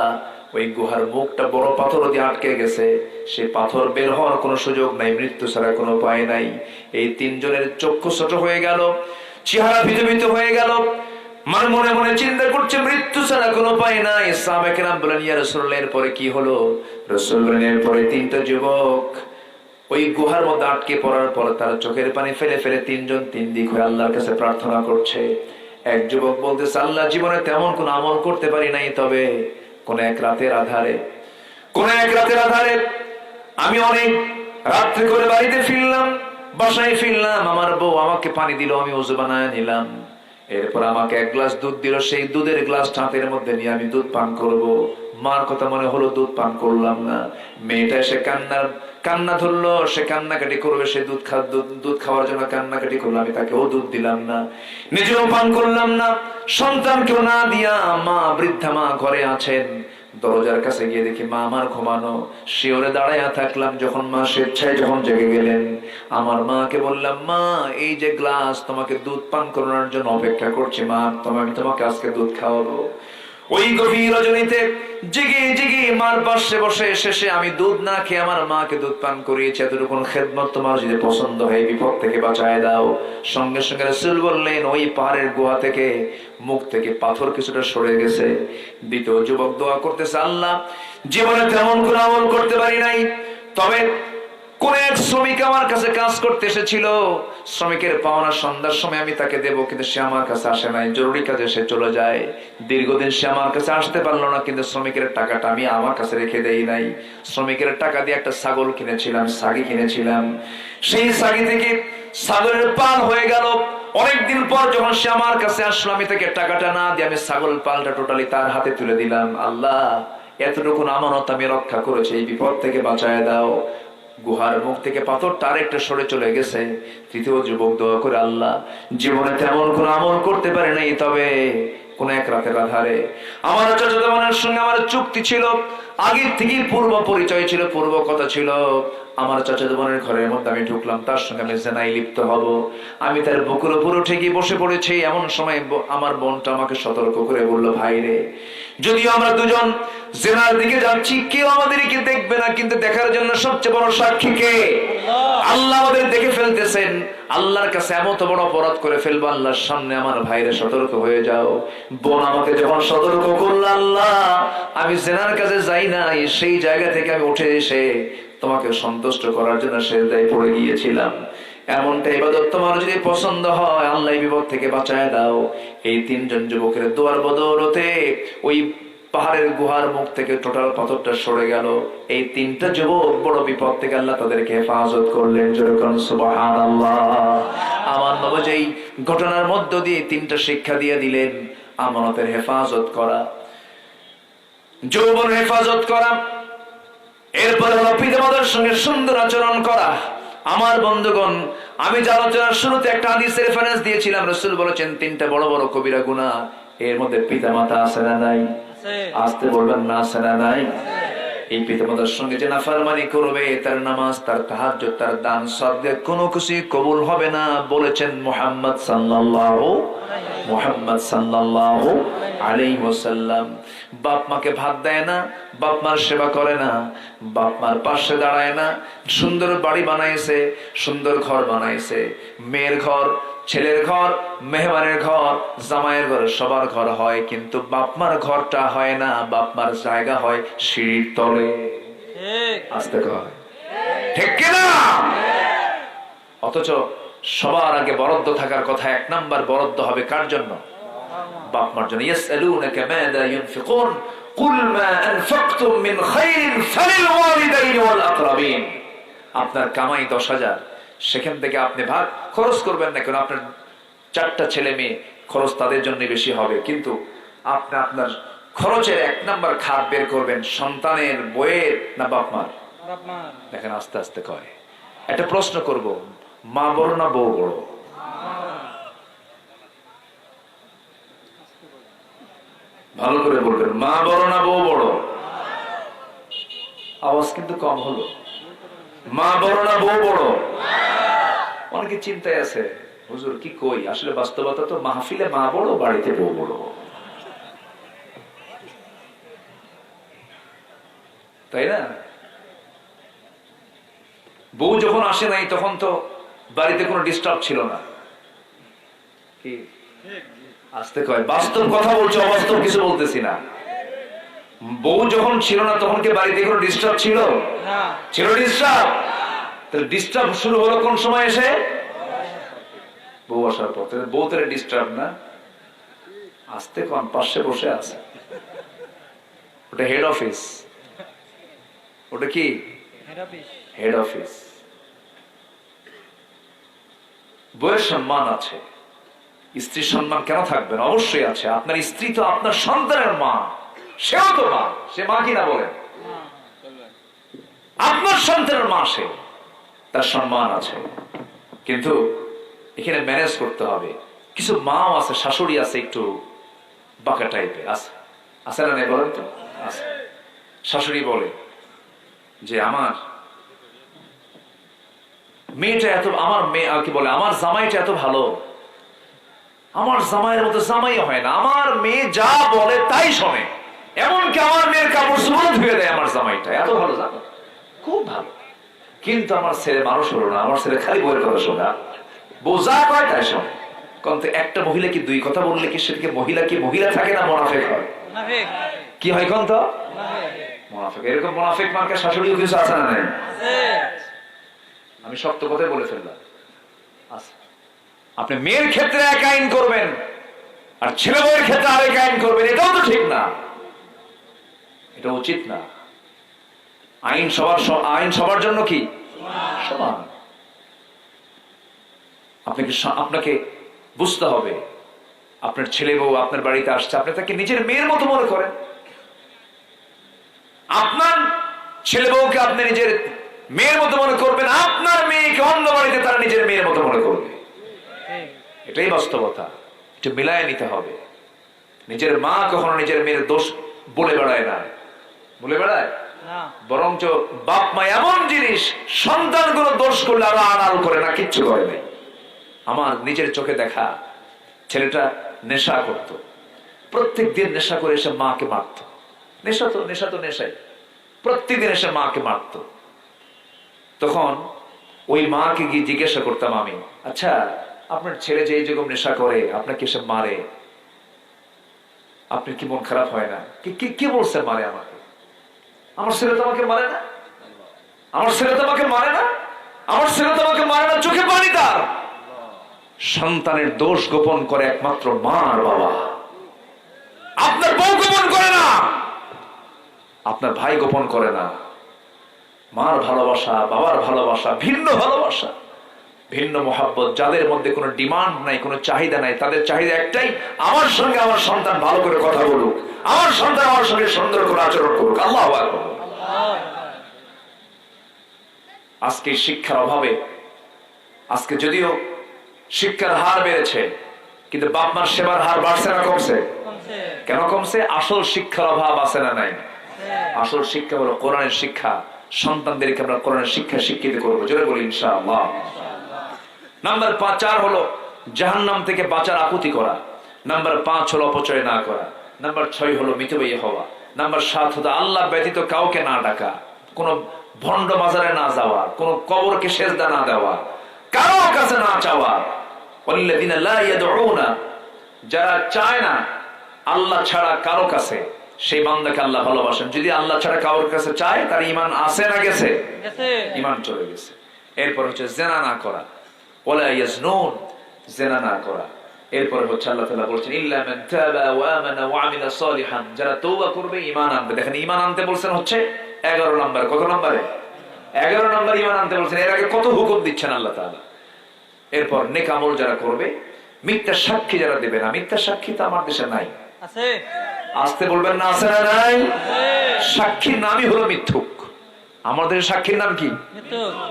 ওই গুহার মুখটা বড় পাথর দিয়ে আটকে গেছে। সে পাথর বের হওয়ার কোনো সুযোগ নাই, মৃত্যু ছাড়া কোনো উপায় নাই। এই তিনজনের চক্ষু ছোট হয়ে গেল, চেহারা ভীত হয়ে গেল, মানে মনে মনে চিন্তা করছে মৃত্যু ছাড়া কোনো উপায় নাই। সাহাবায়ে কেরাম বলেন, ইয়া রাসূলুল্লাহ, এরপরে কি হলো? রাসূল বলেন, এরপরে তিনটা যুবক ওই গুহার মধ্যে আটকে পড়ার পর তারা চোখের পানি ফেলে ফেলে তিনজন তিন দিক হয়ে আল্লাহর কাছে প্রার্থনা করছে। এক যুবক বলতেছে, আল্লাহ, জীবনে তেমন কোন আমল করতে পারি নাই, তবে কোন এক রাতের আধারে আমি অনেক রাত্রে করে বাড়িতে ফিরলাম, বাসায় ফিরলাম, আমার বউ আমাকে পানি দিল, আমি ওযু বানায় নিলাম, এরপর আমাকে এক গ্লাস দুধ দিল, সেই দুধের গ্লাস হাতের মধ্যে নিয়ে আমি দুধ পান করব। মার কথা মনে হলো, দুধ পান করলাম না। মেয়েটা এসে কান্না ধরলো, সে কান্নাকাটি করবে, সে দুধ খাওয়ার জন্য কান্নাকাটি করলো, আমি তাকেও দুধ দিলাম না, নিজেও পান করলাম না। সন্তানকেও না দিয়া মা, বৃদ্ধা মা ঘরে আছেন, দরজার কাছে গিয়ে দেখি মা আমার ঘুমানো, শিওরে দাঁড়াইয়া থাকলাম। যখন মা স্বেচ্ছায় যখন জেগে গেলেন, আমার মাকে বললাম, মা, এই যে গ্লাস তোমাকে দুধ পান করানোর জন্য অপেক্ষা করছি, মা, আমি তোমাকে আজকে দুধ খাওয়াবো। ওই গভীর রজনীতে জেগে মার পাশে বসে শেষে আমি দুধ না খেয়ে আমার মাকে দুধ পান করিয়েছি। এতটুকু খেদমত তোমার যদি পছন্দ হয়, বিপদ থেকে বাঁচায় দাও। সঙ্গে সঙ্গে রাসূল বললেন, ওই পাহাড়ের গুহা থেকে মুখ থেকে পাথর কিছুটা সরে গেছে। দ্বিতীয় যুবক দোয়া করতেছে, আল্লাহ, জীবনে তেমন কোন আমল করতে পারি নাই, তবে কোন এক শ্রমিক আমার কাছে কাজ করতে এসেছিল, শ্রমিকের পাওনা সন্ধ্যার সময় আমি তাকে দেব, কিন্তু সে আমার কাছে আসে নাই, জরুরি কাজে সে চলে যায়। দীর্ঘদিন সে আমার কাছে আসতে পারলো না, কিন্তু শ্রমিকের টাকাটা আমি আমার কাছে রেখে দেই নাই। শ্রমিকের টাকা দিয়ে একটা ছাগল কিনেছিলাম, সাগি কিনেছিলাম, সেই সাগি থেকে ছাগলের পাল হয়ে গেল। অনেকদিন পর যখন সে আমার কাছে আসলো, আমি তাকে টাকাটা না দিয়ে আমি ছাগল পালটা টোটালি তার হাতে তুলে দিলাম। আল্লাহ, এতটুকু আমানত আমি রক্ষা করেছি, এই বিপদ থেকে বাঁচায় দাও। গুহার মুখ থেকে পাথরটা আরেকটা সরে চলে গেছে। তৃতীয় যুবক দোয়া করে, আল্লাহ, জীবনে তেমন কোন আমল করতে পারে নাই, তবে কোন এক রাতের আধারে আমার চাচাতো বোনের সঙ্গে আমার চুক্তি ছিল, আগে থেকে পূর্ব পরিচয় ছিল, পূর্ব কথা ছিল। আমার চাচাতো বোনের ঘরের মধ্যে আমি ঢুকলাম, তার সঙ্গে আমি জেনায় লিপ্ত হব। আমি তার বুকের উপর উঠে গিয়ে বসে পড়েছি। এমন সময় আমার বোনটা আমাকে সতর্ক করে বলল, ভাই রে, যদিও আমরা দুজন জেনার দিকে যাচ্ছি, কেউ আমাদেরকে দেখবে না, কিন্তু দেখার জন্য সবচেয়ে বড় সাক্ষী কে? আল্লাহ আমাদের দেখে ফেলতেছেন। আল্লাহর কাছে এমন বড় অপরাধ করে ফেলবো, আল্লাহর সামনে আমার ভাইরে সতর্ক হয়ে যাও। বোন আমাকে যখন সতর্ক করলো, আল্লাহ, আমি জেনার কাছে যাই না, সেই জায়গা থেকে আমি উঠে এসে তোমাকে সন্তুষ্ট করার জন্য সেজদায় পড়ে গিয়েছিলাম। এমনটা ইবাদত তোমার যদি পছন্দ হয়, আল্লাহ বিপদ থেকে বাঁচায় দাও। এই তিনজন যুবকের দোয়ার বদৌলতে ওই পাহাড়ের গুহার মুখ থেকে টোটাল পাথরটা সরে গেল। এই তিনটা যুবক বড় বিপদ থেকে আল্লাহ তাদেরকে হেফাজত করলেন। যেরকম সুবহানাল্লাহ। আমার নবী যেই ঘটনার মধ্য দিয়ে তিনটা শিক্ষা দিয়ে দিলেন, আমানতের হেফাজত করা, যৌবন হেফাজত করা, এরপরে হলো পিতামাতার সঙ্গে সুন্দর আচরণ করা। আমার বন্ধুগণ, আমি যে আলোচনার শুরুতে একটা হাদিসের রেফারেন্স দিয়েছিলাম, রাসূল বলেছেন তিনটা বড় বড় কবিরা গুনাহ, এর মধ্যে পিতামাতা আছে না নাই? আসতে বলবেন না, আছে না নাই? এই পিতামাতার সঙ্গে যে নাফরমানি করবে, তার নামাজ, তার তাহাজ্জুদ, তার দান সদকা কোনো কিছু কবুল হবে না, বলেছেন মুহাম্মদ সাল্লাল্লাহু আলাইহি ওয়াসাল্লাম। বাপ মাকে ভাত দেয় না, বাপ মার সেবা করে না, বাপ মার পাশে দাঁড়ায় না। সুন্দর বাড়ি বানাইছে, সুন্দর ঘর বানাইছে, মেয়ের ঘর, ছেলের ঘর, মেহমানের ঘর, জামাইয়ের ঘর, সবার ঘর হয়, কিন্তু বাপ মার ঘরটা হয় না। বাপ মার জায়গা হয় সিঁড়ির তলে। আসতে কয় ঠিক কিনা? অথচ সবার আগে বরাদ্দ থাকার কথা, এক নাম্বার বরাদ্দ হবে কার জন্য? বাপ মার জন্য। ইয়াসআলুনাকা মাযা ইউনফিকুন কুল মা আনফাকতুম মিন খায়রিন ফালিল ওয়ালিদাইনি ওয়াল আকরাবিন। আপনার কামাই 10,000, সেখান থেকে আপনি ভাগ খরচ করবেন না কেন? আপনার 4টা ছেলে মেয়ে, খরচ তাদের জন্য বেশি হবে, কিন্তু আপনি আপনার খরচের 1 নাম্বার খাত বের করবেন সন্তানের, বইয়ের না বাপ মার? দেখেন আস্তে আস্তে কয়। একটা প্রশ্ন করব, মা বড় না বউ বড়? ভালো করে বলবেন, মা বড় না বউ বড়? আওয়াজ কিন্তু কম হলো। মা বড় না বউ বড়? অনেকে চিন্তায় আছে, হুজুর কি কই, আসলে বাস্তবতা তো মাহফিলে মা বড়, বাড়িতে বউ বড়, তাই না? বউ যখন আসে নাই তখন তো বাড়িতে কোনো ডিস্টার্ব ছিল না। কি আসতে কয়, বাস্তব কথা বলছে, অবাস্তব কিছু বলতেছি না। বউ যখন ছিল না তখন কি বাড়িতে কোনো ডিস্টার্ব ছিল? না। ছিল ডিস্টার্ব? তাহলে ডিস্টার্ব শুরু হলো কোন সময় এসে? বউ আসার পর। তাহলে বউ তাহলে ডিস্টার্ব না? আসতে কম, পাশে বসে আছে, ওটা হেড অফিস। ওটা কি হেড অফিস। বউয়ের সম্মান আছে, স্ত্রীর সম্মান কেন থাকবে না? অবশ্যই আছে। আপনার স্ত্রী তো আপনার সন্তানের মা, সেও তো মা। সে মা কিনা বলেন? আপনার সন্তানের মা, সে, তার সম্মান আছে। কিন্তু এখানে ম্যানেজ করতে হবে। কিছু মাও আছে, শাশুড়ি আছে, একটু বাঁকা টাইপের আছে, আছে না? বলেন তো, আছে। শাশুড়ি বলে যে আমার মেয়েটা এত, আমার মেয়ে কি বলে, আমার জামাইটা এত ভালো, আমার জামাইয়ের মতো জামাই হয় না, আমার মেয়ে যা বলে তাই শোনে, এমনকি আমার মেয়ের কাপড় চোপড় ধুয়ে দেয়, আমার জামাইটা এত ভালো, জানো, খুব ভালো। কিন্তু আমার ছেলে মানুষ হলো না, আমার ছেলে খালি বইয়ের কথা শোনা, বউ যা কয় তাই শোনে। কিন্তু একটা মহিলা কি দুই কথা বললে কি সেটাকে মহিলা কি মহিলা থাকে না মুনাফিক হয়? কি হয় কোন তো মুনাফিক। এরকম মুনাফিক মার্কা শাশুড়িও কিছু আছে না? নাই? আমি শক্ত কথাই বলে ফেললাম। আচ্ছা, আপনি মেয়ের ক্ষেত্রে এক আইন করবেন আর ছেলে বউয়ের ক্ষেত্রে আরেক আইন করবেন, এটাও তো ঠিক না, এটা উচিত না। আইন সবার জন্য কি সমান। আপনাকে বুঝতে হবে, আপনার ছেলে বউ আপনার বাড়িতে আসছে, আপনি তাকে নিজের মেয়ের মতো মনে করেন। আপনার ছেলে বউকে আপনি নিজের মেয়ের মতো মনে করবেন, আপনার মেয়েকে অন্য বাড়িতে তারা নিজের মেয়ের মতো মনে করবে। এটাই বাস্তবতা, এটা মিলায় নিতে হবে। নিজের মা কখনো নিজের মেয়ের দোষ বলে বেড়ায় না, বলে বেড়ায়, বরঞ্চ বাপ মা এমন জিনিস, সন্তানগুলো দোষ করলে আরো আড়াল করে না, কিচ্ছু করে নাই। আমার নিজের চোখে দেখা, ছেলেটা নেশা করত, প্রত্যেক দিন নেশা করে এসে মাকে মারত। নেশা তো নেশাই, প্রত্যেকদিন এসে মাকে মারত। তখন ওই মাকে গিয়ে জিজ্ঞাসা করতাম আমি, আচ্ছা আপনার ছেলে যে এই যেরকম নেশা করে আপনাকে এসে মারে, আপনার কি মন খারাপ হয় না? কি বলছে মারে আমাকে? আমার ছেলে তো আমাকে মারে না, আমার ছেলে তো আমাকে মারে না, আমার ছেলে তো আমাকে মারে না। চোখে পানি তার। সন্তানের দোষ গোপন করে একমাত্র মা আর বাবা। আপনার বউ গোপন করে না, আপনার ভাই গোপন করে না। মার ভালোবাসা, বাবার ভালোবাসা, ভিন্ন ভালোবাসা, ভিন্ন মহাব্বত। যাদের মধ্যে কোনো ডিমান্ড নাই, কোনো চাহিদা নাই, তাদের চাহিদা একটাই, আমার সঙ্গে আমার সন্তান ভালো করে কথা বলুক, আমার সন্তান আমার সঙ্গে সুন্দর করে আচরণ করুক। আল্লাহু আকবার। আজকে শিক্ষার অভাবে, আজকে যদিও শিক্ষার হার বেড়েছে, কিন্তু বাপ মার সেবার হার বাড়ছে না কমছে? কেন কমছে? আসল শিক্ষার অভাব আছে না নাই? আসল শিক্ষা হলো কোরআনের শিক্ষা। সন্তানদেরকে আমরা কোরআনের শিক্ষা শিক্ষিত করবো, জোরে বলি ইনশাআল্লাহ। নাম্বার 4 হলো জাহান্নাম থেকে বাঁচার আকুতি করা। নাম্বার 5 হলো অপচয় না করা। নাম্বার 6 হলো মিতব্যয়ী হওয়া। নাম্বার 7 হলো আল্লাহ ব্যতীত কাউকে না ডাকা, কোন ভণ্ড মাজারে না যাওয়া, কোন কবরকে সেজদা না দেওয়া, কারো কাছে না চাওয়া। ওয়াল্লাযিনা লা ইয়াদউনা, যারা চায় না আল্লাহ ছাড়া কারো কাছে, সেই বান্দাকে আল্লাহ ভালোবাসেন। যদি আল্লাহ ছাড়া কারোর কাছে চায়, তার ঈমান আছে না গেছে? ঈমান চলে গেছে। এরপর হচ্ছে জিনা না করা, ওয়ালা ইয়াজনুন, জিনা না করা। এরপর হচ্ছে আল্লাহ তাআলা বলেছেন ইল্লা মান তাবা ওয়া আমানা ওয়া আমিলা সালিহান, যারা তওবা করবে, ঈমান আনবে। দেখেন ঈমান আনতে বলছেন হচ্ছে 11 নম্বর। কত নম্বরে? 11 নম্বর ঈমান আনতে বলছেন। এর আগে কত হুকুম দিচ্ছেন আল্লাহ তাআলা। এরপর নেক আমল যারা করবে, মিথ্যা সাক্ষী যারা দেবে না। মিথ্যা সাক্ষী তো আমার দেশে নাই, আছে। আসতে বলবেন না, আছে না নাই? সাক্ষীর নামই হলো মিথ্যুক। আমাদের সাক্ষীর নাম কি?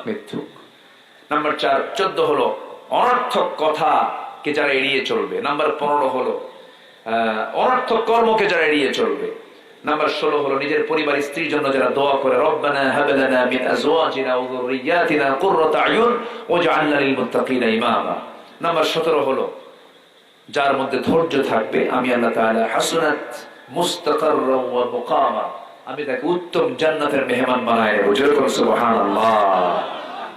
মিথ্যুক। নাম্বার 14 হলো অনর্থক কথাকে যারা এড়িয়ে চলবে। নাম্বার 15 হলো অনর্থক কর্মকে যারা এড়িয়ে চলবে। নাম্বার 16 হলো নিজের পরিবার স্ত্রীর জন্য যারা দোয়া করে, রব্বানা হাব লানা মিন আজওয়াজিনা ওয়া যুররিয়াতিনা কুররাতা আয়ুন ওয়াজআলনা লিল মুত্তাকিনা ইমামা। নাম্বার 17 হলো যার মধ্যে ধৈর্য থাকবে আমি আল্লাহ তাআলা হাসনাত মুস্তাকাররা ওয়া মুকামা, আমি তাকে উত্তম জান্নাতের মেহমান বানায় নেব। জোরে বলুন সুবহানাল্লাহ।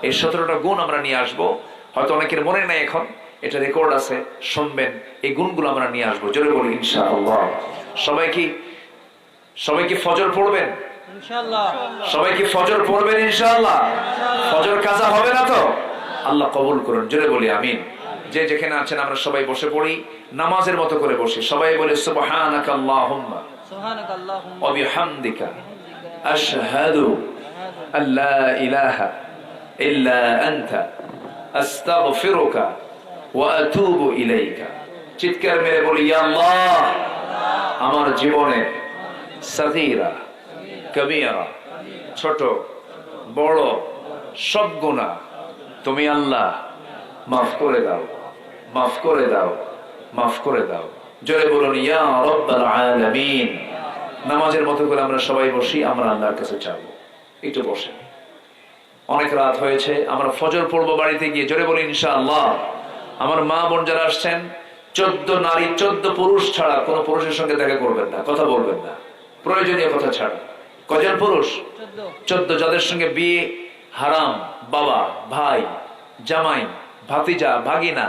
এই 17টা গুণ আমরা নিয়ে আসবো। হয়তো অনেকের মনে নাই এখন, এটা রেকর্ড আছে, শুনবেন। এই গুণগুলো আমরা নিয়ে আসবো। জোরে বলি ইনশাআল্লাহ। সবাই কি ফজর পড়বেন? ইনশাআল্লাহ। সবাই কি ফজর পড়বেন ইনশাআল্লাহ? ফজর কাজা হবে না তো? আল্লাহ কবুল করুন। জোরে বলি আমিন। যে যেখানে আছেন আমরা সবাই বসে পড়ি, নামাজের মতো করে বসি। সবাই বলে সুবহানাকা আল্লাহুম্মা সুবহানাকাল্লাহুম্মা ওয়া বিহামদিকা আশহাদু আল্লা ইলাহা ইল্লা আনতা আস্তাগফিরুকা ওয়া আতুবু ইলাইকা। চিৎকার মেরে বলি ইয়া আল্লাহ, আমার জীবনে সাগীরা কবীরা, ছোট বড় সব গুনাহ তুমি আল্লাহ মাফ করে দাও, মাফ করে দাও, মাফ করে দাও। জোরে বলুন ইয়া রাব্বাল আলামিন। নামাজের মতো করে আমরা সবাই বসি, আমরা আল্লাহর কাছে চাইবো। একটু বসেন, অনেক রাত হয়েছে, আমরা ফজর পড়বো বাড়িতে গিয়ে। জোরে বলি ইনশাআল্লাহ। আমার মা বোন যারা আসছেন, 14 নারী 14 পুরুষ ছাড়া কোন পুরুষের সঙ্গে দেখা করবেন না, কথা বলবেন না, প্রয়োজনীয় কথা ছাড়া। কজন পুরুষ? 14। যাদের সঙ্গে বিয়ে হারাম, বাবা, ভাই, জামাই, ভাতিজা, ভাগিনা,